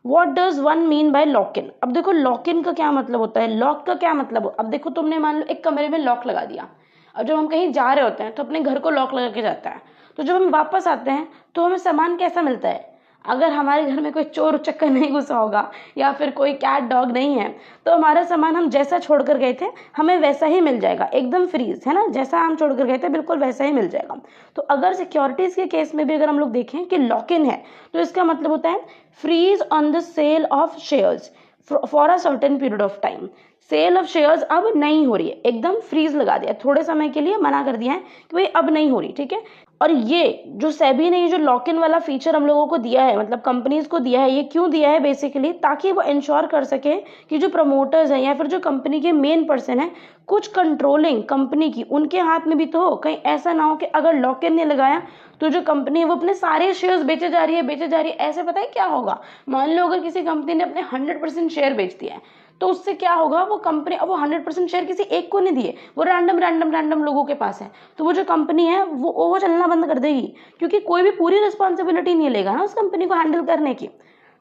What does one mean by lock in? अब देखो लॉक इन का क्या मतलब होता है, लॉक का क्या मतलब हो? अब देखो तुमने मान लो एक कमरे में लॉक लगा दिया, और जब हम कहीं जा रहे होते हैं तो अपने घर को लॉक लगा के जाता है, तो जब हम वापस आते हैं तो हमें सामान कैसा मिलता है? अगर हमारे घर में कोई चोर उचक्कर नहीं घुसा होगा या फिर कोई कैट डॉग नहीं है तो हमारा सामान हम जैसा छोड़कर गए थे हमें वैसा ही मिल जाएगा, एकदम फ्रीज, है ना, जैसा हम छोड़कर गए थे बिल्कुल वैसा ही मिल जाएगा। तो अगर सिक्योरिटीज के केस में भी अगर हम लोग देखें कि लॉक इन है तो इसका मतलब होता है freeze on the sale of shares for a certain period of time. Sale of shares अब नहीं हो रही है, एकदम फ्रीज लगा दिया, थोड़े समय के लिए मना कर दिया है कि भाई अब नहीं हो रही। ठीक है, और ये जो सेबी ने ये जो लॉक इन वाला फीचर हम लोगों को दिया है, मतलब कंपनीज को दिया है, ये क्यों दिया है बेसिकली, ताकि वो इंश्योर कर सके कि जो प्रमोटर्स हैं या फिर जो कंपनी के मेन पर्सन है, कुछ कंट्रोलिंग कंपनी की उनके हाथ में भी तो हो। कहीं ऐसा ना हो कि अगर लॉक इन नहीं लगाया तो जो कंपनी है वो अपने सारे शेयर्स बेचे जा रही है। ऐसे पता है क्या होगा, मान लो अगर किसी कंपनी ने अपने 100% शेयर बेच दिया है, तो उससे क्या होगा, वो कंपनी, अब वो 100% शेयर किसी एक को नहीं दिए, वो रैंडम लोगों के पास है, तो वो जो कंपनी है वो चलना बंद कर देगी, क्योंकि कोई भी पूरी रिस्पॉन्सिबिलिटी नहीं लेगा ना उस कंपनी को हैंडल करने की।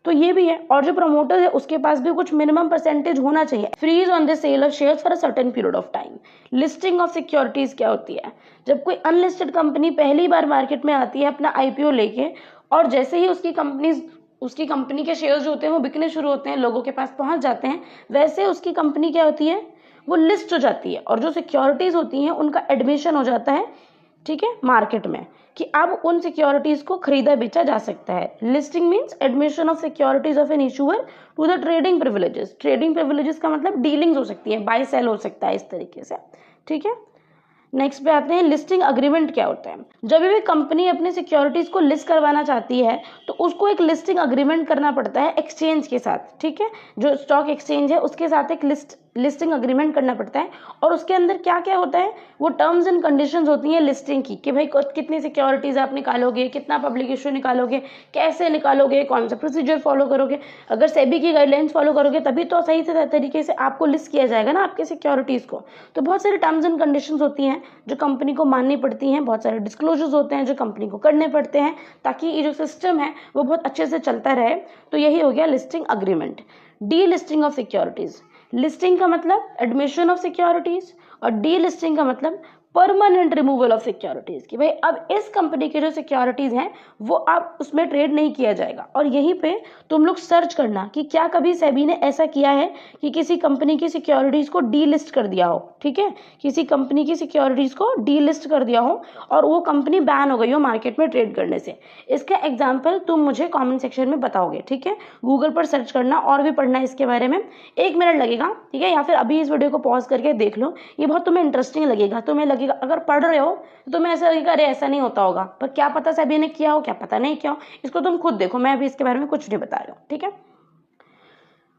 तो ये भी है। और जो प्रमोटर है उसके पास भी कुछ मिनिमम परसेंटेज होना चाहिए। Freeze on the sale of shares for a certain period of time. Listing of securities क्या होती है, जब कोई अनलिस्टेड कंपनी पहली बार मार्केट में आती है अपना आईपीओ लेके, और जैसे ही उसकी कंपनी के शेयर्स जो होते हैं वो बिकने शुरू होते हैं, लोगों के पास पहुंच जाते हैं, वैसे उसकी कंपनी क्या होती है, वो लिस्ट हो जाती है, और जो सिक्योरिटीज होती हैं उनका एडमिशन हो जाता है, ठीक है, मार्केट में, कि अब उन सिक्योरिटीज को खरीदा बेचा जा सकता है। Listing means admission of securities of an issuer to the trading privileges. Trading privileges का मतलब डीलिंग्स हो सकती है, बाय सेल हो सकता है, इस तरीके से, ठीक है। नेक्स्ट पे आते हैं, लिस्टिंग अग्रीमेंट क्या होता है। जब भी कंपनी अपने सिक्योरिटीज को लिस्ट करवाना चाहती है तो उसको एक लिस्टिंग अग्रीमेंट करना पड़ता है एक्सचेंज के साथ, ठीक है, जो स्टॉक एक्सचेंज है उसके साथ एक लिस्टिंग अग्रीमेंट करना पड़ता है। और उसके अंदर क्या क्या होता है, वो टर्म्स एंड कंडीशंस होती हैं लिस्टिंग की, कि भाई कितनी सिक्योरिटीज आप निकालोगे, कितना पब्लिक इशू निकालोगे, कैसे निकालोगे, कौन सा प्रोसीजर फॉलो करोगे। अगर सेबी की गाइडलाइंस फॉलो करोगे तभी तो सही से तरीके से आपको लिस्ट किया जाएगा ना आपके सिक्योरिटीज को। तो बहुत सारी टर्म्स एंड कंडीशंस होती हैं जो कंपनी को माननी पड़ती हैं, बहुत सारे डिस्क्लोजर्स होते हैं जो कंपनी को करने पड़ते हैं, ताकि ये जो सिस्टम है वो बहुत अच्छे से चलता रहे। तो यही हो गया listing agreement. D listing of securities. Listing का मतलब एडमिशन ऑफ सिक्योरिटीज, और डी लिस्टिंग का मतलब परमानेंट रिमूवल ऑफ सिक्योरिटीज, कि भाई अब इस कंपनी के जो सिक्योरिटीज हैं वो अब उसमें ट्रेड नहीं किया जाएगा। और यहीं पे तुम लोग सर्च करना कि क्या कभी सेबी ने ऐसा किया है कि किसी कंपनी की सिक्योरिटीज को डी लिस्ट कर दिया हो, ठीक है, किसी कंपनी की सिक्योरिटीज को डी लिस्ट कर दिया हो और वो कंपनी बैन हो गई हो मार्केट में ट्रेड करने से। इसका एग्जाम्पल तुम मुझे कॉमेंट सेक्शन में बताओगे, ठीक है, गूगल पर सर्च करना और भी पढ़ना इसके बारे में, 1 मिनट लगेगा, ठीक है, या फिर अभी इस वीडियो को पॉज करके देख लो, ये बहुत तुम्हें इंटरेस्टिंग लगेगा। तुम्हें लगेगा, अगर पढ़ रहे हो तो तुम्हें ऐसा लगेगा अरे ऐसा नहीं होता होगा, पर क्या पता सेबी ने किया हो, क्या पता नहीं किया हो, इसको तुम खुद देखो, मैं अभी इसके बारे में कुछ नहीं बता रही हूँ, ठीक है।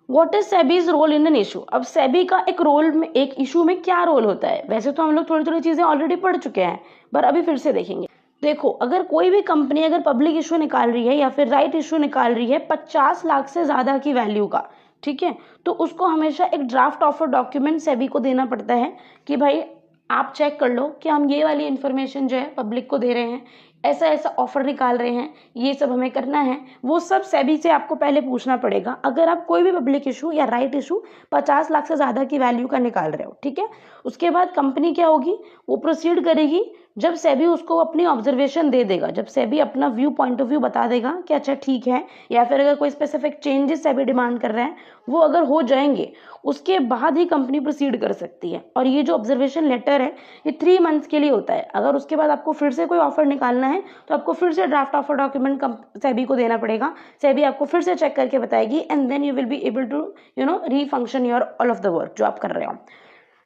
What is SEBI's role in an issue. अब सेबी का एक रोल में, एक इशू में क्या रोल होता है, वैसे तो हम लोग थोड़ी थोड़ी चीजें ऑलरेडी पढ़ चुके हैं, पर अभी फिर से देखेंगे। देखो, अगर कोई भी कंपनी अगर पब्लिक इशू निकाल रही है या फिर राइट इशू निकाल रही है 50 लाख से ज्यादा की वैल्यू का, ठीक है, तो उसको हमेशा एक ड्राफ्ट ऑफर डॉक्यूमेंट सेबी को देना पड़ता है कि भाई आप चेक कर लो कि हम ये वाली इन्फॉर्मेशन जो है पब्लिक को दे रहे हैं, ऐसा ऐसा ऑफर निकाल रहे हैं, ये सब हमें करना है, वो सब सेबी से आपको पहले पूछना पड़ेगा अगर आप कोई भी पब्लिक इशू या राइट इशू 50 लाख से ज़्यादा की वैल्यू का निकाल रहे हो, ठीक है। उसके बाद कंपनी क्या होगी, वो प्रोसीड करेगी जब सेबी उसको अपनी ऑब्जर्वेशन दे देगा, जब सेबी अपना पॉइंट ऑफ व्यू बता देगा कि अच्छा ठीक है, या फिर अगर कोई स्पेसिफिक चेंजेस सेबी डिमांड कर रहा है वो अगर हो जाएंगे, उसके बाद ही कंपनी प्रोसीड कर सकती है। और ये जो ऑब्जर्वेशन लेटर है ये 3 मंथ्स के लिए होता है। अगर उसके बाद आपको फिर से कोई ऑफर निकालना है तो आपको फिर से ड्राफ्ट ऑफर डॉक्यूमेंट सेबी को देना पड़ेगा, सेबी आपको फिर से चेक करके बताएगी, and then you will be able to refunction your all of the work जो आप कर रहे हो।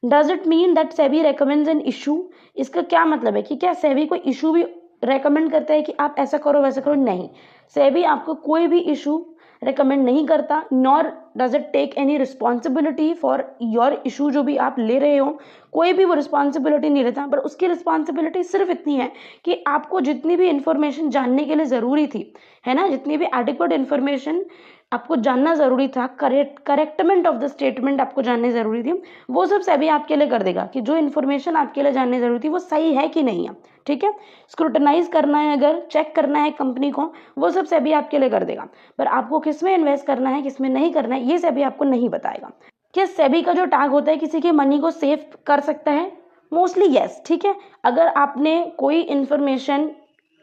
Does it mean that SEBI recommends an issue. इसका क्या मतलब है कि क्या सेबी कोई इशू भी रेकमेंड करता है कि आप ऐसा करो वैसा करो, नहीं, सेबी आपको कोई भी इशू रेकमेंड नहीं करता, nor does it take any responsibility for your issue. जो भी आप ले रहे हो कोई भी वो रिस्पॉन्सिबिलिटी नहीं लेता, पर उसकी रिस्पॉन्सिबिलिटी सिर्फ इतनी है कि आपको जितनी भी इंफॉर्मेशन जानने के लिए ज़रूरी थी, है ना, जितनी भी एडिक्वेट इन्फॉर्मेशन आपको जानना ज़रूरी था, करेक्टमेंट ऑफ द स्टेटमेंट आपको जानने ज़रूरी थी, वो सब सेबी आपके लिए कर देगा कि जो इन्फॉर्मेशन आपके लिए जानने ज़रूरी थी वो सही है कि नहीं है, ठीक है। स्क्रूटनाइज करना है, अगर चेक करना है कंपनी को, वो सब सेबी आपके लिए कर देगा, पर आपको किस में इन्वेस्ट करना है किस में नहीं करना है ये सेबी आपको नहीं बताएगा। क्या सेबी का जो टैग होता है किसी के मनी को सेव कर सकता है? मोस्टली यस, ठीक है। अगर आपने कोई इन्फॉर्मेशन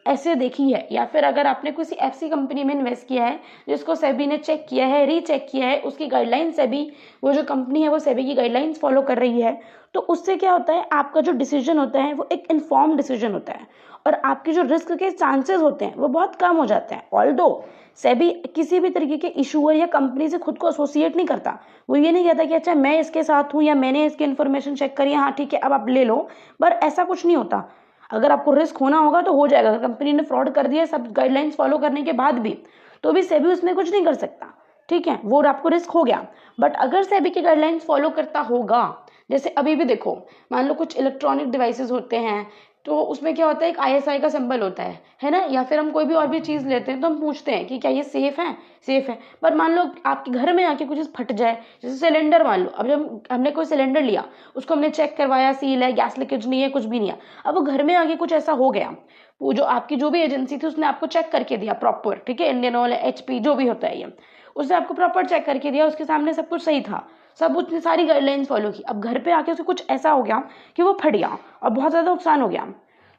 ऐसे देखी है या फिर अगर आपने किसी ऐसी कंपनी में इन्वेस्ट किया है जिसको सेबी ने चेक किया है, रीचेक किया है, उसकी गाइडलाइन सेबी, वो जो कंपनी है वो सेबी की गाइडलाइंस फॉलो कर रही है, तो उससे क्या होता है, आपका जो डिसीजन होता है वो एक इन्फॉर्म डिसीजन होता है और आपके जो रिस्क के चांसेस होते हैं वो बहुत कम हो जाते हैं। ऑल्दो सेबी किसी भी तरीके के इशूअर या कंपनी से खुद को एसोसिएट नहीं करता, वो ये नहीं कहता कि अच्छा मैं इसके साथ हूँ या मैंने इसकी इन्फॉर्मेशन चेक करी है, हाँ ठीक है अब आप ले लो, पर ऐसा कुछ नहीं होता। अगर आपको रिस्क होना होगा तो हो जाएगा, अगर कंपनी ने फ्रॉड कर दिया सब गाइडलाइंस फॉलो करने के बाद भी, तो भी सेबी उसमें कुछ नहीं कर सकता, ठीक है, वो आपको रिस्क हो गया। बट अगर सेबी की गाइडलाइंस फॉलो करता होगा, जैसे अभी भी देखो, मान लो कुछ इलेक्ट्रॉनिक डिवाइसेस होते हैं, तो उसमें क्या होता है, एक ISI का सिंबल होता है ना, या फिर हम कोई भी और भी चीज़ लेते हैं तो हम पूछते हैं कि क्या ये सेफ है, सेफ है। पर मान लो आपके घर में आके कुछ फट जाए, जैसे सिलेंडर, मान लो अब जब हमने कोई सिलेंडर लिया, उसको हमने चेक करवाया, सील है, गैस लीकेज नहीं है, कुछ भी नहीं है, अब वो घर में आके कुछ ऐसा हो गया, वो जो आपकी जो भी एजेंसी थी उसने आपको चेक करके दिया प्रॉपर, ठीक है, इंडियन ऑयल, HP जो भी होता है ये, उसने आपको प्रॉपर चेक करके दिया, उसके सामने सब कुछ सही था, सब उसने सारी गाइडलाइंस फॉलो की, अब घर पे आके उसको कुछ ऐसा हो गया कि वो फट गया और बहुत ज़्यादा नुकसान हो गया,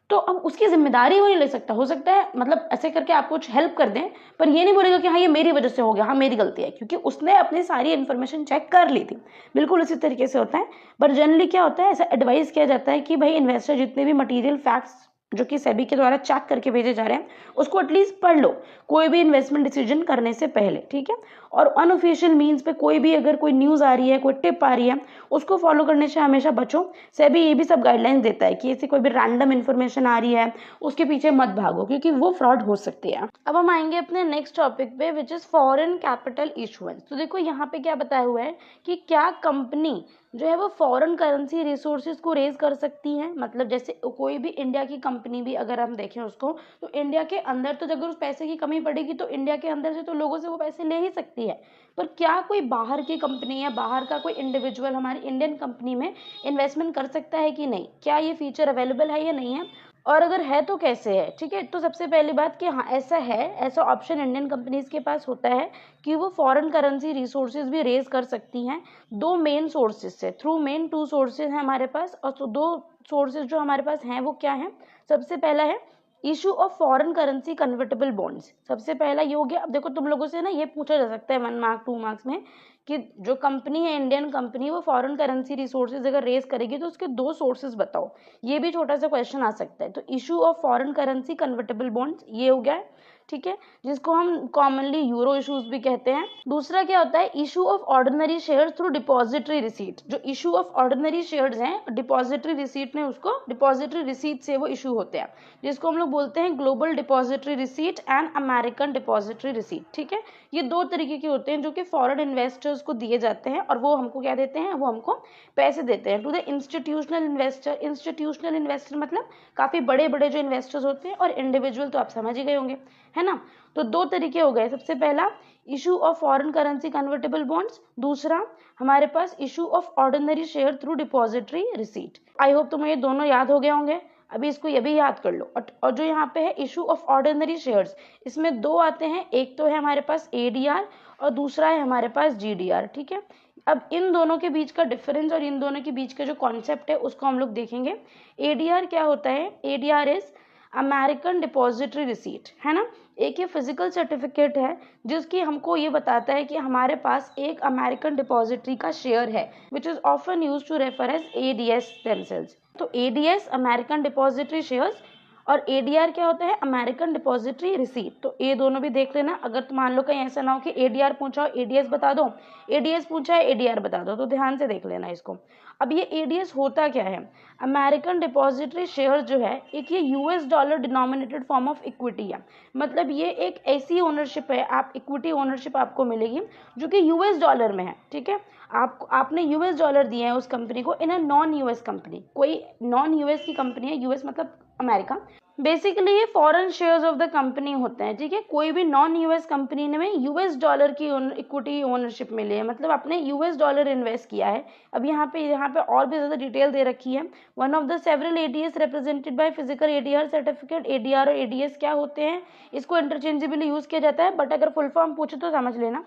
तो अब उसकी जिम्मेदारी वो नहीं ले सकता, हो सकता है मतलब ऐसे करके आपको कुछ हेल्प कर दें, पर ये नहीं बोलेगा कि हाँ ये मेरी वजह से हो गया, हाँ मेरी गलती है, क्योंकि उसने अपनी सारी इन्फॉर्मेशन चेक कर ली थी। बिल्कुल इसी तरीके से होता है। पर जनरली क्या होता है, ऐसा एडवाइस किया जाता है कि भाई इन्वेस्टर जितने भी मटीरियल फैक्ट्स जो कि सेबी के द्वारा चेक करके भेजे जा रहे हैं उसको एटलीस्ट पढ़ लो कोई भी इन्वेस्टमेंट डिसीजन करने से पहले, ठीक है। और अनऑफिशियल मीन्स पे कोई भी अगर कोई न्यूज़ आ रही है, कोई टिप आ रही है, उसको फॉलो करने से हमेशा बचो। सेबी ये भी सब गाइडलाइंस देता है कि ऐसी कोई भी रैंडम इन्फॉर्मेशन आ रही है उसके पीछे मत भागो, क्योंकि वो फ्रॉड हो सकती है। अब हम आएंगे अपने नेक्स्ट टॉपिक पे, which is foreign capital issuance. तो देखो यहाँ पे क्या बताया हुआ है कि क्या कंपनी जो है वो फॉरेन करेंसी रिसोर्सेज को रेज कर सकती है, मतलब जैसे कोई भी इंडिया की कंपनी भी अगर हम देखें उसको, तो इंडिया के अंदर तो अगर उस पैसे की कमी पड़ेगी तो इंडिया के अंदर से तो लोगों से वो पैसे ले ही सकती है, पर क्या कोई बाहर की कंपनी या बाहर का कोई इंडिविजुअल हमारी इंडियन कंपनी में इन्वेस्टमेंट कर सकता है कि नहीं, क्या ये फीचर अवेलेबल है या नहीं है, और अगर है तो कैसे है, ठीक है। तो सबसे पहली बात कि हाँ ऐसा है, ऐसा ऑप्शन इंडियन कंपनीज के पास होता है कि वो फॉरेन करेंसी रिसोर्सेज भी रेज कर सकती हैं दो मेन सोर्सेज से, थ्रू मेन टू सोर्सेज हैं हमारे पास, और तो दो सोर्सेज जो हमारे पास हैं वो क्या है, सबसे पहला है issue of foreign currency convertible bonds. सबसे पहला ये हो गया। अब देखो तुम लोगों से ना ये पूछा जा सकता है 1 मार्क 2 मार्क्स में कि जो कंपनी है इंडियन कंपनी वो फॉरेन करेंसी रिसोर्सेज अगर रेज करेगी तो उसके दो सोर्सेज बताओ, ये भी छोटा सा क्वेश्चन आ सकता है। तो issue of foreign currency convertible bonds ये हो गया है, ठीक है, जिसको हम कॉमनली यूरो इशूज भी कहते हैं। दूसरा क्या होता है, issue of ordinary shares through depository receipt. जो इशू ऑफ ऑर्डिनरी शेयर्स हैं डिपॉजिटरी रिसीट में, उसको डिपॉजिटरी रिसीट से वो इशू होते हैं, जिसको हम लोग बोलते हैं global depository receipt and American depository receipt, ठीक है। ये दो तरीके के होते हैं जो कि फॉरेन इन्वेस्टर्स को दिए जाते हैं, और वो हमको क्या देते हैं, वो हमको पैसे देते हैं to the institutional investor. Institutional investor मतलब काफी बड़े बड़े जो इन्वेस्टर्स होते हैं, और इंडिविजुअल तो आप समझ ही गए होंगे, है ना। तो दो तरीके हो गए, सबसे पहला issue of foreign currency convertible bonds, दूसरा हमारे पास issue of ordinary share through depository receipt. I hope तुम्हें ये दोनों याद हो गए होंगे, अभी इसको ये भी याद कर लो। और जो यहाँ पे है इशू ऑफ ऑर्डिनरी शेयर्स, इसमें दो आते हैं, एक तो है हमारे पास ADR और दूसरा है हमारे पास GDR, ठीक है। अब इन दोनों के बीच का डिफरेंस और इन दोनों के बीच का जो कॉन्सेप्ट है उसको हम लोग देखेंगे। ADR क्या होता है, ADR is American depository receipt, है ना। एक ये फिजिकल सर्टिफिकेट है जिसकी हमको ये बताता है कि हमारे पास एक अमेरिकन डिपॉजिटरी का शेयर है, which is often used to refer as ADS themselves। तो ADS अमेरिकन डिपॉजिटरी शेयर्स और ADR क्या होता है, अमेरिकन डिपॉजिटरी रिसीट। तो ये दोनों भी देख लेना, अगर तो मान लो कहीं ऐसा ना हो कि ADR पूछा हो ADS बता दो, ADS पूछा है ADR बता दो, तो ध्यान से देख लेना इसको। अब ये ADS होता क्या है, अमेरिकन डिपॉजिटरी शेयर जो है एक ये US dollar denominated form of equity है, मतलब ये एक ऐसी ओनरशिप है, आप इक्विटी ओनरशिप आपको मिलेगी जो कि US डॉलर में है, ठीक है। आपने US डॉलर दिए हैं उस कंपनी को इन अ नॉन US कंपनी, कोई नॉन US की कंपनी है, US मतलब अमेरिका, बेसिकली ये foreign shares of the company होते हैं, ठीक है। कोई भी नॉन US कंपनी में US डॉलर की इक्विटी ओनरशिप मिली है, मतलब आपने US डॉलर इन्वेस्ट किया है। अब यहाँ पे और भी ज़्यादा डिटेल दे रखी है। One of the several ADS represented by physical ADR certificate. ADR और ADS क्या होते हैं, इसको इंटरचेंजेबली यूज किया जाता है, बट अगर फुल फॉर्म पूछे तो समझ लेना।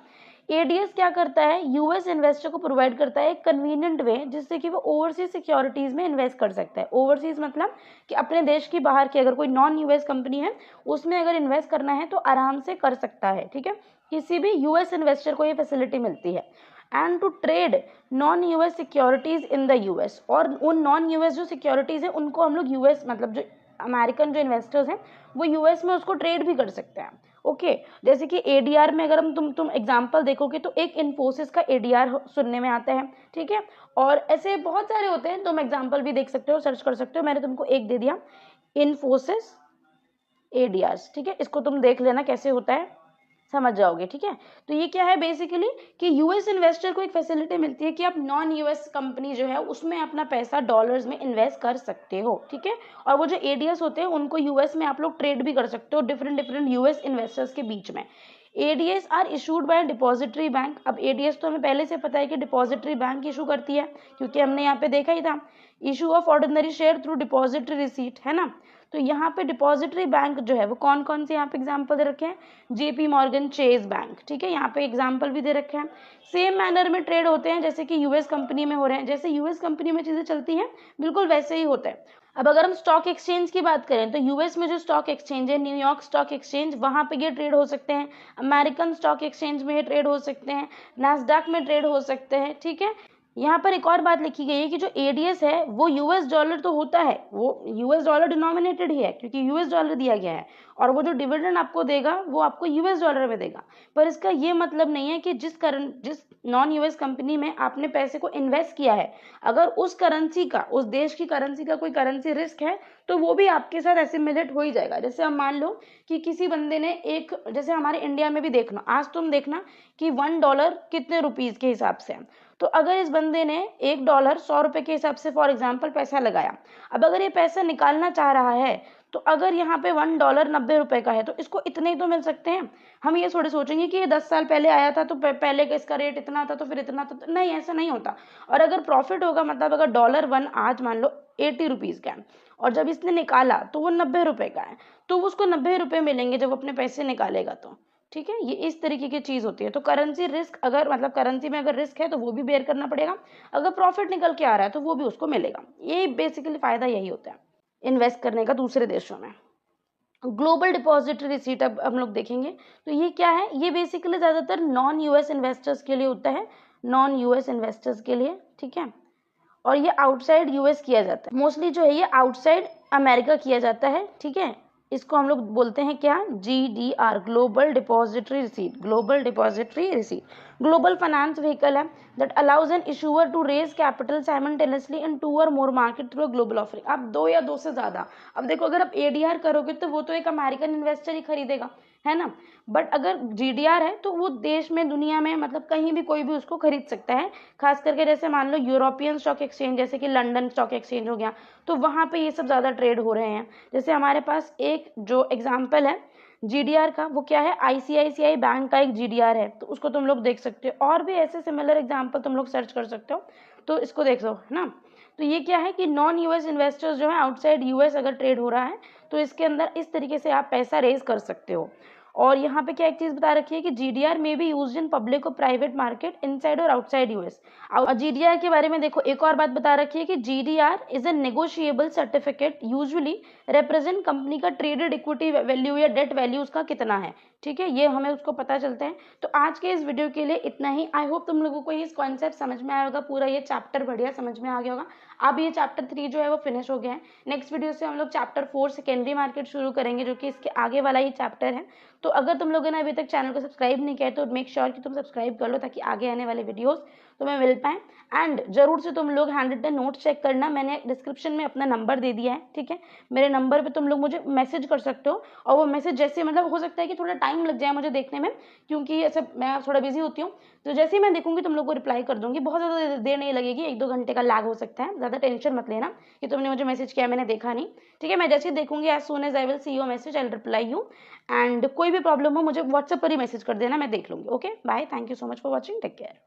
ADS क्या करता है, US इन्वेस्टर को प्रोवाइड करता है एक कन्वीनियंट वे जिससे कि वो ओवरसीज सिक्योरिटीज में इन्वेस्ट कर सकता है। ओवरसीज मतलब कि अपने देश की बाहर की अगर कोई नॉन US कंपनी है उसमें अगर इन्वेस्ट करना है तो आराम से कर सकता है, ठीक है। किसी भी US इन्वेस्टर को ये फैसिलिटी मिलती है। And to trade non US securities in the US, और उन नॉन US जो सिक्योरिटीज है उनको हम लोग US मतलब जो अमेरिकन जो इन्वेस्टर्स हैं वो US में उसको ट्रेड भी कर सकते हैं, ओके। जैसे कि ADR में अगर हम तुम एग्जांपल देखोगे तो एक इन्फोसिस का ADR सुनने में आता है, ठीक है। और ऐसे बहुत सारे होते हैं, तुम एग्जांपल भी देख सकते हो, सर्च कर सकते हो, मैंने तुमको एक दे दिया। इन्फोसिस, ADRs, ठीक है। इसको तुम देख लेना कैसे होता है, समझ जाओगे, ठीक है। तो ये क्या है बेसिकली कि यूएस इन्वेस्टर को एक फैसिलिटी मिलती है कि आप नॉन यूएस कंपनी जो है उसमें अपना पैसा डॉलर्स में इन्वेस्ट कर सकते हो, ठीक है। और वो जो ADS होते हैं उनको यूएस में आप लोग ट्रेड भी कर सकते हो डिफरेंट यूएस इन्वेस्टर्स के बीच में। ADS are issued by depository bank. अब ADS तो हमें पहले से पता है कि डिपॉजिटरी बैंक इशू करती है, क्योंकि हमने यहाँ पे देखा ही था, issue of ordinary share through depository receipt, है ना। तो यहाँ पे डिपॉजिटरी बैंक जो है वो कौन कौन से यहाँ पे एग्जाम्पल दे रखे हैं, JP मॉर्गन चेज बैंक, ठीक है, यहाँ पे एग्जाम्पल भी दे रखे हैं। सेम मैनर में ट्रेड होते हैं जैसे कि यूएस कंपनी में हो रहे हैं, जैसे यूएस कंपनी में चीजें चलती हैं बिल्कुल वैसे ही होता है। अब अगर हम स्टॉक एक्सचेंज की बात करें तो यूएस में जो स्टॉक एक्सचेंज है, न्यूयॉर्क स्टॉक एक्सचेंज, वहां पे ये ट्रेड हो सकते हैं। अमेरिकन स्टॉक एक्सचेंज में ये ट्रेड हो सकते हैं, नैस्डैक में ट्रेड हो सकते हैं, ठीक है। यहाँ पर एक और बात लिखी गई है कि जो ADS है वो यूएस डॉलर तो होता है, वो यूएस डॉलर डिनोमिनेटेड ही है क्योंकि यूएस डॉलर दिया गया है, और वो जो डिविडेंड आपको देगा वो आपको यूएस डॉलर में देगा। पर इसका ये मतलब नहीं है कि जिस नॉन यूएस कंपनी में आपने पैसे को इन्वेस्ट किया है, अगर उस करेंसी का, उस देश की करेंसी का कोई करेंसी रिस्क है तो वो भी आपके साथ एसिमिलेट हो ही जाएगा। जैसे हम मान लो कि किसी बंदे ने एक, जैसे हमारे इंडिया में भी देखना, आज तुम देखना कि $1 कितने रुपीज के हिसाब से है। तो अगर इस बंदे ने $1 100 के हिसाब से फॉर एग्जाम्पल पैसा लगाया, अब अगर ये पैसा निकालना चाह रहा है तो अगर यहाँ पे $1 90 का है तो इसको इतने ही तो मिल सकते हैं। हम ये थोड़े सोचेंगे कि ये 10 साल पहले आया था तो पहले का इसका रेट इतना था तो फिर इतना था, तो नहीं, ऐसा नहीं होता। और अगर प्रॉफिट होगा, मतलब अगर $1 आज मान लो 80 रुपीज का है और जब इसने निकाला तो वो 90 रुपए का है, तो उसको 90 रुपए मिलेंगे जब अपने पैसे निकालेगा तो, ठीक है। ये इस तरीके की चीज होती है। तो करेंसी रिस्क, अगर मतलब करेंसी में अगर रिस्क है तो वो भी बेयर करना पड़ेगा, अगर प्रॉफिट निकल के आ रहा है तो वो भी उसको मिलेगा। ये बेसिकली फायदा यही होता है इन्वेस्ट करने का दूसरे देशों में। ग्लोबल डिपॉजिटरी रिसीट अब हम लोग देखेंगे। तो ये क्या है, ये बेसिकली ज्यादातर नॉन यूएस इन्वेस्टर्स के लिए होता है, नॉन यूएस इन्वेस्टर्स के लिए, ठीक है। और ये आउटसाइड यूएस किया जाता है, मोस्टली जो है ये आउटसाइड अमेरिका किया जाता है, ठीक है। इसको हम लोग बोलते हैं क्या, GDR, global depository receipt, global depository receipt. Global finance vehicle है that allows an issuer to raise capital simultaneously in 2 or more market through global offering. अब 2 या 2 से ज्यादा, अब देखो अगर आप ADR करोगे तो वो तो एक अमेरिकन इन्वेस्टर ही खरीदेगा, है ना। बट अगर GDR है तो वो देश में, दुनिया में, मतलब कहीं भी कोई भी उसको खरीद सकता है। खास करके जैसे मान लो यूरोपियन स्टॉक एक्सचेंज, जैसे कि लंदन स्टॉक एक्सचेंज हो गया, तो वहां पे ये सब ज्यादा ट्रेड हो रहे हैं। जैसे हमारे पास एक जो एग्जाम्पल है GDR का, वो क्या है, ICICI बैंक का एक GDR है, तो उसको तुम लोग देख सकते हो। और भी ऐसे सिमिलर एग्जाम्पल तुम लोग सर्च कर सकते हो, तो इसको देख लो, है ना। तो ये क्या है कि नॉन यूएस इन्वेस्टर्स जो है आउटसाइड यूएस अगर ट्रेड हो रहा है तो इसके अंदर इस तरीके से आप पैसा रेज कर सकते हो। और यहाँ पे क्या एक चीज बता रखी है कि GDR में बी यूज्ड इन पब्लिक और प्राइवेट मार्केट इनसाइड और आउटसाइड यूएस। GDR के बारे में देखो एक और बात बता रखी है कि GDR is a negotiable certificate, usually represent company का ट्रेडेड इक्विटी वैल्यू या डेट वैल्यू उसका कितना है, ठीक है, ये हमें उसको पता चलता है। तो आज के इस वीडियो के लिए इतना ही। आई होप तुम लोगों को ये कॉन्सेप्ट समझ में आया होगा, पूरा ये चैप्टर बढ़िया समझ में आ गया होगा। अब ये चैप्टर 3 जो है वो फिनिश हो गया है। नेक्स्ट वीडियो से हम लोग चैप्टर 4 सेकेंडरी मार्केट शुरू करेंगे, जो कि इसके आगे वाला ही चैप्टर है। तो अगर तुम लोगों ने अभी तक चैनल को सब्सक्राइब नहीं किया है तो मेक श्योर कि तुम सब्सक्राइब कर लो, ताकि आगे आने वाले वीडियोस तुम्हें मिल पाए। एंड जरूर से तुम लोग हैंड रिटन नोट चेक करना, मैंने डिस्क्रिप्शन में अपना नंबर दे दिया है, ठीक है। मेरे नंबर पे तुम लोग मुझे मैसेज कर सकते हो, और वो मैसेज जैसे, मतलब हो सकता है कि थोड़ा टाइम लग जाए मुझे देखने में, क्योंकि ऐसे मैं थोड़ा बिजी होती हूँ। तो जैसे ही मैं देखूंगी तुम लोग को रिप्लाई कर दूंगी, बहुत ज़्यादा देर नहीं लगेगी, 1-2 घंटे का लैग हो सकता है, ज़्यादा टेंशन मत लेना कि तुमने मुझे मैसेज किया मैंने देखा नहीं, ठीक है। मैं जैसे ही देखूंगी, as soon as I will see your message I will reply you. And कोई भी प्रॉब्लम हो मुझे व्हाट्सएप पर ही मैसेज कर देना, मैं देख लूंगी। Okay, bye, thank you so much for watching, take care.